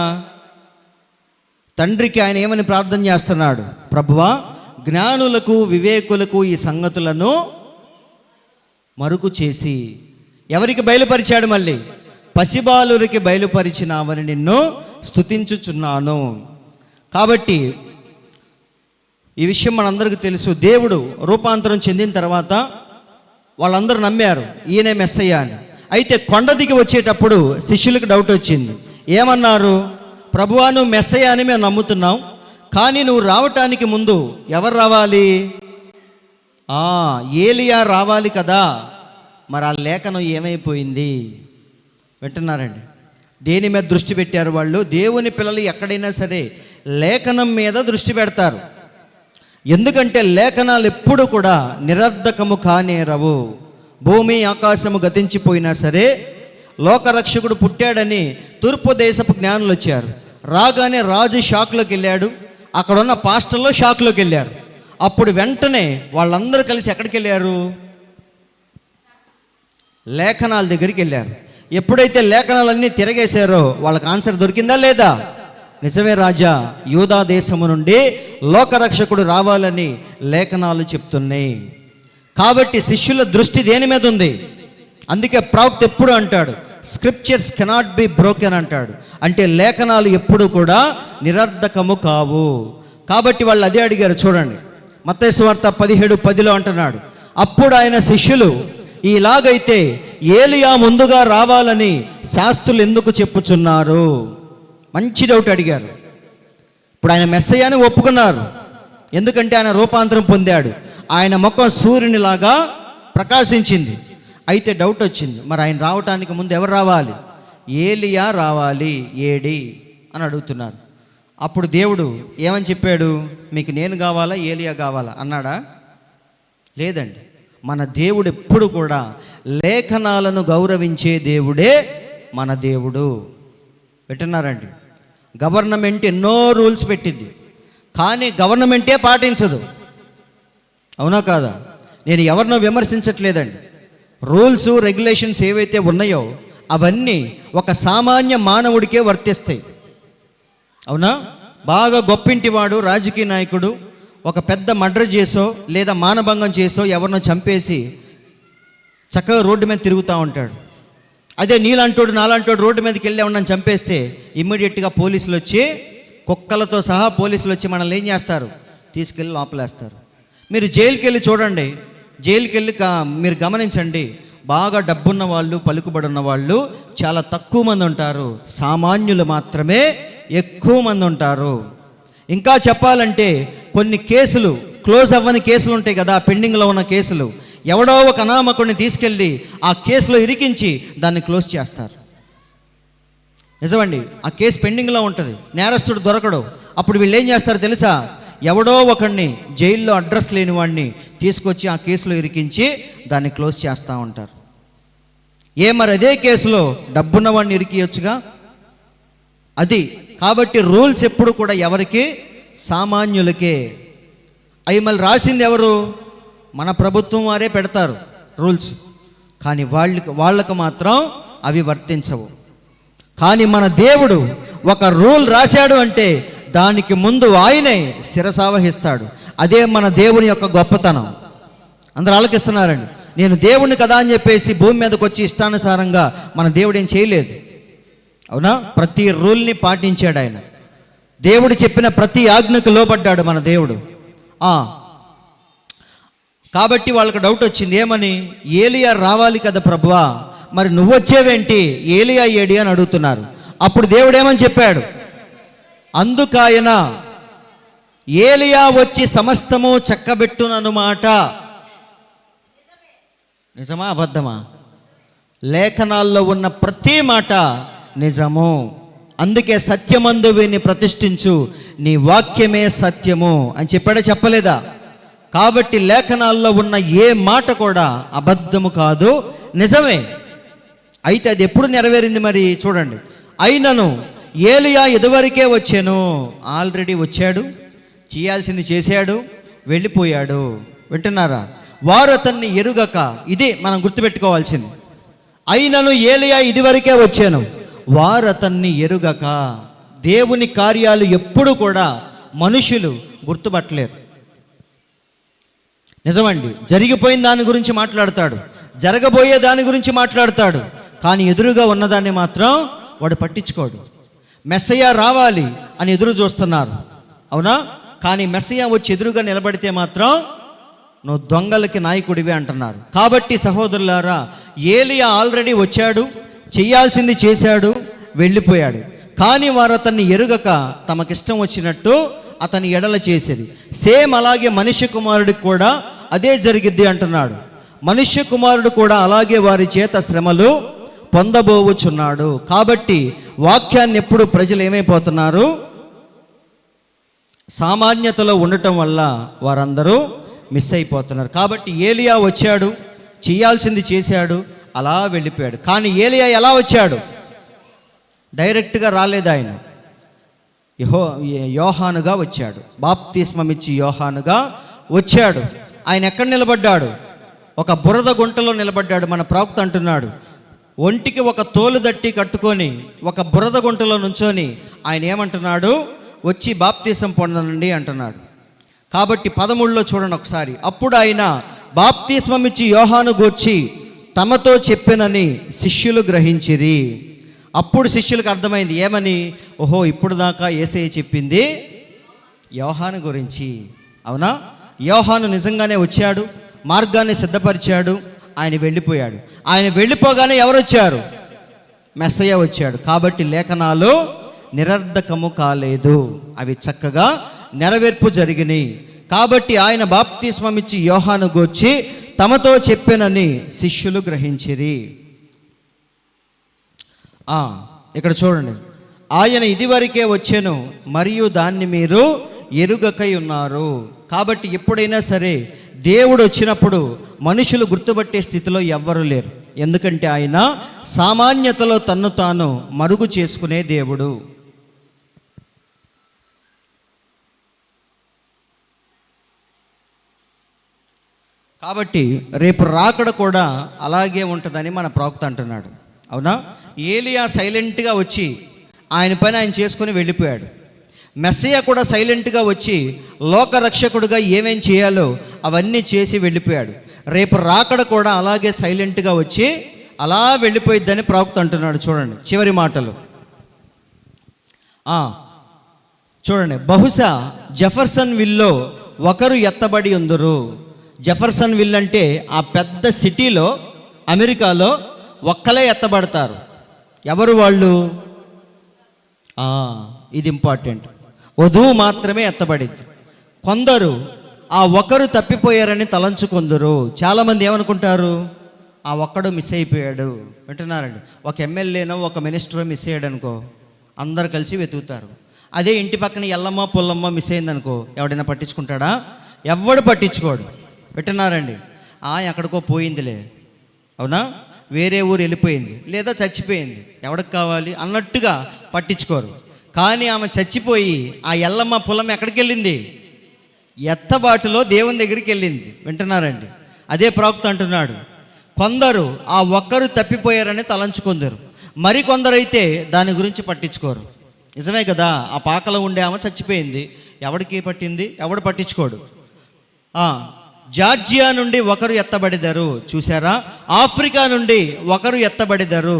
C: తండ్రికి ఆయన ఏమని ప్రార్థన చేస్తున్నాడు? ప్రభువా, జ్ఞానులకు వివేకులకు ఈ సంగతులను మరుగు చేసి ఎవరికి బయలుపరిచాడు? మళ్ళీ పసిబాలురికి బయలుపరిచినావని నిన్ను స్తుతించుచున్నాను. కాబట్టి ఈ విషయం మనందరికీ తెలుసు. దేవుడు రూపాంతరం చెందిన తర్వాత వాళ్ళందరూ నమ్మారు ఈయనే మెస్సయ్య అని. అయితే కొండ దిగి వచ్చేటప్పుడు శిష్యులకు డౌట్ వచ్చింది. ఏమన్నారు? ప్రభువా, నువ్వు మెస్సయ్య అని మేము నమ్ముతున్నాం, కానీ నువ్వు రావటానికి ముందు ఎవరు రావాలి? ఏలియా రావాలి కదా. మరి ఆ లేఖనం ఏమైపోయింది? వింటున్నారండి? దేని మీద దృష్టి పెట్టారు వాళ్ళు? దేవుని పిల్లలు ఎక్కడైనా సరే లేఖనం మీద దృష్టి పెడతారు. ఎందుకంటే లేఖనాలు ఎప్పుడు కూడా నిరర్ధకము కానేరవు. భూమి ఆకాశము గతించిపోయినా సరే లోకరక్షకుడు పుట్టాడని తూర్పు దేశపు జ్ఞానులు వచ్చారు. రాగానే రాజు షాక్లోకి వెళ్ళాడు, అక్కడున్న పాస్టర్లో షాక్లోకి వెళ్ళారు. అప్పుడు వెంటనే వాళ్ళందరూ కలిసి ఎక్కడికి వెళ్ళారు? లేఖనాల దగ్గరికి వెళ్ళారు. ఎప్పుడైతే లేఖనాలన్నీ తిరగేశారో వాళ్ళకి ఆన్సర్ దొరికిందా లేదా? నిజమే రాజా, యూదా దేశము నుండి లోకరక్షకుడు రావాలని లేఖనాలు చెప్తున్నాయి. కాబట్టి శిష్యుల దృష్టి దేని మీద ఉంది? అందుకే ప్రవక్త ఎప్పుడు అంటాడు, స్క్రిప్చర్స్ కెనాట్ బి బ్రోకెన్ అంటాడు. అంటే లేఖనాలు ఎప్పుడు కూడా నిరర్ధకము కావు. కాబట్టి వాళ్ళు అదే అడిగారు. చూడండి, మత్తయి సువార్త 17:10 అంటున్నాడు, అప్పుడు ఆయన శిష్యులు, ఇలాగైతే ఏలియా ముందుగా రావాలని శాస్త్రులు ఎందుకు చెప్పుచున్నారు? మంచి డౌట్ అడిగారు. ఇప్పుడు ఆయన మెస్సయ్యని ఒప్పుకున్నారు, ఎందుకంటే ఆయన రూపాంతరం పొందాడు, ఆయన ముఖం సూర్యునిలాగా ప్రకాశించింది. అయితే డౌట్ వచ్చింది, మరి ఆయన రావటానికి ముందు ఎవరు రావాలి? ఏలియా రావాలి, ఏడి అని అడుగుతున్నారు. అప్పుడు దేవుడు ఏమని చెప్పాడు? మీకు నేను కావాలా, ఏలియా కావాలా అన్నాడా? లేదండి. మన దేవుడు ఎప్పుడు కూడా లేఖనాలను గౌరవించే దేవుడే మన దేవుడు. వింటున్నారండి? గవర్నమెంట్ ఎన్నో రూల్స్ పెట్టింది, కానీ గవర్నమెంటే పాటించదు. అవునా కాదా? నేను ఎవరినో విమర్శించట్లేదండి. రూల్స్ రెగ్యులేషన్స్ ఏవైతే ఉన్నాయో అవన్నీ ఒక సామాన్య మానవుడికే వర్తిస్తాయి. అవునా? బాగా గొప్పింటివాడు రాజకీయ నాయకుడు ఒక పెద్ద మర్డర్ చేసో లేదా మానభంగం చేసో ఎవరినో చంపేసి చక్కగా రోడ్డు మీద తిరుగుతూ ఉంటాడు. అదే నీలాంటోడు నాలాంటోడు రోడ్డు మీదకి వెళ్ళి ఎవరినైనా చంపేస్తే ఇమ్మీడియట్గా పోలీసులు వచ్చి, కుక్కలతో సహా పోలీసులు వచ్చి మనల్ని ఏం చేస్తారు? తీసుకెళ్ళి లోపలేస్తారు. మీరు జైలుకి వెళ్ళి చూడండి, జైలుకి వెళ్ళి మీరు గమనించండి, బాగా డబ్బున్న వాళ్ళు, పలుకుబడి వాళ్ళు చాలా తక్కువ మంది ఉంటారు, సామాన్యులు మాత్రమే ఎక్కువ మంది ఉంటారు. ఇంకా చెప్పాలంటే కొన్ని కేసులు క్లోజ్ అవ్వని కేసులు ఉంటాయి కదా, పెండింగ్లో ఉన్న కేసులు, ఎవడో ఒక అనామకుడిని తీసుకెళ్ళి ఆ కేసులో ఇరికించి దాన్ని క్లోజ్ చేస్తారు. నిజమండి, ఆ కేసు పెండింగ్లో ఉంటుంది, నేరస్తుడు దొరకడు. అప్పుడు వీళ్ళు ఏం చేస్తారు తెలుసా? ఎవడో ఒకడిని జైల్లో అడ్రస్ లేని వాడిని తీసుకొచ్చి ఆ కేసులో ఇరికించి దాన్ని క్లోజ్ చేస్తూ ఉంటారు. మరి అదే కేసులో డబ్బున్న వాడిని ఇరికియొచ్చుగా. అది కాబట్టి రూల్స్ ఎప్పుడు కూడా ఎవరికి? సామాన్యులకే. అవి మళ్ళీ రాసింది ఎవరు? మన ప్రభుత్వం వారే పెడతారు రూల్స్, కానీ వాళ్ళకు మాత్రం అవి వర్తించవు. కానీ మన దేవుడు ఒక రూల్ రాశాడు అంటే దానికి ముందు ఆయనే శిరసావహిస్తాడు. అదే మన దేవుని యొక్క గొప్పతనం. అందరూ ఆలకిస్తున్నారండి. నేను దేవుణ్ణి కదా అని చెప్పేసి భూమి మీదకి వచ్చి ఇష్టానుసారంగా మన దేవుడు ఏం చేయలేదు. అవునా? ప్రతి రూల్ని పాటించాడు ఆయన. దేవుడు చెప్పిన ప్రతి ఆజ్ఞకు లోబడ్డాడు మన దేవుడు. కాబట్టి వాళ్ళకి డౌట్ వచ్చింది, ఏమని? ఏలియా రావాలి కదా ప్రభువా, మరి నువ్వు వచ్చేవేంటి, ఏలియా ఏడి అని అడుగుతున్నారు. అప్పుడు దేవుడు ఏమని చెప్పాడు? అందుకాయన ఏలియా వచ్చి సమస్తము చక్కబెట్టునన్నమాట. నిజమా అబద్ధమా? లేఖనాల్లో ఉన్న ప్రతి మాట నిజము. అందుకే సత్యమందు వీని ప్రతిష్ఠించు, నీ వాక్యమే సత్యము అని చెప్పాడా చెప్పలేదా? కాబట్టి లేఖనాల్లో ఉన్న ఏ మాట కూడా అబద్ధము కాదు, నిజమే. అయితే అది ఎప్పుడు నెరవేరింది మరి? చూడండి, అయినను ఏలియా ఇదివరకే వచ్చాను. ఆల్రెడీ వచ్చాడు, చేయాల్సింది చేశాడు, వెళ్ళిపోయాడు. వింటున్నారా? వారు అతన్ని ఎరుగక, ఇది మనం గుర్తుపెట్టుకోవాల్సింది. అయినను ఏలియా ఇదివరకే వచ్చాను, వారు అతన్ని ఎరుగక. దేవుని కార్యాలు ఎప్పుడు కూడా మనుషులు గుర్తుపట్టలేరు. నిజమండి, జరిగిపోయిన దాని గురించి మాట్లాడతాడు, జరగబోయే దాని గురించి మాట్లాడతాడు, కానీ ఎదురుగా ఉన్నదాన్ని మాత్రం వాడు పట్టించుకోడు. మెస్సయ్య రావాలి అని ఎదురు చూస్తున్నారు, అవునా? కానీ మెస్సయ్య వచ్చి ఎదురుగా నిలబడితే మాత్రం నువ్వు దొంగలకి నాయకుడివే అంటున్నారు. కాబట్టి సహోదరులారా, ఏలియా ఆల్రెడీ వచ్చాడు, చేయాల్సింది చేశాడు, వెళ్ళిపోయాడు. కానీ వారు అతన్ని ఎరుగక తమకిష్టం వచ్చినట్టు అతని ఎడల చేసేది. సేమ్ అలాగే మనుష్య కుమారుడికి కూడా అదే జరిగిద్ది అంటున్నాడు. మనుష్య కుమారుడు కూడా అలాగే వారి చేత శ్రమలు పొందబోవుచున్నాడు. కాబట్టి వాక్యాన్ని ఎప్పుడు ప్రజలు ఏమైపోతున్నారు? సామాన్యతలో ఉండటం వల్ల వారందరూ మిస్ అయిపోతున్నారు. కాబట్టి ఏలియా వచ్చాడు, చేయాల్సింది చేశాడు, అలా వెళ్ళిపోయాడు. కానీ ఏలియా ఎలా వచ్చాడు? డైరెక్ట్గా రాలేదు. ఆయన యోహానుగా వచ్చాడు, బాప్తిస్మం ఇచ్చి యోహానుగా వచ్చాడు. ఆయన ఎక్కడ నిలబడ్డాడు? ఒక బురద గుంటలో నిలబడ్డాడు. మన ప్రవక్త అంటున్నాడు, ఒంటికి ఒక తోలు దట్టి కట్టుకొని ఒక బురద గుంటలో నుంచొని ఆయన ఏమంటున్నాడు, వచ్చి బాప్తీసం పొందనండి అంటున్నాడు. కాబట్టి 13లో చూడండి ఒకసారి. అప్పుడు ఆయన బాప్తిస్మం ఇచ్చి యోహాను గూర్చి తమతో చెప్పెనని శిష్యులు గ్రహించిరి. అప్పుడు శిష్యులకు అర్థమైంది ఏమని, ఓహో ఇప్పుడు దాకా యేసయ్య చెప్పింది యోహాను గురించి. అవునా, యోహాను నిజంగానే వచ్చాడు, మార్గాన్ని సిద్ధపరిచాడు, ఆయన వెళ్ళిపోయాడు. ఆయన వెళ్ళిపోగానే ఎవరు వచ్చారు, మెస్సయ్య వచ్చాడు. కాబట్టి లేఖనాలు నిరర్ధకము కాలేదు, అవి చక్కగా నెరవేర్పు జరిగినాయి. కాబట్టి ఆయన బాప్తిస్మం ఇచ్చి యోహాను గూర్చి తమతో చెప్పెనని శిష్యులు గ్రహించిరి. ఇక్కడ చూడండి, ఆయన ఇదివరకే వచ్చెను మరియు దాన్ని మీరు ఎరుగకై ఉన్నారు. కాబట్టి ఎప్పుడైనా సరే దేవుడు వచ్చినప్పుడు మనుషులు గుర్తుపట్టే స్థితిలో ఎవ్వరూ లేరు. ఎందుకంటే ఆయన సామాన్యతలో తన్ను తాను మరుగు చేసుకునే దేవుడు. కాబట్టి రేపు రాకడ కూడా అలాగే ఉంటుందని మన ప్రవక్త అంటున్నాడు. అవునా, ఏలియా సైలెంట్గా వచ్చి ఆయన పని ఆయన చేసుకుని వెళ్ళిపోయాడు. మెస్సయ్య కూడా సైలెంట్గా వచ్చి లోకరక్షకుడుగా ఏమేం చేయాలో అవన్నీ చేసి వెళ్ళిపోయాడు. రేపు రాకడ కూడా అలాగే సైలెంట్గా వచ్చి అలా వెళ్ళిపోయిద్దని ప్రవక్త అంటున్నాడు. చూడండి చివరి మాటలు. చూడండి, బహుశా జెఫర్సన్ విల్లో ఒకరు ఎత్తబడి ఉందరు. జెఫర్సన్ విల్ అంటే ఆ పెద్ద సిటీలో అమెరికాలో ఒక్కలే ఎత్తబడతారు. ఎవరు వాళ్ళు? ఇది ఇంపార్టెంట్. వధువు మాత్రమే ఎత్తబడింది. కొందరు ఆ ఒకరు తప్పిపోయారని తలంచుకుందరు. చాలామంది ఏమనుకుంటారు, ఆ ఒక్కడు మిస్ అయిపోయాడు. వింటున్నారండి, ఒక ఎమ్మెల్యేనో ఒక మినిస్టరో మిస్ అయ్యాడు అనుకో, అందరు కలిసి వెతుకుతారు. అదే ఇంటి పక్కన ఎల్లమ్మ పుల్లమ్మ మిస్ అయిందనుకో, ఎవడైనా పట్టించుకుంటాడా? ఎవడు పట్టించుకోడు. వింటున్నారండి, ఎక్కడికో పోయిందిలే, అవునా, వేరే ఊరు వెళ్ళిపోయింది లేదా చచ్చిపోయింది, ఎవడికి కావాలి అన్నట్టుగా పట్టించుకోరు. కానీ ఆమె చచ్చిపోయి ఆ ఎల్లమ్మ పుల్లమ్మ ఎక్కడికి వెళ్ళింది? ఎత్తబాటులో దేవుని దగ్గరికి వెళ్ళింది. వింటున్నారండి, అదే ప్రవక్త అంటున్నాడు, కొందరు ఆ ఒక్కరు తప్పిపోయారని తలంచుకుందరు, మరికొందరైతే దాని గురించి పట్టించుకోరు. నిజమే కదా, ఆ పాకలో ఉండే ఆమె చచ్చిపోయింది, ఎవడికి పట్టింది? ఎవడు పట్టించుకోడు. జార్జియా నుండి ఒకరు ఎత్తబడిదారు. చూసారా, ఆఫ్రికా నుండి ఒకరు ఎత్తబడిదారు.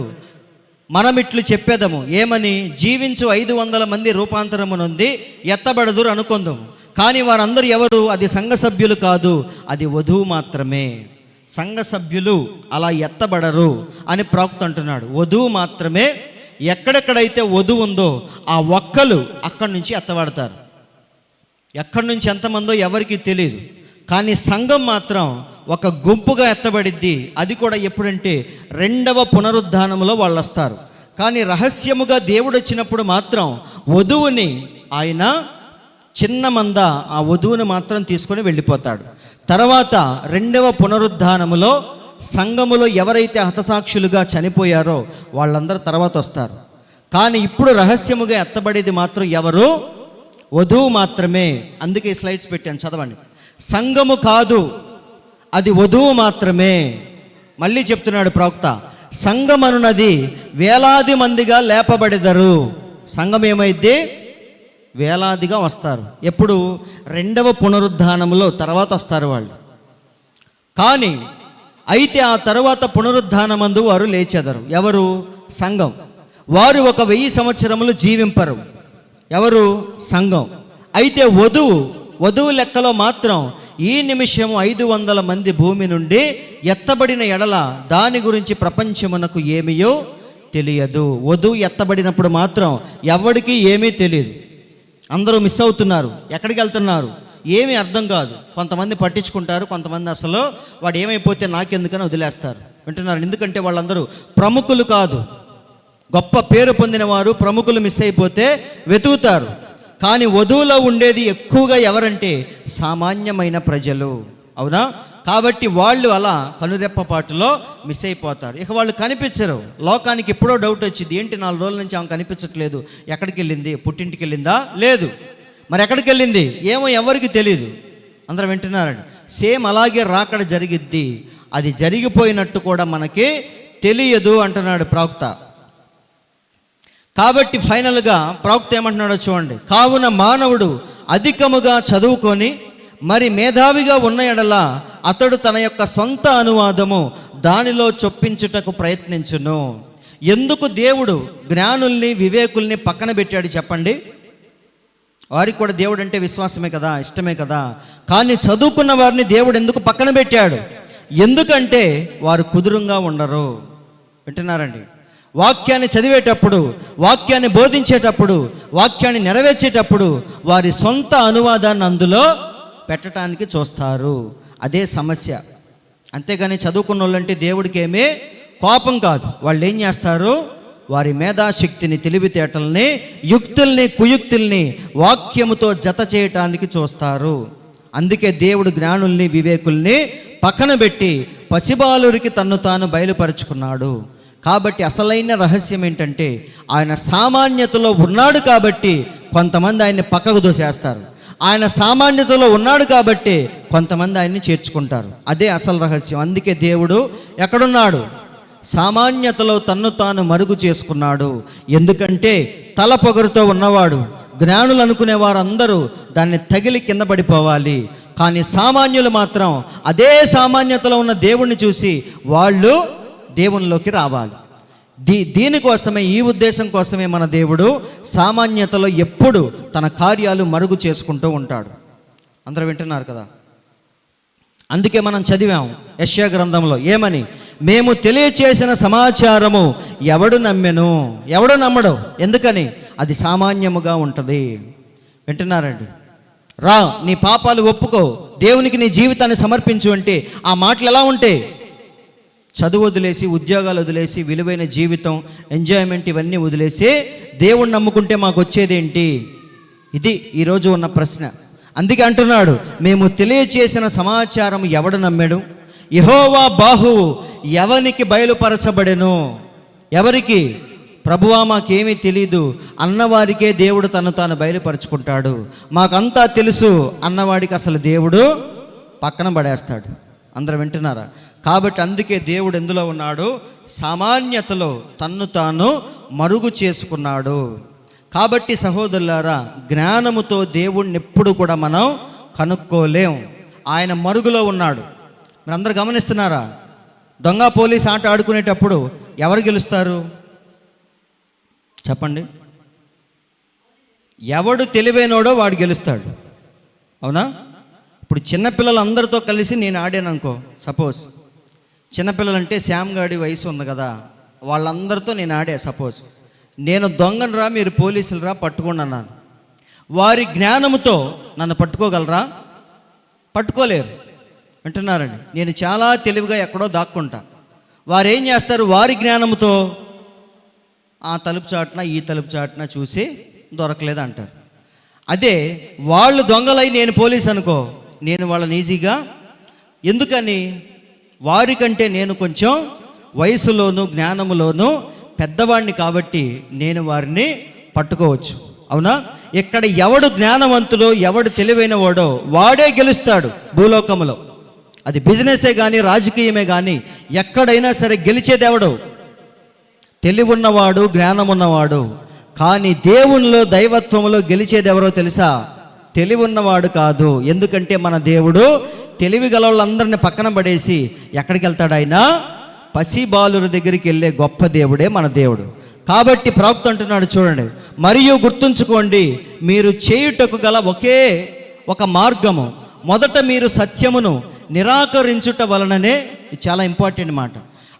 C: మనం ఇట్లు చెప్పేదము ఏమని, జీవించు 500 మంది రూపాంతరము నొంది ఎత్తబడదురు అనుకుందాము. కానీ వారందరూ ఎవరు? అది సంఘ సభ్యులు కాదు, అది వధువు మాత్రమే. సంఘ సభ్యులు అలా ఎత్తబడరు అని ప్రవక్త అంటున్నాడు. వధువు మాత్రమే. ఎక్కడెక్కడైతే వధువు ఉందో ఆ ఒక్కలు అక్కడి నుంచి ఎత్తబడతారు. ఎక్కడి నుంచి ఎంతమందో ఎవరికి తెలియదు, కానీ సంఘం మాత్రం ఒక గుంపుగా ఎత్తబడిద్ది. అది కూడా ఎప్పుడంటే 2వ పునరుద్ధానంలో వాళ్ళు వస్తారు. కానీ రహస్యముగా దేవుడు వచ్చినప్పుడు మాత్రం వధువుని ఆయన చిన్న మంద ఆ వధువుని మాత్రం తీసుకొని వెళ్ళిపోతాడు. తర్వాత 2వ పునరుద్ధానములో సంఘములో ఎవరైతే హతసాక్షులుగా చనిపోయారో వాళ్ళందరూ తర్వాత వస్తారు. కానీ ఇప్పుడు రహస్యముగా ఎత్తబడేది మాత్రం ఎవరు? వధువు మాత్రమే. అందుకే ఈ స్లైడ్స్ పెట్టాను, చదవండి. సంఘము కాదు, అది వధువు మాత్రమే. మళ్ళీ చెప్తున్నాడు ప్రవక్త, సంఘం అనున్నది వేలాది మందిగా లేపబడెదరు. సంఘం ఏమైద్ది? వేలాదిగా వస్తారు. ఎప్పుడు? 2వ పునరుద్ధానంలో తర్వాత వస్తారు వాళ్ళు. కానీ అయితే ఆ తర్వాత పునరుద్ధానమందు వారు లేచెదరు. ఎవరు? సంఘం. వారు 1000 సంవత్సరములు జీవింపరు. ఎవరు? సంఘం. అయితే వధువు లెక్కలో మాత్రం ఈ నిమిషం 500 మంది భూమి నుండి ఎత్తబడిన ఎడల దాని గురించి ప్రపంచమునకు ఏమీయో తెలియదు. వధువు ఎత్తబడినప్పుడు మాత్రం ఎవరికి ఏమీ తెలియదు. అందరూ మిస్ అవుతున్నారు. ఎక్కడికి వెళ్తున్నారు ఏమీ అర్థం కాదు. కొంతమంది పట్టించుకుంటారు, కొంతమంది అసలు వాడు ఏమైపోతే నాకెందుకని వదిలేస్తారు. వింటున్నారు, ఎందుకంటే వాళ్ళందరూ ప్రముఖులు కాదు, గొప్ప పేరు పొందిన వారు. ప్రముఖులు మిస్ అయిపోతే వెతుకుతారు. కానీ వధువులో ఉండేది ఎక్కువగా ఎవరంటే సామాన్యమైన ప్రజలు. అవునా? కాబట్టి వాళ్ళు అలా కనురెప్పపాటులో మిస్ అయిపోతారు. ఇక వాళ్ళు కనిపించరు. లోకానికి ఎప్పుడో డౌట్ వచ్చింది, ఏంటి 4 రోజుల నుంచి ఆమె కనిపించట్లేదు, ఎక్కడికి వెళ్ళింది? పుట్టింటికి వెళ్ళిందా? లేదు. మరి ఎక్కడికి వెళ్ళింది? ఏమో ఎవరికి తెలియదు. అందరం వింటున్నారండి. సేమ్ అలాగే రాకడ జరిగిద్ది, అది జరిగిపోయినట్టు కూడా మనకి తెలియదు అంటున్నాడు ప్రవక్త. కాబట్టి ఫైనల్గా ప్రవక్త ఏమంటున్నాడో చూడండి. కావున మానవుడు అధికముగా చదువుకొని మరి మేధావిగా ఉన్న ఎడల అతడు తన యొక్క సొంత అనువాదము దానిలో చొప్పించుటకు ప్రయత్నించును. ఎందుకు దేవుడు జ్ఞానుల్ని వివేకుల్ని పక్కన పెట్టాడు చెప్పండి? వారికి కూడా దేవుడు అంటే విశ్వాసమే కదా, ఇష్టమే కదా. కానీ చదువుకున్న వారిని దేవుడు ఎందుకు పక్కన పెట్టాడు? ఎందుకంటే వారు కుదురుగా ఉండరు. వింటున్నారండి? వాక్యాన్ని చదివేటప్పుడు, వాక్యాన్ని బోధించేటప్పుడు, వాక్యాన్ని నెరవేర్చేటప్పుడు వారి సొంత అనువాదాన్ని అందులో పెట్టడానికి చూస్తారు. అదే సమస్య. అంతేగాని చదువుకున్న వాళ్ళంటే దేవుడికి ఏమీ కోపం కాదు. వాళ్ళు ఏం చేస్తారు? వారి మేధాశక్తిని, తెలివితేటల్ని, యుక్తుల్ని, కుయుక్తుల్ని వాక్యముతో జత చేయటానికి చూస్తారు. అందుకే దేవుడు జ్ఞానుల్ని, వివేకుల్ని పక్కన పెట్టి పసిబాలురికి తన్ను తాను బయలుపరుచుకున్నాడు. కాబట్టి అసలైన రహస్యం ఏంటంటే ఆయన సామాన్యతలో ఉన్నాడు కాబట్టి కొంతమంది ఆయన్ని పక్కకు దోసేస్తారు. ఆయన సామాన్యతలో ఉన్నాడు కాబట్టి కొంతమంది ఆయన్ని చేర్చుకుంటారు. అదే అసలు రహస్యం. అందుకే దేవుడు ఎక్కడున్నాడు? సామాన్యతలో తన్ను తాను మరుగు చేసుకున్నాడు. ఎందుకంటే తల పొగరుతో ఉన్నవాడు, జ్ఞానులు అనుకునే వారందరూ దాన్ని తగిలి కింద పడిపోవాలి. కానీ సామాన్యులు మాత్రం అదే సామాన్యతలో ఉన్న దేవుణ్ణి చూసి వాళ్ళు దేవునిలోకి రావాలి. దీనికోసమే, ఈ ఉద్దేశం కోసమే మన దేవుడు సామాన్యతలో ఎప్పుడు తన కార్యాలు మరుగు చేసుకుంటూ ఉంటాడు. అందరూ వింటున్నారు కదా? అందుకే మనం చదివాం యెషయా గ్రంథంలో ఏమని? మేము తెలియచేసిన సమాచారము ఎవడు నమ్మెను? ఎవడు నమ్మడు. ఎందుకని? అది సామాన్యముగా ఉంటుంది. వింటున్నారండి? రా, నీ పాపాలు ఒప్పుకో, దేవునికి నీ జీవితాన్ని సమర్పించు అంటే ఆ మాటలు ఎలా ఉంటాయి? చదువు వదిలేసి, ఉద్యోగాలు వదిలేసి, విలువైన జీవితం, ఎంజాయ్మెంట్ ఇవన్నీ వదిలేసి దేవుణ్ణి నమ్ముకుంటే మాకు వచ్చేదేంటి? ఇది ఈరోజు ఉన్న ప్రశ్న. అందుకే అంటున్నాడు, మేము తెలియచేసిన సమాచారం ఎవడు నమ్మాడు? యెహోవా బాహువు ఎవనికి బయలుపరచబడెను? ఎవరికి? ప్రభువా మాకేమీ తెలీదు అన్నవారికే దేవుడు తను తాను బయలుపరుచుకుంటాడు. మాకంతా తెలుసు అన్నవాడికి అసలు దేవుడు పక్కన పడేస్తాడు. అందరూ వింటున్నారా? కాబట్టి అందుకే దేవుడు ఎందులో ఉన్నాడు? సామాన్యతలో తన్ను తాను మరుగు చేసుకున్నాడు. కాబట్టి సహోదరులారా, జ్ఞానముతో దేవుణ్ణి ఎప్పుడు కూడా మనం కనుక్కోలేం. ఆయన మరుగులో ఉన్నాడు. మీరందరూ గమనిస్తున్నారా? దొంగ పోలీస్ ఆట ఆడుకునేటప్పుడు ఎవరు గెలుస్తారు చెప్పండి? ఎవడు తెలివైనోడో వాడు గెలుస్తాడు. అవునా? ఇప్పుడు చిన్నపిల్లలందరితో కలిసి నేను ఆడాను అనుకో, సపోజ్ చిన్నపిల్లలంటే శ్యామ్ గాడి వయసు ఉంది కదా, వాళ్ళందరితో నేను ఆడా. సపోజ్ నేను దొంగను రా, మీరు పోలీసులు రా, పట్టుకోండి అన్నాను. వారి జ్ఞానముతో నన్ను పట్టుకోగలరా? పట్టుకోలేరు. అంటున్నారండి. నేను చాలా తెలివిగా ఎక్కడో దాక్కుంటా. వారు ఏం చేస్తారు? వారి జ్ఞానముతో ఆ తలుపు చాటున, ఈ తలుపు చాటున చూసి దొరకలేదు అంటారు. అదే వాళ్ళు దొంగలై నేను పోలీస్ అనుకో, నేను వాళ్ళని ఈజీగా, ఎందుకని? వారికంటే నేను కొంచెం వయసులోను జ్ఞానములోను పెద్దవాడిని కాబట్టి నేను వారిని పట్టుకోవచ్చు. అవునా? ఇక్కడ ఎవడు జ్ఞానవంతుడో, ఎవడు తెలివైన వాడో వాడే గెలుస్తాడు భూలోకములో. అది బిజినెసే కానీ, రాజకీయమే కానీ, ఎక్కడైనా సరే గెలిచేదెవడు? తెలివి ఉన్నవాడు, జ్ఞానం ఉన్నవాడు. కానీ దేవునిలో, దైవత్వంలో గెలిచేదెవరో తెలుసా? తెలివి ఉన్నవాడు కాదు. ఎందుకంటే మన దేవుడు తెలివి గల వాళ్ళందరినీ పక్కన పడేసి ఎక్కడికి వెళ్తాడు? ఆయన పసిబాలుర దగ్గరికి వెళ్ళే గొప్ప దేవుడే మన దేవుడు. కాబట్టి ప్రవక్త అంటున్నాడు చూడండి, మరియు గుర్తుంచుకోండి, మీరు చేయుటకు గల ఒకే ఒక మార్గము, మొదట మీరు సత్యమును నిరాకరించుట వలననే. ఇది చాలా ఇంపార్టెంట్ మాట.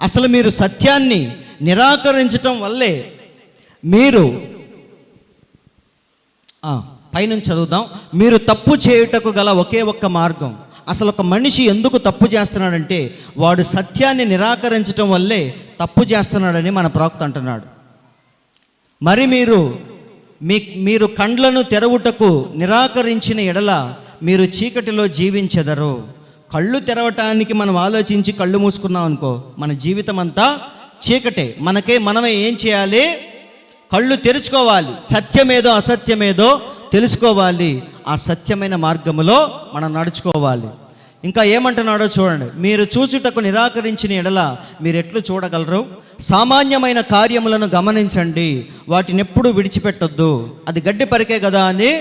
C: అసలు మీరు సత్యాన్ని నిరాకరించటం వల్లే మీరు పైనుంచి చదువుదాం. మీరు తప్పు చేయుటకు గల ఒకే ఒక్క మార్గం. అసలు ఒక మనిషి ఎందుకు తప్పు చేస్తున్నాడంటే వాడు సత్యాన్ని నిరాకరించటం వల్లే తప్పు చేస్తున్నాడని మన ప్రవక్త అంటున్నాడు. మరి మీరు కండ్లను తెరవుటకు నిరాకరించిన ఎడల మీరు చీకటిలో జీవించెదరు. కళ్ళు తెరవటానికి మనం ఆలోచించి కళ్ళు మూసుకున్నాం అనుకో, మన జీవితం అంతా చీకటే. మనమే ఏం చేయాలి? కళ్ళు తెరుచుకోవాలి. సత్యమేదో అసత్యమేదో తెలుసుకోవాలి, ఆ సత్యమైన మార్గములో మనం నడుచుకోవాలి. ఇంకా ఏమంటున్నాడో చూడండి, మీరు చూచుటకు నిరాకరించిన ఎడల మీరు ఎట్లు చూడగలరు? సామాన్యమైన కార్యములను గమనించండి, వాటిని ఎప్పుడు విడిచిపెట్టొద్దు. అది గడ్డి పరికే కదా అని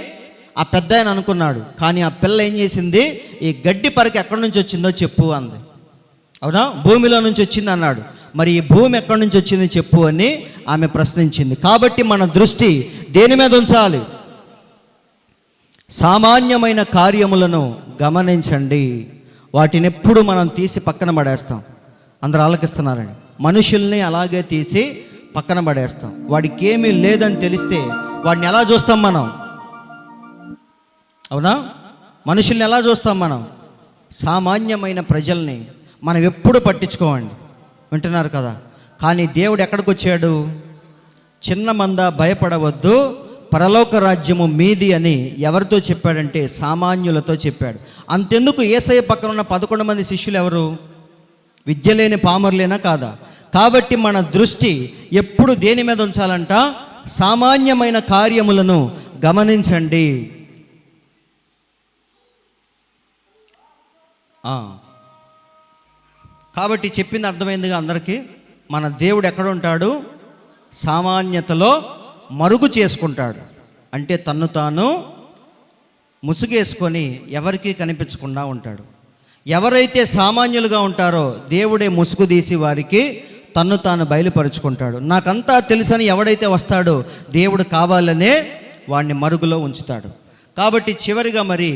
C: ఆ పెద్ద ఆయన అనుకున్నాడు. కానీ ఆ పిల్ల ఏం చేసింది, ఈ గడ్డి పరిక ఎక్కడి నుంచి వచ్చిందో చెప్పు అంది. అవునా, భూమిలో నుంచి వచ్చింది అన్నాడు. మరి ఈ భూమి ఎక్కడి నుంచి వచ్చింది చెప్పు అని ఆమె ప్రశ్నించింది. కాబట్టి మన దృష్టి దేని మీద ఉంచాలి? సామాన్యమైన కార్యములను గమనించండి, వాటిని ఎప్పుడు మనం తీసి పక్కన పడేస్తాం. అందరూ ఆలకిస్తున్నారండి. మనుషుల్ని అలాగే తీసి పక్కన పడేస్తాం. వాడికి ఏమీ లేదని తెలిస్తే వాడిని ఎలా చూస్తాం మనం? అవునా, మనుషుల్ని ఎలా చూస్తాం మనం? సామాన్యమైన ప్రజల్ని మనం ఎప్పుడు పట్టించుకోవండి. వింటున్నారు కదా? కానీ దేవుడు ఎక్కడికి వచ్చాడు? చిన్న మంద భయపడవద్దు, పరలోక రాజ్యము మీది అని ఎవరితో చెప్పాడంటే సామాన్యులతో చెప్పాడు. అంతెందుకు, యేసయ్య పక్కన ఉన్న 11 మంది శిష్యులు ఎవరు? విద్య లేని పామరులేనా కాదా? కాబట్టి మన దృష్టి ఎప్పుడు దేని మీద ఉంచాలంట? సామాన్యమైన కార్యములను గమనించండి. కాబట్టి చెప్పింది అర్థమైందిగా అందరికీ. మన దేవుడు ఎక్కడ ఉంటాడు? సామాన్యతలో మరుగు చేసుకుంటాడు. అంటే తన్ను తాను ముసుగేసుకొని ఎవరికీ కనిపించకుండా ఉంటాడు. ఎవరైతే సామాన్యులుగా ఉంటారో దేవుడే ముసుగు తీసి వారికి తన్ను తాను బయలుపరుచుకుంటాడు. నాకంతా తెలుసని ఎవడైతే వస్తాడో దేవుడు కావాలనే వాడిని మరుగులో ఉంచుతాడు. కాబట్టి చివరిగా మరి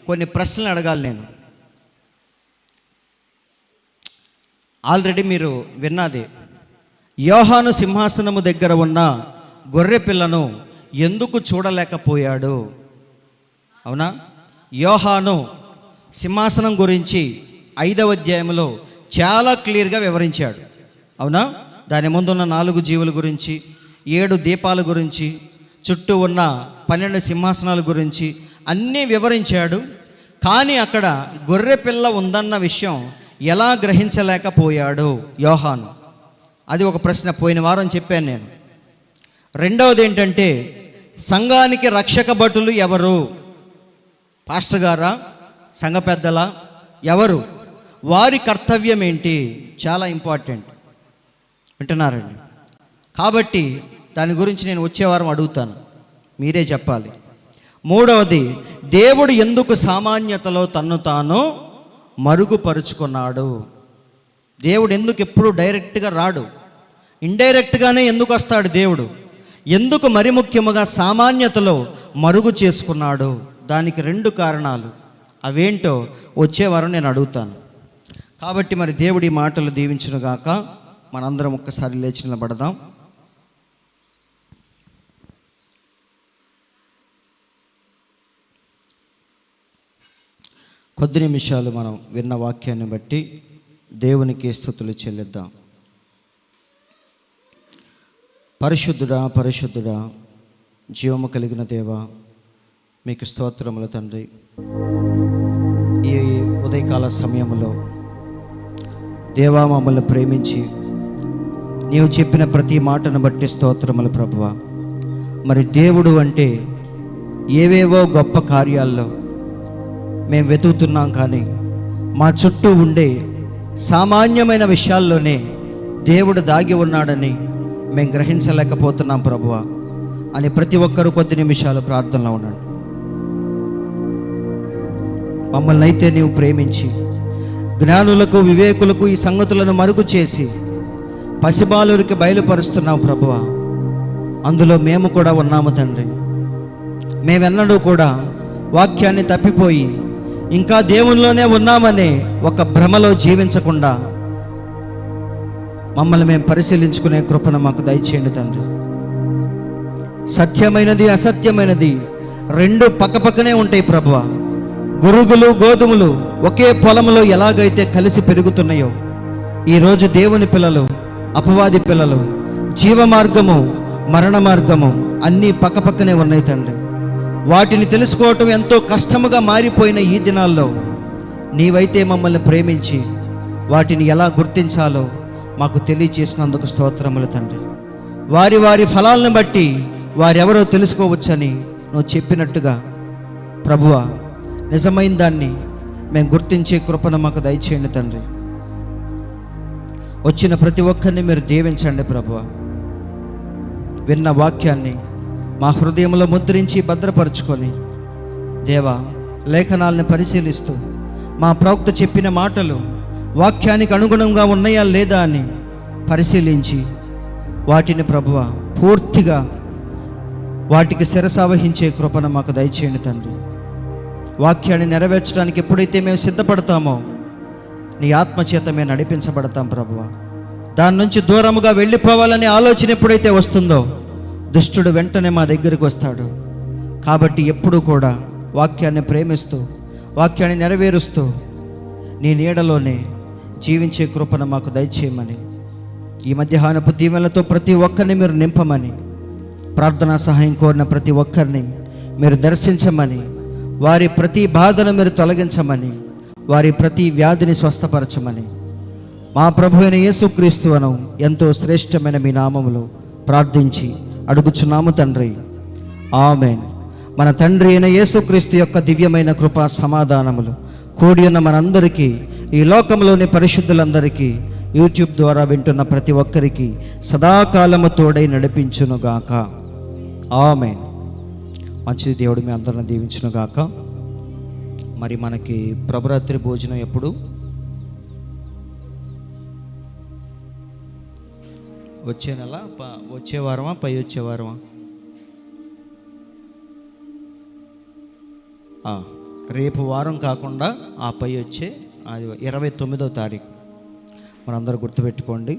C: కొన్ని ప్రశ్నలు అడగాలి నేను. ఆల్రెడీ మీరు విన్నది, యోహాను సింహాసనము దగ్గర ఉన్న గొర్రె పిల్లను ఎందుకు చూడలేకపోయాడు? అవునా, యోహాను సింహాసనం గురించి 5వ అధ్యాయంలో చాలా క్లియర్గా వివరించాడు. అవునా, దాని ముందున్న 4 జీవుల గురించి, 7 దీపాల గురించి, చుట్టూ ఉన్న 12 సింహాసనాల గురించి అన్నీ వివరించాడు. కానీ అక్కడ గొర్రె పిల్ల ఉందన్న విషయం ఎలా గ్రహించలేకపోయాడు యోహాను? అది ఒక ప్రశ్న. పోయిన వారం చెప్పాను నేను. రెండవది ఏంటంటే, సంఘానికి రక్షక భటులు ఎవరు? పాస్టర్ గారా, సంఘ పెద్దలా, ఎవరు? వారి కర్తవ్యం ఏంటి? చాలా ఇంపార్టెంట్. వింటున్నారండి? కాబట్టి దాని గురించి నేను వచ్చే వారం అడుగుతాను, మీరే చెప్పాలి. మూడవది, దేవుడు ఎందుకు సామాన్యతలో తన్ను తాను మరుగుపరుచుకున్నాడు? దేవుడు ఎందుకు ఎప్పుడు డైరెక్ట్గా రాడు, ఇండైరెక్ట్గానే ఎందుకు వస్తాడు దేవుడు? ఎందుకు మరి ముఖ్యముగా సామాన్యతలో మరుగు చేసుకున్నాడు? దానికి 2 కారణాలు. అవేంటో వచ్చే వారం నేను అడుగుతాను. కాబట్టి మరి దేవుడి మాటలు దీవించునుగాక. మనందరం ఒక్కసారి లేచి నిలబడదాం. కొద్ది నిమిషాలు మనం విన్న వాక్యాన్ని బట్టి దేవునికి స్తుతులు చెల్లిద్దాం. పరిశుద్ధుడా, పరిశుద్ధుడా, జీవము కలిగిన దేవా, మీకు స్తోత్రములు తండ్రి. ఈ ఉదయకాల సమయంలో దేవా మమ్మల్ని ప్రేమించి నీవు చెప్పిన ప్రతి మాటను బట్టి స్తోత్రములు ప్రభువా. మరి దేవుడు అంటే ఏవేవో గొప్ప కార్యాల్లో మేము వెతుకుతున్నాం, కానీ మా చుట్టూ ఉండే సామాన్యమైన విషయాల్లోనే దేవుడు దాగి ఉన్నాడని మేము గ్రహించలేకపోతున్నాం ప్రభువా అని ప్రతి ఒక్కరూ కొద్ది నిమిషాలు ప్రార్థనలో ఉండండి. మమ్మల్ని అయితే నీవు ప్రేమించి జ్ఞానులకు, వివేకులకు ఈ సంగతులను మరుగు చేసి పసిబాలురికి బయలుపరుస్తున్నావు ప్రభువా. అందులో మేము కూడా ఉన్నాము తండ్రి. మేమెన్నడూ కూడా వాక్యాన్ని తప్పిపోయి ఇంకా దేవునిలోనే ఉన్నామనే ఒక భ్రమలో జీవించకుండా మమ్మల్ని మేము పరిశీలించుకునే కృపను మాకు దయచేయండి తండ్రి. సత్యమైనది, అసత్యమైనది 2 పక్కపక్కనే ఉంటాయి ప్రభువా. గురుగులు, గోధుమలు ఒకే పొలంలో ఎలాగైతే కలిసి పెరుగుతున్నాయో, ఈరోజు దేవుని పిల్లలు, అపవాది పిల్లలు, జీవ మార్గము, మరణ మార్గము అన్నీ పక్కపక్కనే ఉన్నాయి తండ్రి. వాటిని తెలుసుకోవటం ఎంతో కష్టముగా మారిపోయిన ఈ దినాల్లో నీవైతే మమ్మల్ని ప్రేమించి వాటిని ఎలా గుర్తించాలో మాకు తెలియచేసినందుకు స్తోత్రములు తండ్రి. వారి వారి ఫలాలను బట్టి వారెవరో తెలుసుకోవచ్చని నువ్వు చెప్పినట్టుగా ప్రభువా నిజమైన దాన్ని మేము గుర్తించే కృపను మాకు దయచేయండి తండ్రి. వచ్చిన ప్రతి ఒక్కరిని మీరు దీవించండి ప్రభువా. విన్న వాక్యాన్ని మా హృదయంలో ముద్రించి భద్రపరుచుకొని దేవా లేఖనాలను పరిశీలిస్తూ మా ప్రవక్త చెప్పిన మాటలు వాక్యానికి అనుగుణంగా ఉన్నాయా లేదా అని పరిశీలించి వాటిని ప్రభువా పూర్తిగా వాటికి శిరసావహించే కృపను మాకు దయచేయండి తండ్రి. వాక్యాన్ని నెరవేర్చడానికి ఎప్పుడైతే మేము సిద్ధపడతామో నీ ఆత్మచేత మేము నడిపించబడతాం ప్రభువా. దాని నుంచి దూరముగా వెళ్ళిపోవాలనే ఆలోచన ఎప్పుడైతే వస్తుందో దుష్టుడు వెంటనే మా దగ్గరికి వస్తాడు. కాబట్టి ఎప్పుడూ కూడా వాక్యాన్ని ప్రేమిస్తూ వాక్యాన్ని నెరవేరుస్తూ నీ నీడలోనే జీవించే కృపను మాకు దయచేయమని, ఈ మధ్యాహ్నపు దీవెనలతో ప్రతి ఒక్కరిని మీరు నింపమని, ప్రార్థనా సహాయం కోరిన ప్రతి ఒక్కరిని మీరు దర్శించమని, వారి ప్రతి బాధను మీరు తొలగించమని, వారి ప్రతి వ్యాధిని స్వస్థపరచమని మా ప్రభువైన యేసుక్రీస్తు అను ఎంతో శ్రేష్టమైన మీ నామములో ప్రార్థించి అడుగుచున్నాము తండ్రి. ఆమేన్. మన తండ్రి అయిన యేసుక్రీస్తు యొక్క దివ్యమైన కృపా సమాధానములు కూడి ఉన్న మనందరికీ, ఈ లోకంలోని పరిశుద్ధులందరికీ, యూట్యూబ్ ద్వారా వింటున్న ప్రతి ఒక్కరికి సదాకాలము తోడై నడిపించునుగాక. ఆమేన్. మంచిది. దేవుడు మీ అందరిని దీవించునుగాక. మరి మనకి ప్రభురాత్రి భోజనం ఎప్పుడు? వచ్చే నెల వచ్చే వారమా పై వచ్చే వారమా? రేపు వారం కాకుండా ఆ పై వచ్చే 29వ తారీఖు. మనందరూ గుర్తుపెట్టుకోండి.